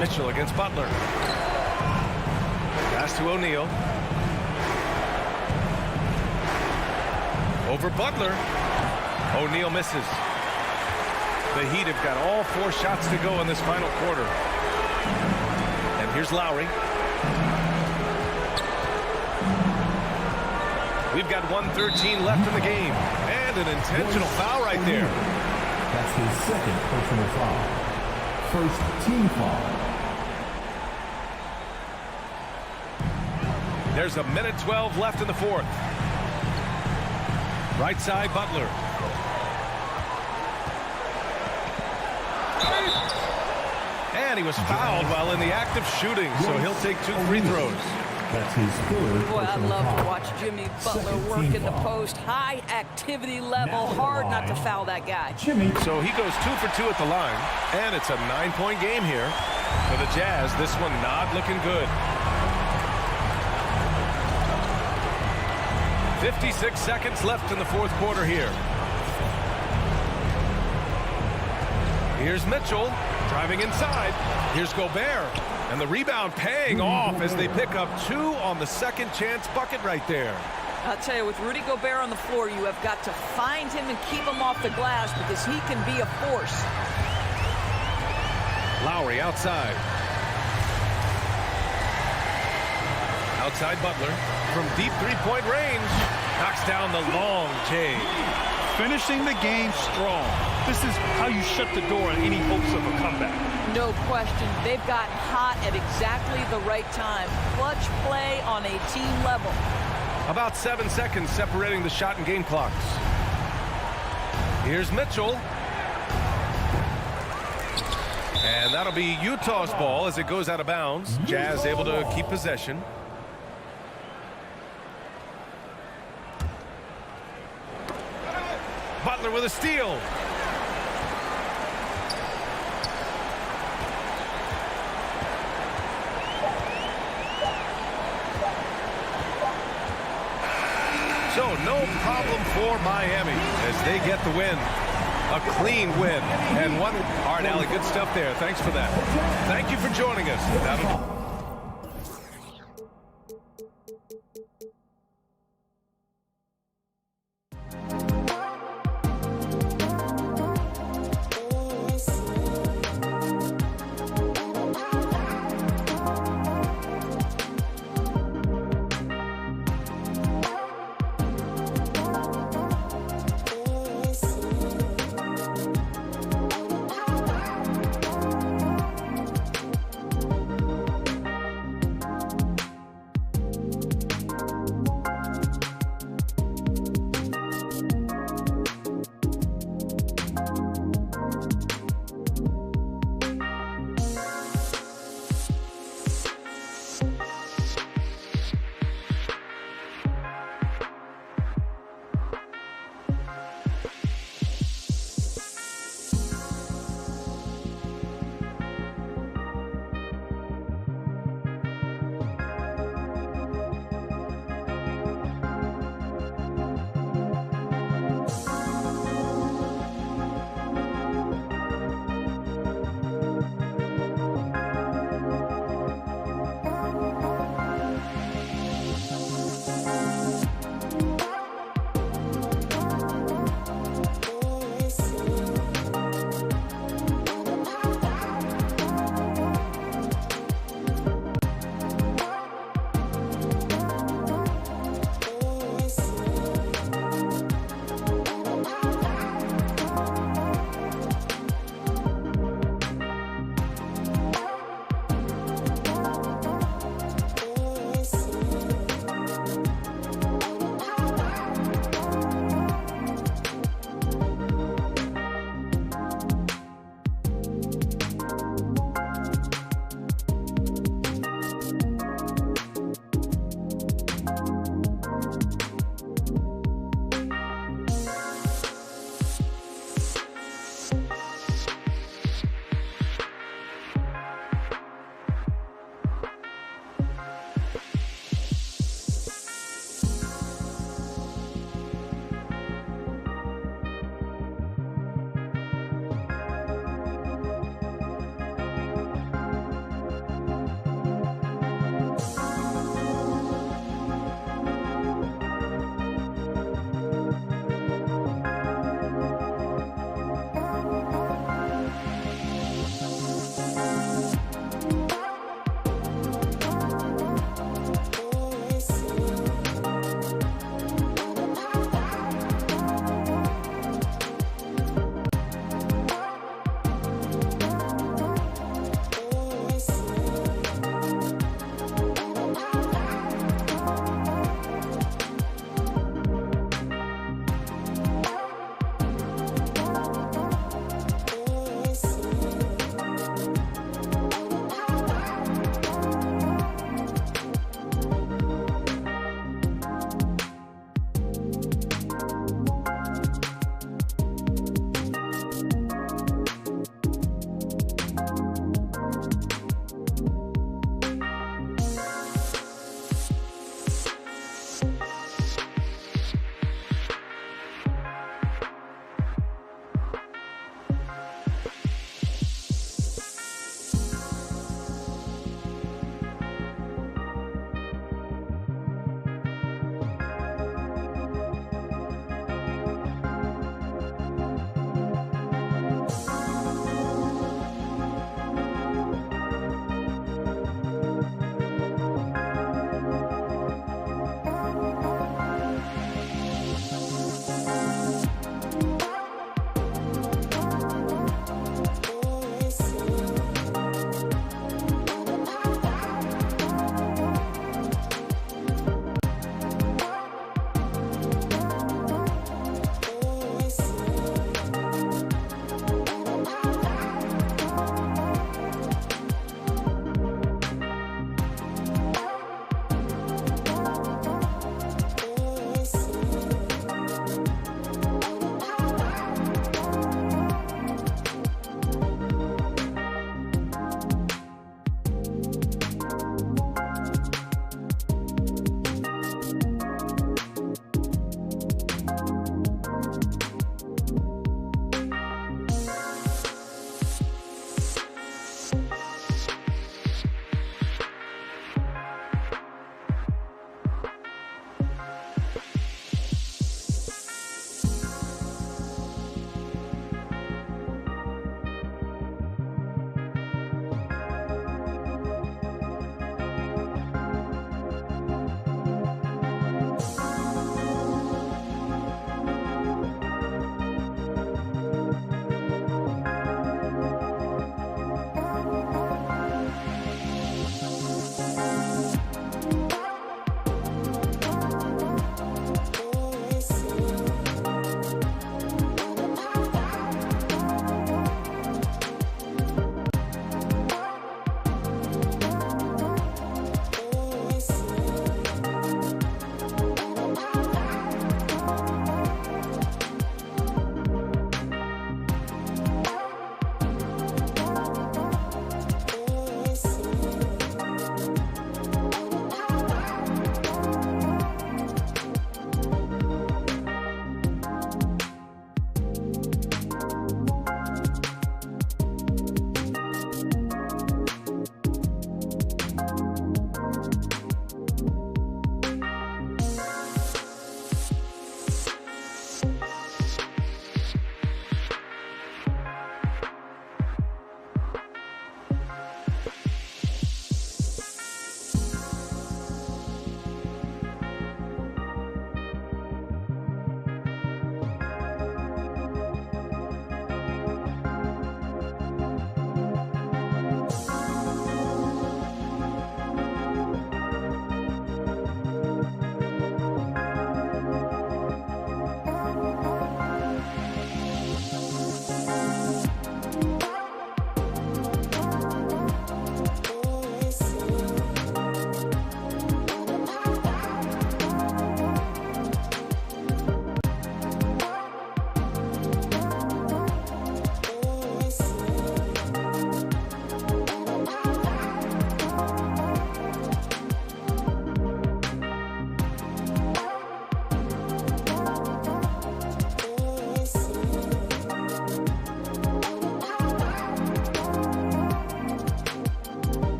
A: Mitchell against Butler. Pass to O'Neal. Over Butler. O'Neal misses. The Heat have got all 4 shots to go in this final quarter. And here's Lowry. We've got 1:13 left in the game. And an intentional foul right there.
C: That's his second personal foul. First team foul.
A: There's 1:12 left in the 4th. Right side, Butler. And he was fouled while in the act of shooting, so he'll take 2 free throws.
C: That's his third.
G: Boy, I love to watch Jimmy Butler work in the post. High activity level. Hard not to foul that guy.
A: So he goes 2 for 2 at the line, and it's a 9-point game here for the Jazz. This one not looking good. 56 seconds left in the 4th quarter here. Here's Mitchell driving inside. Here's Gobert. And the rebound paying off as they pick up 2 on the second chance bucket right there.
G: I'll tell you, with Rudy Gobert on the floor, you have got to find him and keep him off the glass because he can be a force.
A: Lowry outside. Outside Butler from deep 3-point range. Knocks down the long J.
B: Finishing the game strong. This is how you shut the door on any hopes of a comeback.
G: No question. They've gotten hot at exactly the right time. Clutch play on a team level.
A: About 7 seconds separating the shot and game clocks. Here's Mitchell. And that'll be Utah's ball as it goes out of bounds. Jazz able to keep possession. Butler with a steal. So no problem for Miami as they get the win. A clean win. And one. All right, Allie, good stuff there. Thanks for that. Thank you for joining us. That'll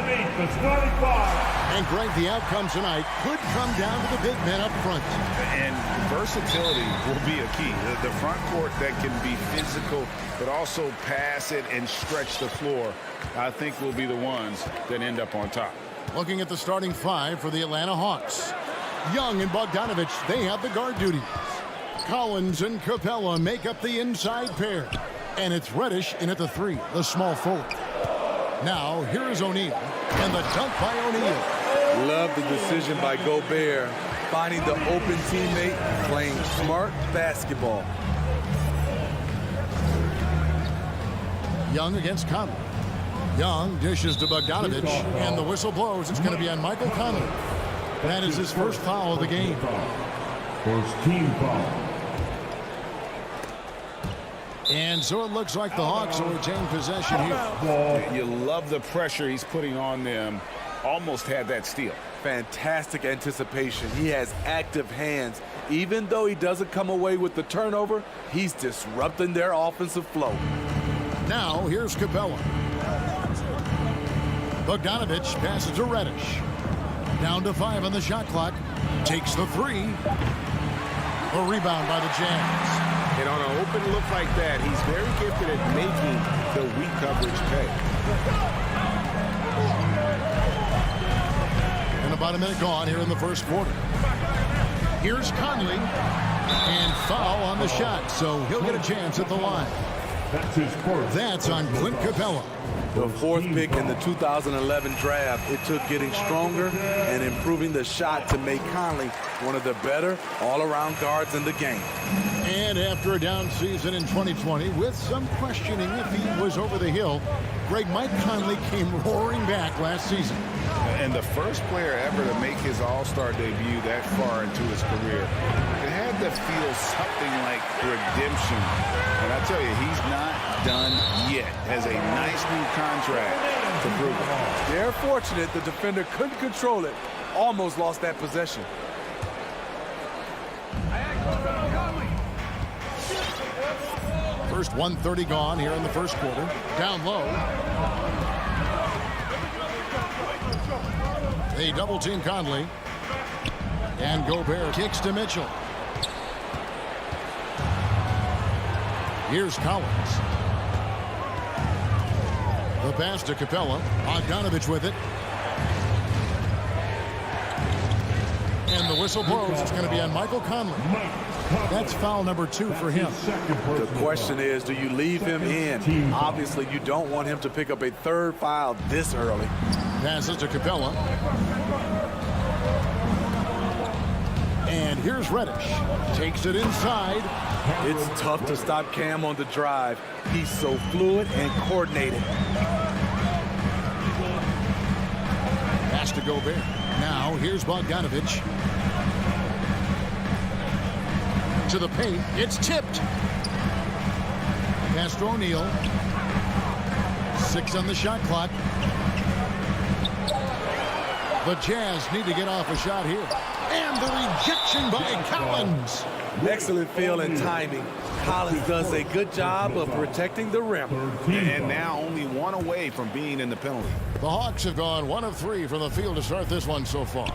C: underneath the starting five.
E: And Greg, the outcome tonight could come down to the big men up front.
F: And versatility will be a key. The front court that can be physical, but also pass it and stretch the floor, I think will be the ones that end up on top.
E: Looking at the starting five for the Atlanta Hawks. Young and Bogdanovich, they have the guard duties. Collins and Capella make up the inside pair. And it's Reddish in at the three, the small forward. Now, here is O'Neal, and the dunk by O'Neal.
J: Love the decision by Gobert, finding the open teammate, playing smart basketball.
E: Young against Conley. Young dishes to Bogdanovich, and the whistle blows. It's going to be on Michael Conley. That is his first foul of the game.
C: First team foul.
E: And so it looks like the Hawks will retain possession here.
F: You love the pressure he's putting on them. Almost had that steal.
J: Fantastic anticipation. He has active hands. Even though he doesn't come away with the turnover, he's disrupting their offensive flow.
E: Now, here's Capella. Bogdanovich passes to Reddish. Down to 5 on the shot clock. Takes the three. A rebound by the Jazz.
F: And on an open look like that, he's very gifted at making the weak coverage pay.
E: And about a minute gone here in the first quarter. Here's Conley. And foul on the shot, so he'll get a chance at the line.
C: That's his first.
E: That's on Clint Capella.
J: The fourth pick in the 2011 draft, it took getting stronger and improving the shot to make Conley one of the better all-around guards in the game.
E: And after a down season in 2020, with some questioning if he was over the hill, Mike Conley came roaring back last season.
F: And the first player ever to make his All-Star debut that far into his career. It had to feel something like redemption. And I tell you, he's not done yet. Has a nice new contract to prove it.
J: They're fortunate the defender couldn't control it. Almost lost that possession.
E: First 1:30 gone here in the first quarter. Down low. They double team Conley. And Gobert kicks to Mitchell. Here's Collins. The pass to Capella. Bogdanovich with it. And the whistle blows. It's going to be on Michael Conley. That's foul number 2 for him.
J: The question is, do you leave him in? Obviously, you don't want him to pick up a third foul this early.
E: Passes to Capella. And here's Reddish. Takes it inside.
J: It's tough to stop Cam on the drive. He's so fluid and coordinated.
E: Pass to Gobert. Now, here's Bogdanovich. To the paint. It's tipped. Pass to O'Neal. 6 on the shot clock. The Jazz need to get off a shot here. And the rejection by Collins.
J: Excellent feel and timing. Collins does a good job of protecting the rim.
F: And now only one away from being in the penalty.
E: The Hawks have gone 1 of 3 from the field to start this one so far.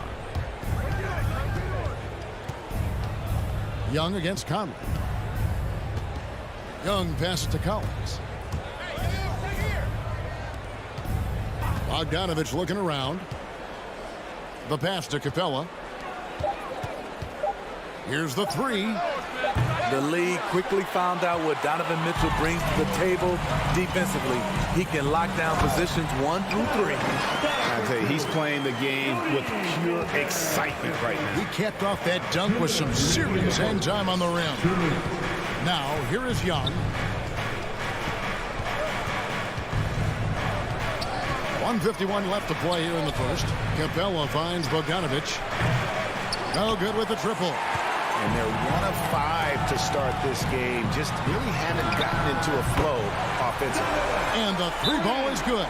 E: Young against Conley. Young passes to Collins. Bogdanovich looking around. The pass to Capella. Here's the three.
J: The league quickly found out what Donovan Mitchell brings to the table defensively. He can lock down positions 1 through 3.
F: I tell you, he's playing the game with pure excitement right now.
E: He capped off that dunk with some serious end time on the rim. Now, here is Young. 1:51 left to play here in the first. Capella finds Bogdanovich. No good with the triple.
F: And they're 1 of 5 to start this game. Just really haven't gotten into a flow offensively.
E: And the 3 ball is good.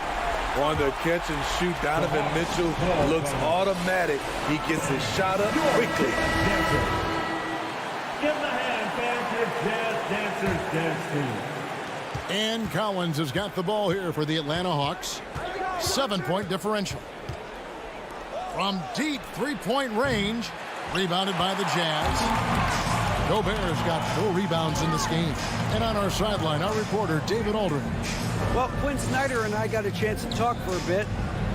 J: On the catch and shoot, Donovan Mitchell looks automatic. He gets his shot up quickly.
C: Give the hand, fans, your Jazz Dancers dance team.
E: And Collins has got the ball here for the Atlanta Hawks. 7-point differential. From deep three-point range, rebounded by the Jazz. Gobert's got 4 rebounds in this game. And on our sideline, our reporter, David Aldridge.
H: Well, Quinn Snyder and I got a chance to talk for a bit.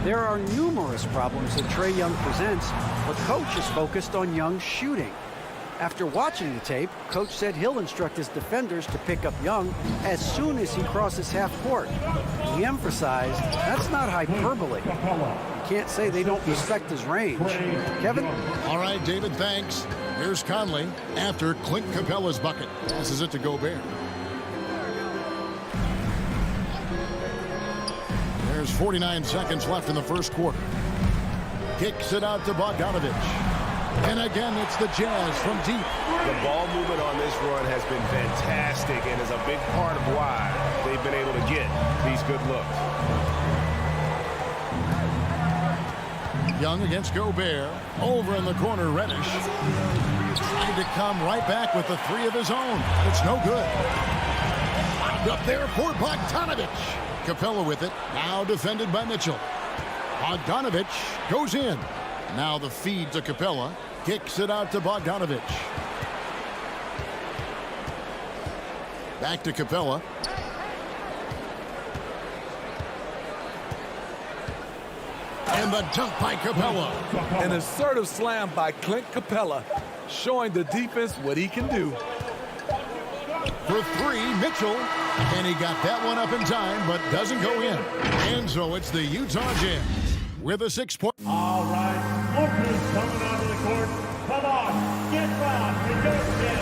H: There are numerous problems that Trae Young presents, but Coach is focused on Young's shooting. After watching the tape, Coach said he'll instruct his defenders to pick up Young as soon as he crosses half court. He emphasized that's not hyperbole. You can't say they don't respect his range. Kevin?
E: All right, David, thanks. Here's Conley after Clint Capella's bucket. Passes it to Gobert. There's 49 seconds left in the first quarter. Kicks it out to Bogdanovich. And again, it's the Jazz from deep.
F: The ball movement on this run has been fantastic and is a big part of why they've been able to get these good looks.
E: Young against Gobert. Over in the corner, Reddish. Trying to come right back with the 3 of his own. It's no good. Up there for Bogdanovich. Capella with it. Now defended by Mitchell. Bogdanovich goes in. Now the feed to Capella. Kicks it out to Bogdanovich. Back to Capella. And the dunk by Capella.
J: An assertive slam by Clint Capella, showing the defense what he can do.
E: For 3, Mitchell. And he got that one up in time, but doesn't go in. And so it's the Utah Jazz with a 6-point.
C: All right, look who's coming onto the court. Come on, get round.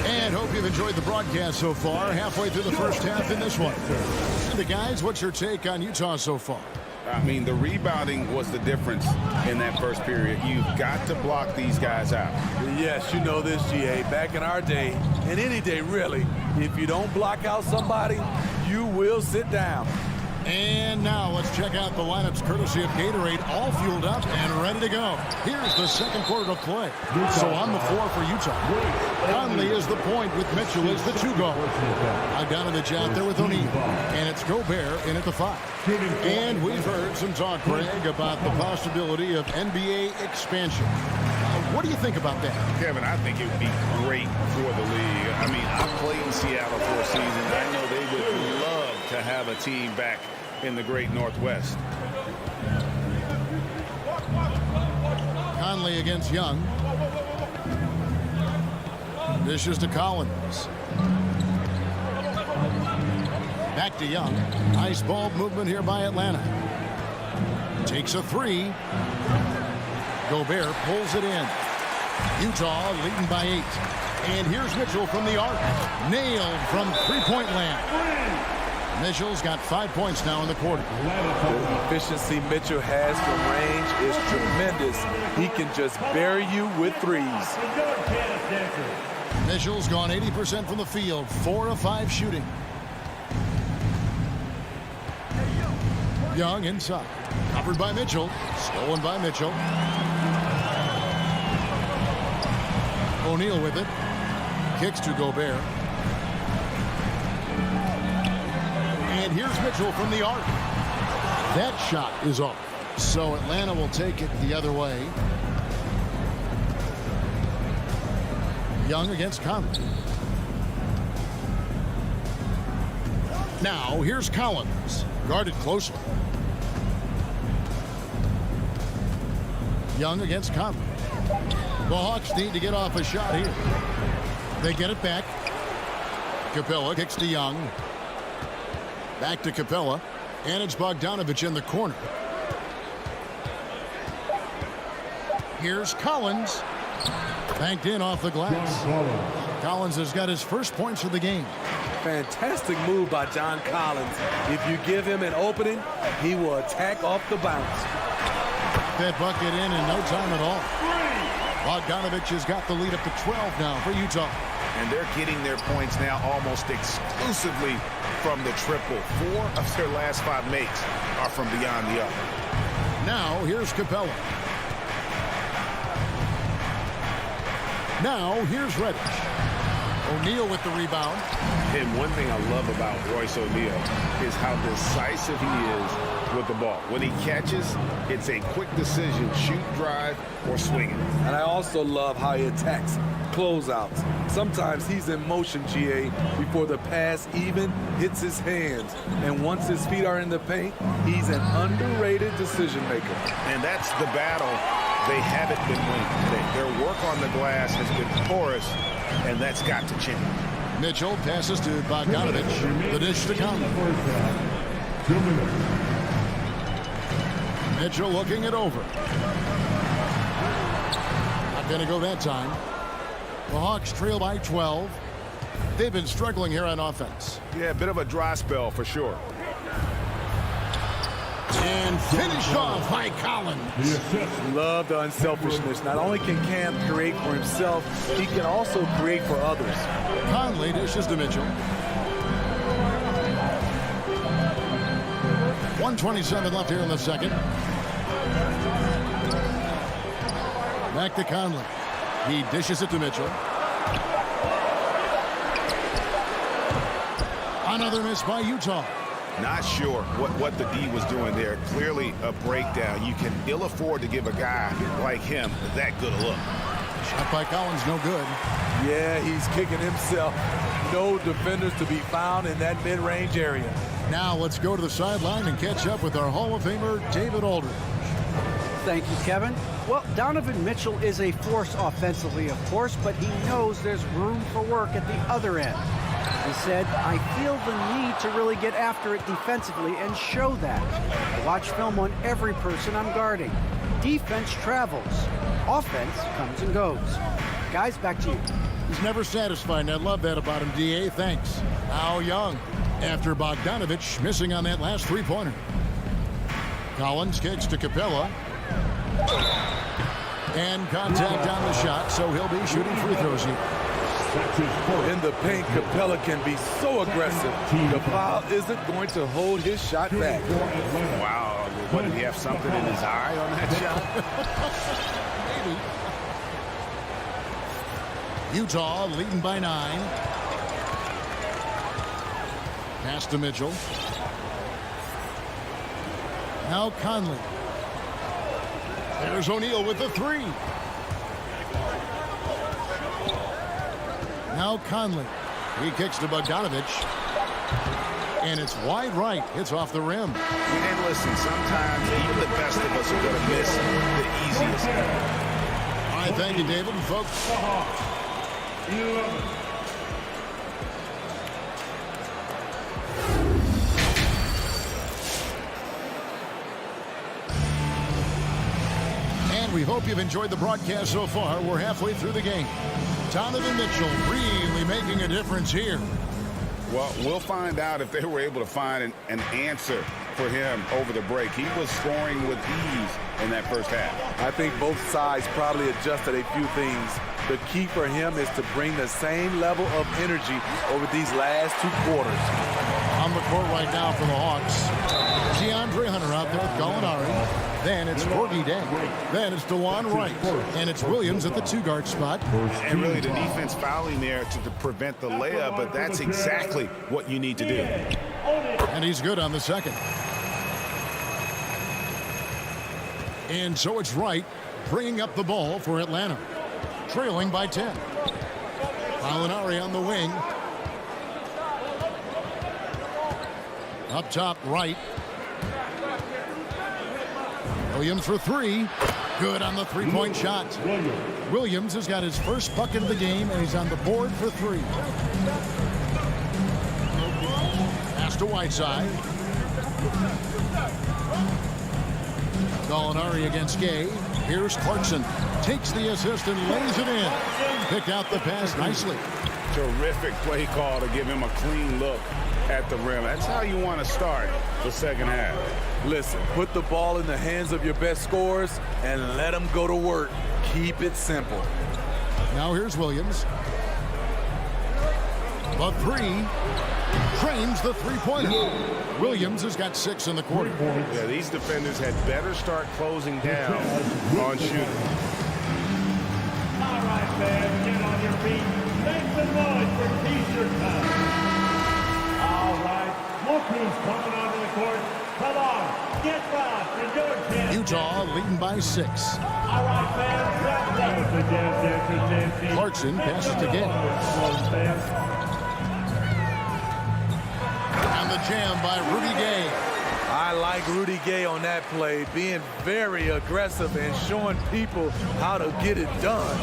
E: And hope you've enjoyed the broadcast so far. Halfway through the first half in this one. And the guys, what's your take on Utah so far?
F: I mean, the rebounding was the difference in that first period. You've got to block these guys out.
J: Yes, you know this, GA. Back in our day, and any day really, if you don't block out somebody, you will sit down.
E: And now let's check out the lineups courtesy of Gatorade, all fueled up and ready to go. Here's the second quarter of play. So on the floor for Utah, Conley is the point with Mitchell as the 2 guard. Bogdanovich out there with O'Neal. And it's Gobert in at the 5. And we've heard some talk, Greg, about the possibility of NBA expansion. What do you think about that?
F: Kevin, I think it would be great for the league. I mean, I played in Seattle for a season. I know they would love to have a team back in the great Northwest.
E: Conley against Young. Dishes to Collins. Back to Young. Nice ball movement here by Atlanta. Takes a 3. Gobert pulls it in. Utah leading by 8. And here's Mitchell from the arc. Nailed from three-point land. Mitchell's got 5 points now in the quarter.
J: The efficiency Mitchell has from range is tremendous. He can just bury you with threes.
E: Mitchell's gone 80% from the field. 4 of 5 shooting. Young inside. Covered by Mitchell. Stolen by Mitchell. O'Neal with it. Kicks to Gobert. And here's Mitchell from the arc. That shot is off. So Atlanta will take it the other way. Young against Conley. Now here's Collins. Guarded closely. Young against Conley. The Hawks need to get off a shot here. They get it back. Capella kicks to Young. Back to Capella. And it's Bogdanovich in the corner. Here's Collins. Banked in off the glass. Collins has got his first points of the game.
J: Fantastic move by John Collins. If you give him an opening, he will attack off the bounce.
E: That bucket in no time at all. Bogdanovich has got the lead up to 12 now for Utah.
F: And they're getting their points now almost exclusively from the triple. 4 of their last 5 makes are from beyond the arc.
E: Now here's Capella. Now here's Reddish. O'Neal with the rebound.
F: And one thing I love about Royce O'Neal is how decisive he is with the ball. When he catches, it's a quick decision, shoot, drive, or swing it.
J: And I also love how he attacks closeouts. Sometimes he's in motion, GA, before the pass even hits his hands. And once his feet are in the paint, he's an underrated decision maker.
F: And that's the battle they haven't been winning. Their work on the glass has been porous, and that's got to change.
E: Mitchell passes to Bogdanovich. The dish to come.
C: 2 minutes.
E: Mitchell looking it over. Not going to go that time. The Hawks trail by 12. They've been struggling here on offense.
F: Yeah, a bit of a dry spell for sure.
E: And finished off by Collins.
J: Love the unselfishness. Not only can Cam create for himself, he can also create for others.
E: Conley dishes to Mitchell. 1:27 left here in the second. Back to Conley. He dishes it to Mitchell. Another miss by Utah.
F: Not sure what the D was doing there. Clearly a breakdown. You can ill afford to give a guy like him that good a look.
E: Shot by Collins, no good.
J: Yeah, he's kicking himself. No defenders to be found in that mid-range area.
E: Now let's go to the sideline and catch up with our Hall of Famer, David Aldridge.
H: Thank you, Kevin. Well, Donovan Mitchell is a force offensively, of course, but he knows there's room for work at the other end. He said, I feel the need to really get after it defensively and show that. I watch film on every person I'm guarding. Defense travels. Offense comes and goes. Guys, back to you.
E: He's never satisfied, and I love that about him, D.A. Thanks. Now Young, after Bogdanovich missing on that last three-pointer. Collins kicks to Capella. And contact on the shot, so he'll be shooting free throws here.
J: In the paint, Capella can be so aggressive. The foul isn't going to hold his shot back.
F: Wow. What, did he have something in his eye on that shot?
E: Maybe. Utah leading by 9. Pass to Mitchell. Now Conley. There's O'Neal with the 3. Now Conley. He kicks to Bogdanovich. And it's wide right. It's off the rim.
F: And listen, sometimes even the best of us are going to miss the easiest.
E: All right, thank you, David. And folks.
C: 11.
E: And we hope you've enjoyed the broadcast so far. We're halfway through the game. Donovan Mitchell really making a difference here.
F: Well, we'll find out if they were able to find an answer for him over the break. He was scoring with ease in that first half.
J: I think both sides probably adjusted a few things. The key for him is to bring the same level of energy over these last 2 quarters.
E: On the court right now for the Hawks. DeAndre Hunter out there with Gallinari. Then it's Corky Day. Then it's DeJuan Wright. And it's Williams at the 2-guard spot.
F: And really the defense fouling there to prevent the layup, but that's exactly what you need to do.
E: And he's good on the second. And so it's Wright bringing up the ball for Atlanta. Trailing by 10. Gallinari on the wing. Up top, Wright. Williams for 3. Good on the 3-point shot. Williams has got his first bucket of the game, and he's on the board for 3. Pass to Whiteside. Gallinari against Gay. Here's Clarkson. Takes the assist and lays it in. Picked out the pass nicely.
F: Terrific play call to give him a clean look at the rim. That's how you want to start the second half.
J: Listen, put the ball in the hands of your best scorers and let them go to work. Keep it simple.
E: Now here's Williams. The 3. Trains the 3-pointer. Williams has got 6 in the quarter.
F: Yeah, these defenders had better start closing down on shooting.
C: All right, man, get on your feet. Make some noise for T-shirt time. All right, look who's coming onto the court. Come on, get loud for your chance.
E: Utah leading by 6.
C: All right, fans, that was the Jazz Dancers dancing.
E: Clarkson passes to Gay. And the jam by Rudy Gay.
J: I like Rudy Gay on that play, being very aggressive and showing people how to get it done.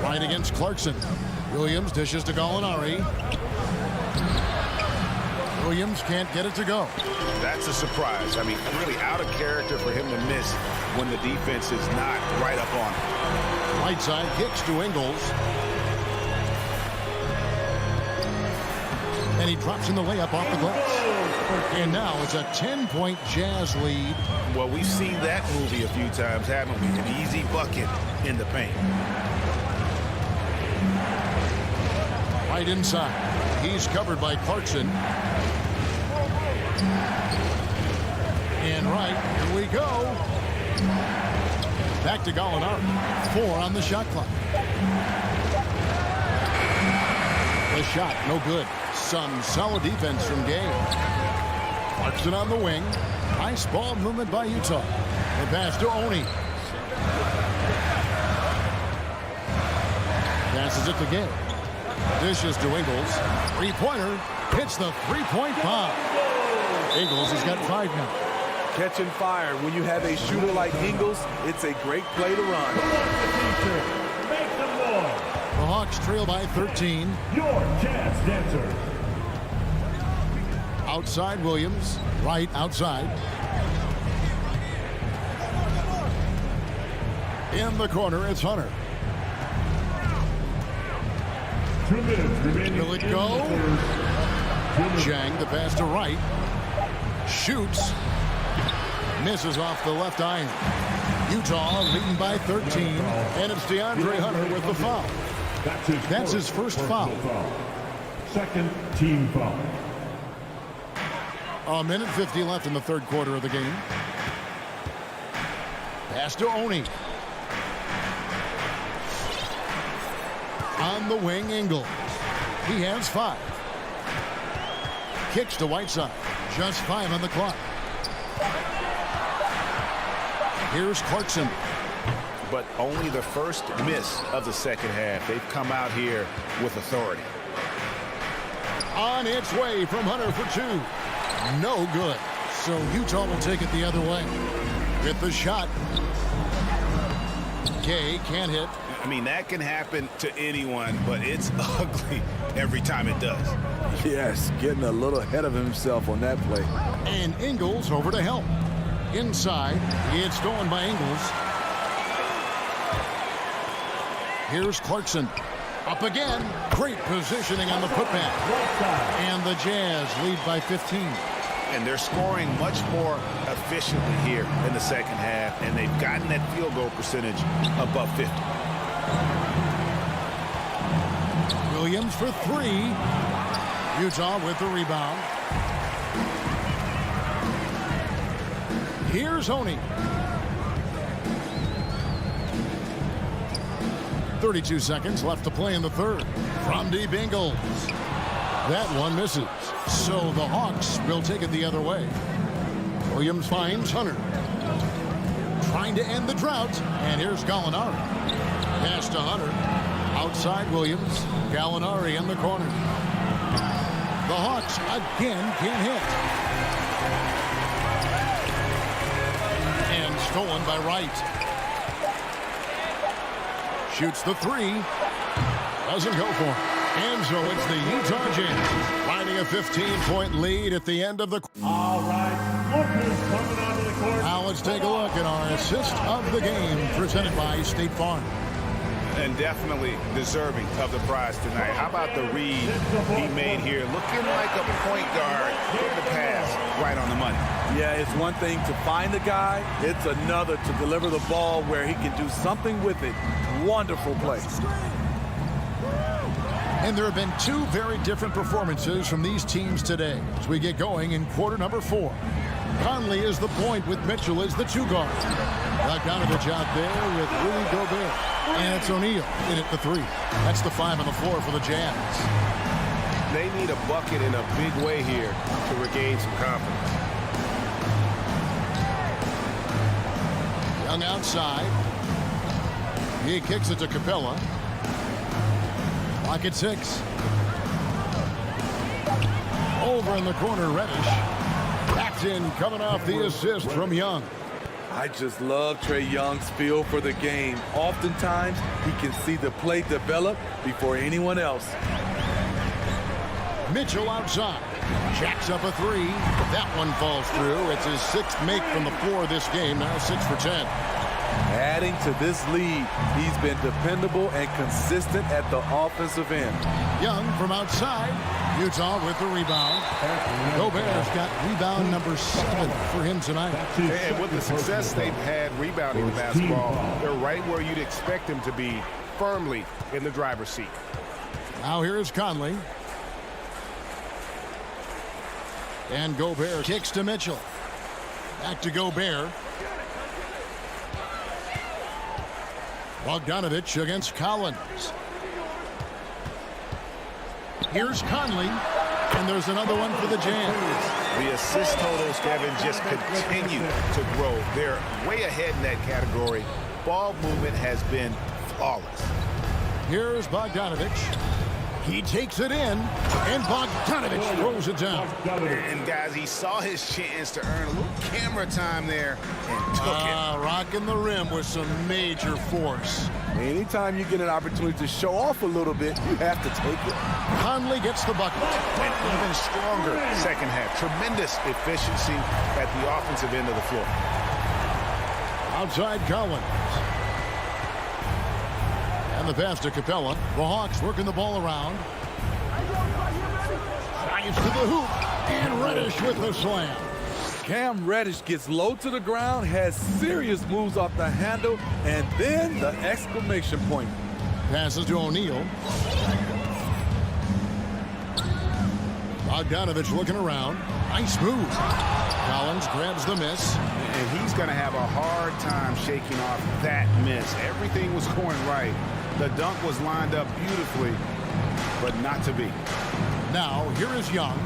E: Right against Clarkson. Williams dishes to Gallinari. Williams can't get it to go.
F: That's a surprise. I mean, really out of character for him to miss when the defense is not right up on him.
E: Right side kicks to Ingles. And he drops in the layup off the glass. And now it's a 10-point Jazz lead.
F: Well, we've seen that movie a few times, haven't we? An easy bucket in the paint.
E: Right inside. He's covered by Clarkson. And right, here we go. Back to Gallinari. 4 on the shot clock. The shot, no good. Some solid defense from Gay. Clarkson on the wing. Nice ball movement by Utah. The pass to Oni. Passes it to Gay. Dishes to Ingles. Three-pointer. Hits the three-point bomb. Ingles has got 5 now.
J: Catching fire. When you have a shooter like Ingles, it's a great play to run.
C: Make some noise.
E: The Hawks trail by 13.
C: Your Jazz Dancers.
E: Outside Williams. Right outside. In the corner, it's Hunter.
C: 2 minutes remaining.
E: Will it go? Chang, the pass to right. Shoots. Misses off the left iron. Utah leading by 13. And it's DeAndre Hunter with the foul. That's his first foul.
C: Second team foul.
E: A minute 50 left in the third quarter of the game. Pass to Oni. On the wing, Ingles. He has 5. Kicks to Whiteside. Just 5 on the clock. Here's Clarkson.
F: But only the first miss of the second half. They've come out here with authority.
E: On its way from Hunter for 2. No good. So Utah will take it the other way. With the shot. Gay can't hit.
F: I mean, that can happen to anyone, but it's ugly every time it does.
J: Yes, getting a little ahead of himself on that play.
E: And Ingles over to help. Inside, it's stolen by Ingles. Here's Clarkson. Up again. Great positioning on the putback. And the Jazz lead by 15.
F: And they're scoring much more efficiently here in the second half, and they've gotten that field goal percentage above 50.
E: Williams for 3. Utah with the rebound. Here's Oni. 32 seconds left to play in the third. From deep, Ingles. That one misses. So the Hawks will take it the other way. Williams finds Hunter. Trying to end the drought. And here's Gallinari. Pass to Hunter. Outside Williams. Gallinari in the corner. The Hawks again can't hit. And stolen by Wright. Shoots the 3. Doesn't go for it. And so it's the Utah Jazz finding a 15-point lead at the end of the...
C: All right, look who's coming onto the court.
E: Now let's take a look at our assist of the game presented by State Farm.
F: And definitely deserving of the prize tonight. How about the read he made here? Looking like a point guard. Put the pass right on the money.
J: Yeah, it's one thing to find the guy. It's another to deliver the ball where he can do something with it. Wonderful play.
E: And there have been two very different performances from these teams today as we get going in quarter number 4. Conley is the point with Mitchell as the 2 guard. Bogdanovich out there with Rudy Gobert. And it's O'Neal in at the 3. That's the 5 on the floor for the Jazz.
F: They need a bucket in a big way here to regain some confidence.
E: Young outside. He kicks it to Capella. Clock at 6. Over in the corner, Reddish. That's in, coming off the assist from Young.
J: I just love Trae Young's feel for the game. Oftentimes, he can see the play develop before anyone else.
E: Mitchell outside. Jacks up a 3. That one falls through. It's his 6th make from the floor this game. Now 6 for 10.
J: Adding to this lead, he's been dependable and consistent at the offensive end.
E: Young from outside. Utah with the rebound. Gobert's got rebound number 7 for him tonight.
F: And with the success they've had rebounding the basketball, they're right where you'd expect them to be, firmly in the driver's seat.
E: Now here's Conley. And Gobert kicks to Mitchell. Back to Gobert. Bogdanovich against Collins. Here's Conley. And there's another one for the Jazz.
F: The assist totals, Kevin, just continue to grow. They're way ahead in that category. Ball movement has been flawless.
E: Here's Bogdanovich. He takes it in, and Bogdanovich throws it down.
F: And guys, he saw his chance to earn a little camera time there and took it.
E: Rocking the rim with some major force.
J: Anytime you get an opportunity to show off a little bit, you have to take it.
E: Conley gets the bucket.
F: And even stronger second half. Tremendous efficiency at the offensive end of the floor.
E: Outside Collins. And the pass to Capella. The Hawks working the ball around. Drives to the hoop. And Reddish with the slam.
J: Cam Reddish gets low to the ground, has serious moves off the handle, and then the exclamation point.
E: Passes to O'Neal. Bogdanovich looking around. Nice move. Collins grabs the miss.
F: And he's going to have a hard time shaking off that miss. Everything was going right. The dunk was lined up beautifully, but not to be.
E: Now, here is Young.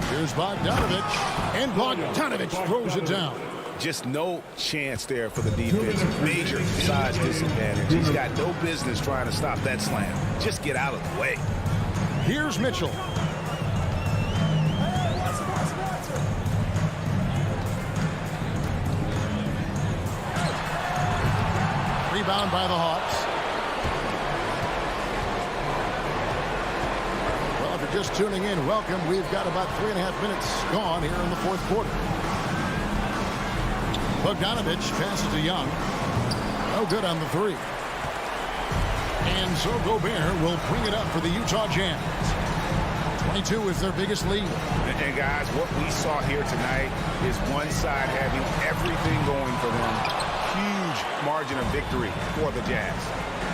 E: Here's Bogdanovich. And Bogdanovich throws it down.
F: Just no chance there for the defense. Major size disadvantage. He's got no business trying to stop that slam. Just get out of the way.
E: Here's Mitchell. Rebound by the Hawks. Well, if you're just tuning in, welcome. We've got about 3.5 minutes gone here in the fourth quarter. Bogdanovich passes to Young. No good on the 3. And so Gobert will bring it up for the Utah Jazz. 22 is their biggest lead.
F: And guys, what we saw here tonight is one side having everything going for them. Huge margin of victory for the Jazz.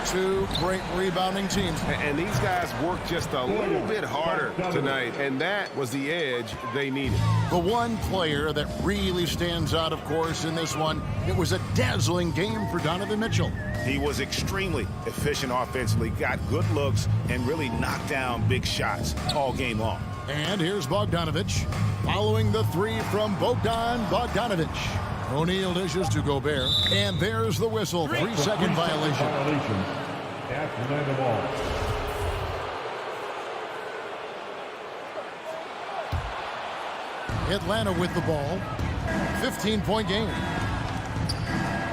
E: Two great rebounding teams.
F: And these guys worked just a little bit harder tonight, and that was the edge they needed.
E: The one player that really stands out, of course, in this one, it was a dazzling game for Donovan Mitchell.
F: He was extremely efficient offensively, got good looks, and really knocked down big shots all game long.
E: And here's Bogdanovich following the 3 from Bogdanovich. O'Neal dishes to Gobert, and there's the whistle. 3-second violation.
C: After the ball.
E: Atlanta with the ball. 15-point game.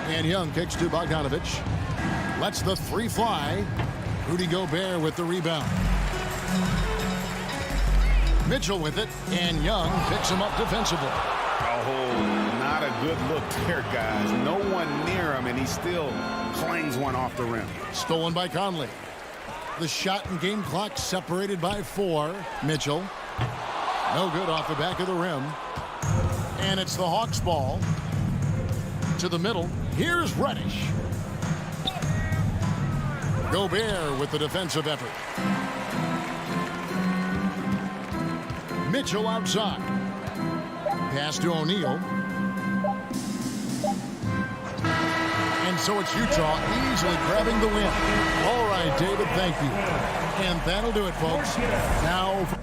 E: And Young kicks to Bogdanovich. Lets the 3 fly. Rudy Gobert with the rebound. Mitchell with it, and Young picks him up defensively.
F: Oh, not a good look there, guys. No one near him, and he still clangs one off the rim.
E: Stolen by Conley. The shot and game clock separated by 4. Mitchell. No good off the back of the rim. And it's the Hawks ball. To the middle. Here's Reddish. Gobert with the defensive effort. Mitchell outside. Pass to O'Neal. And so it's Utah easily grabbing the win. All right, David, thank you. And that'll do it, folks. Now...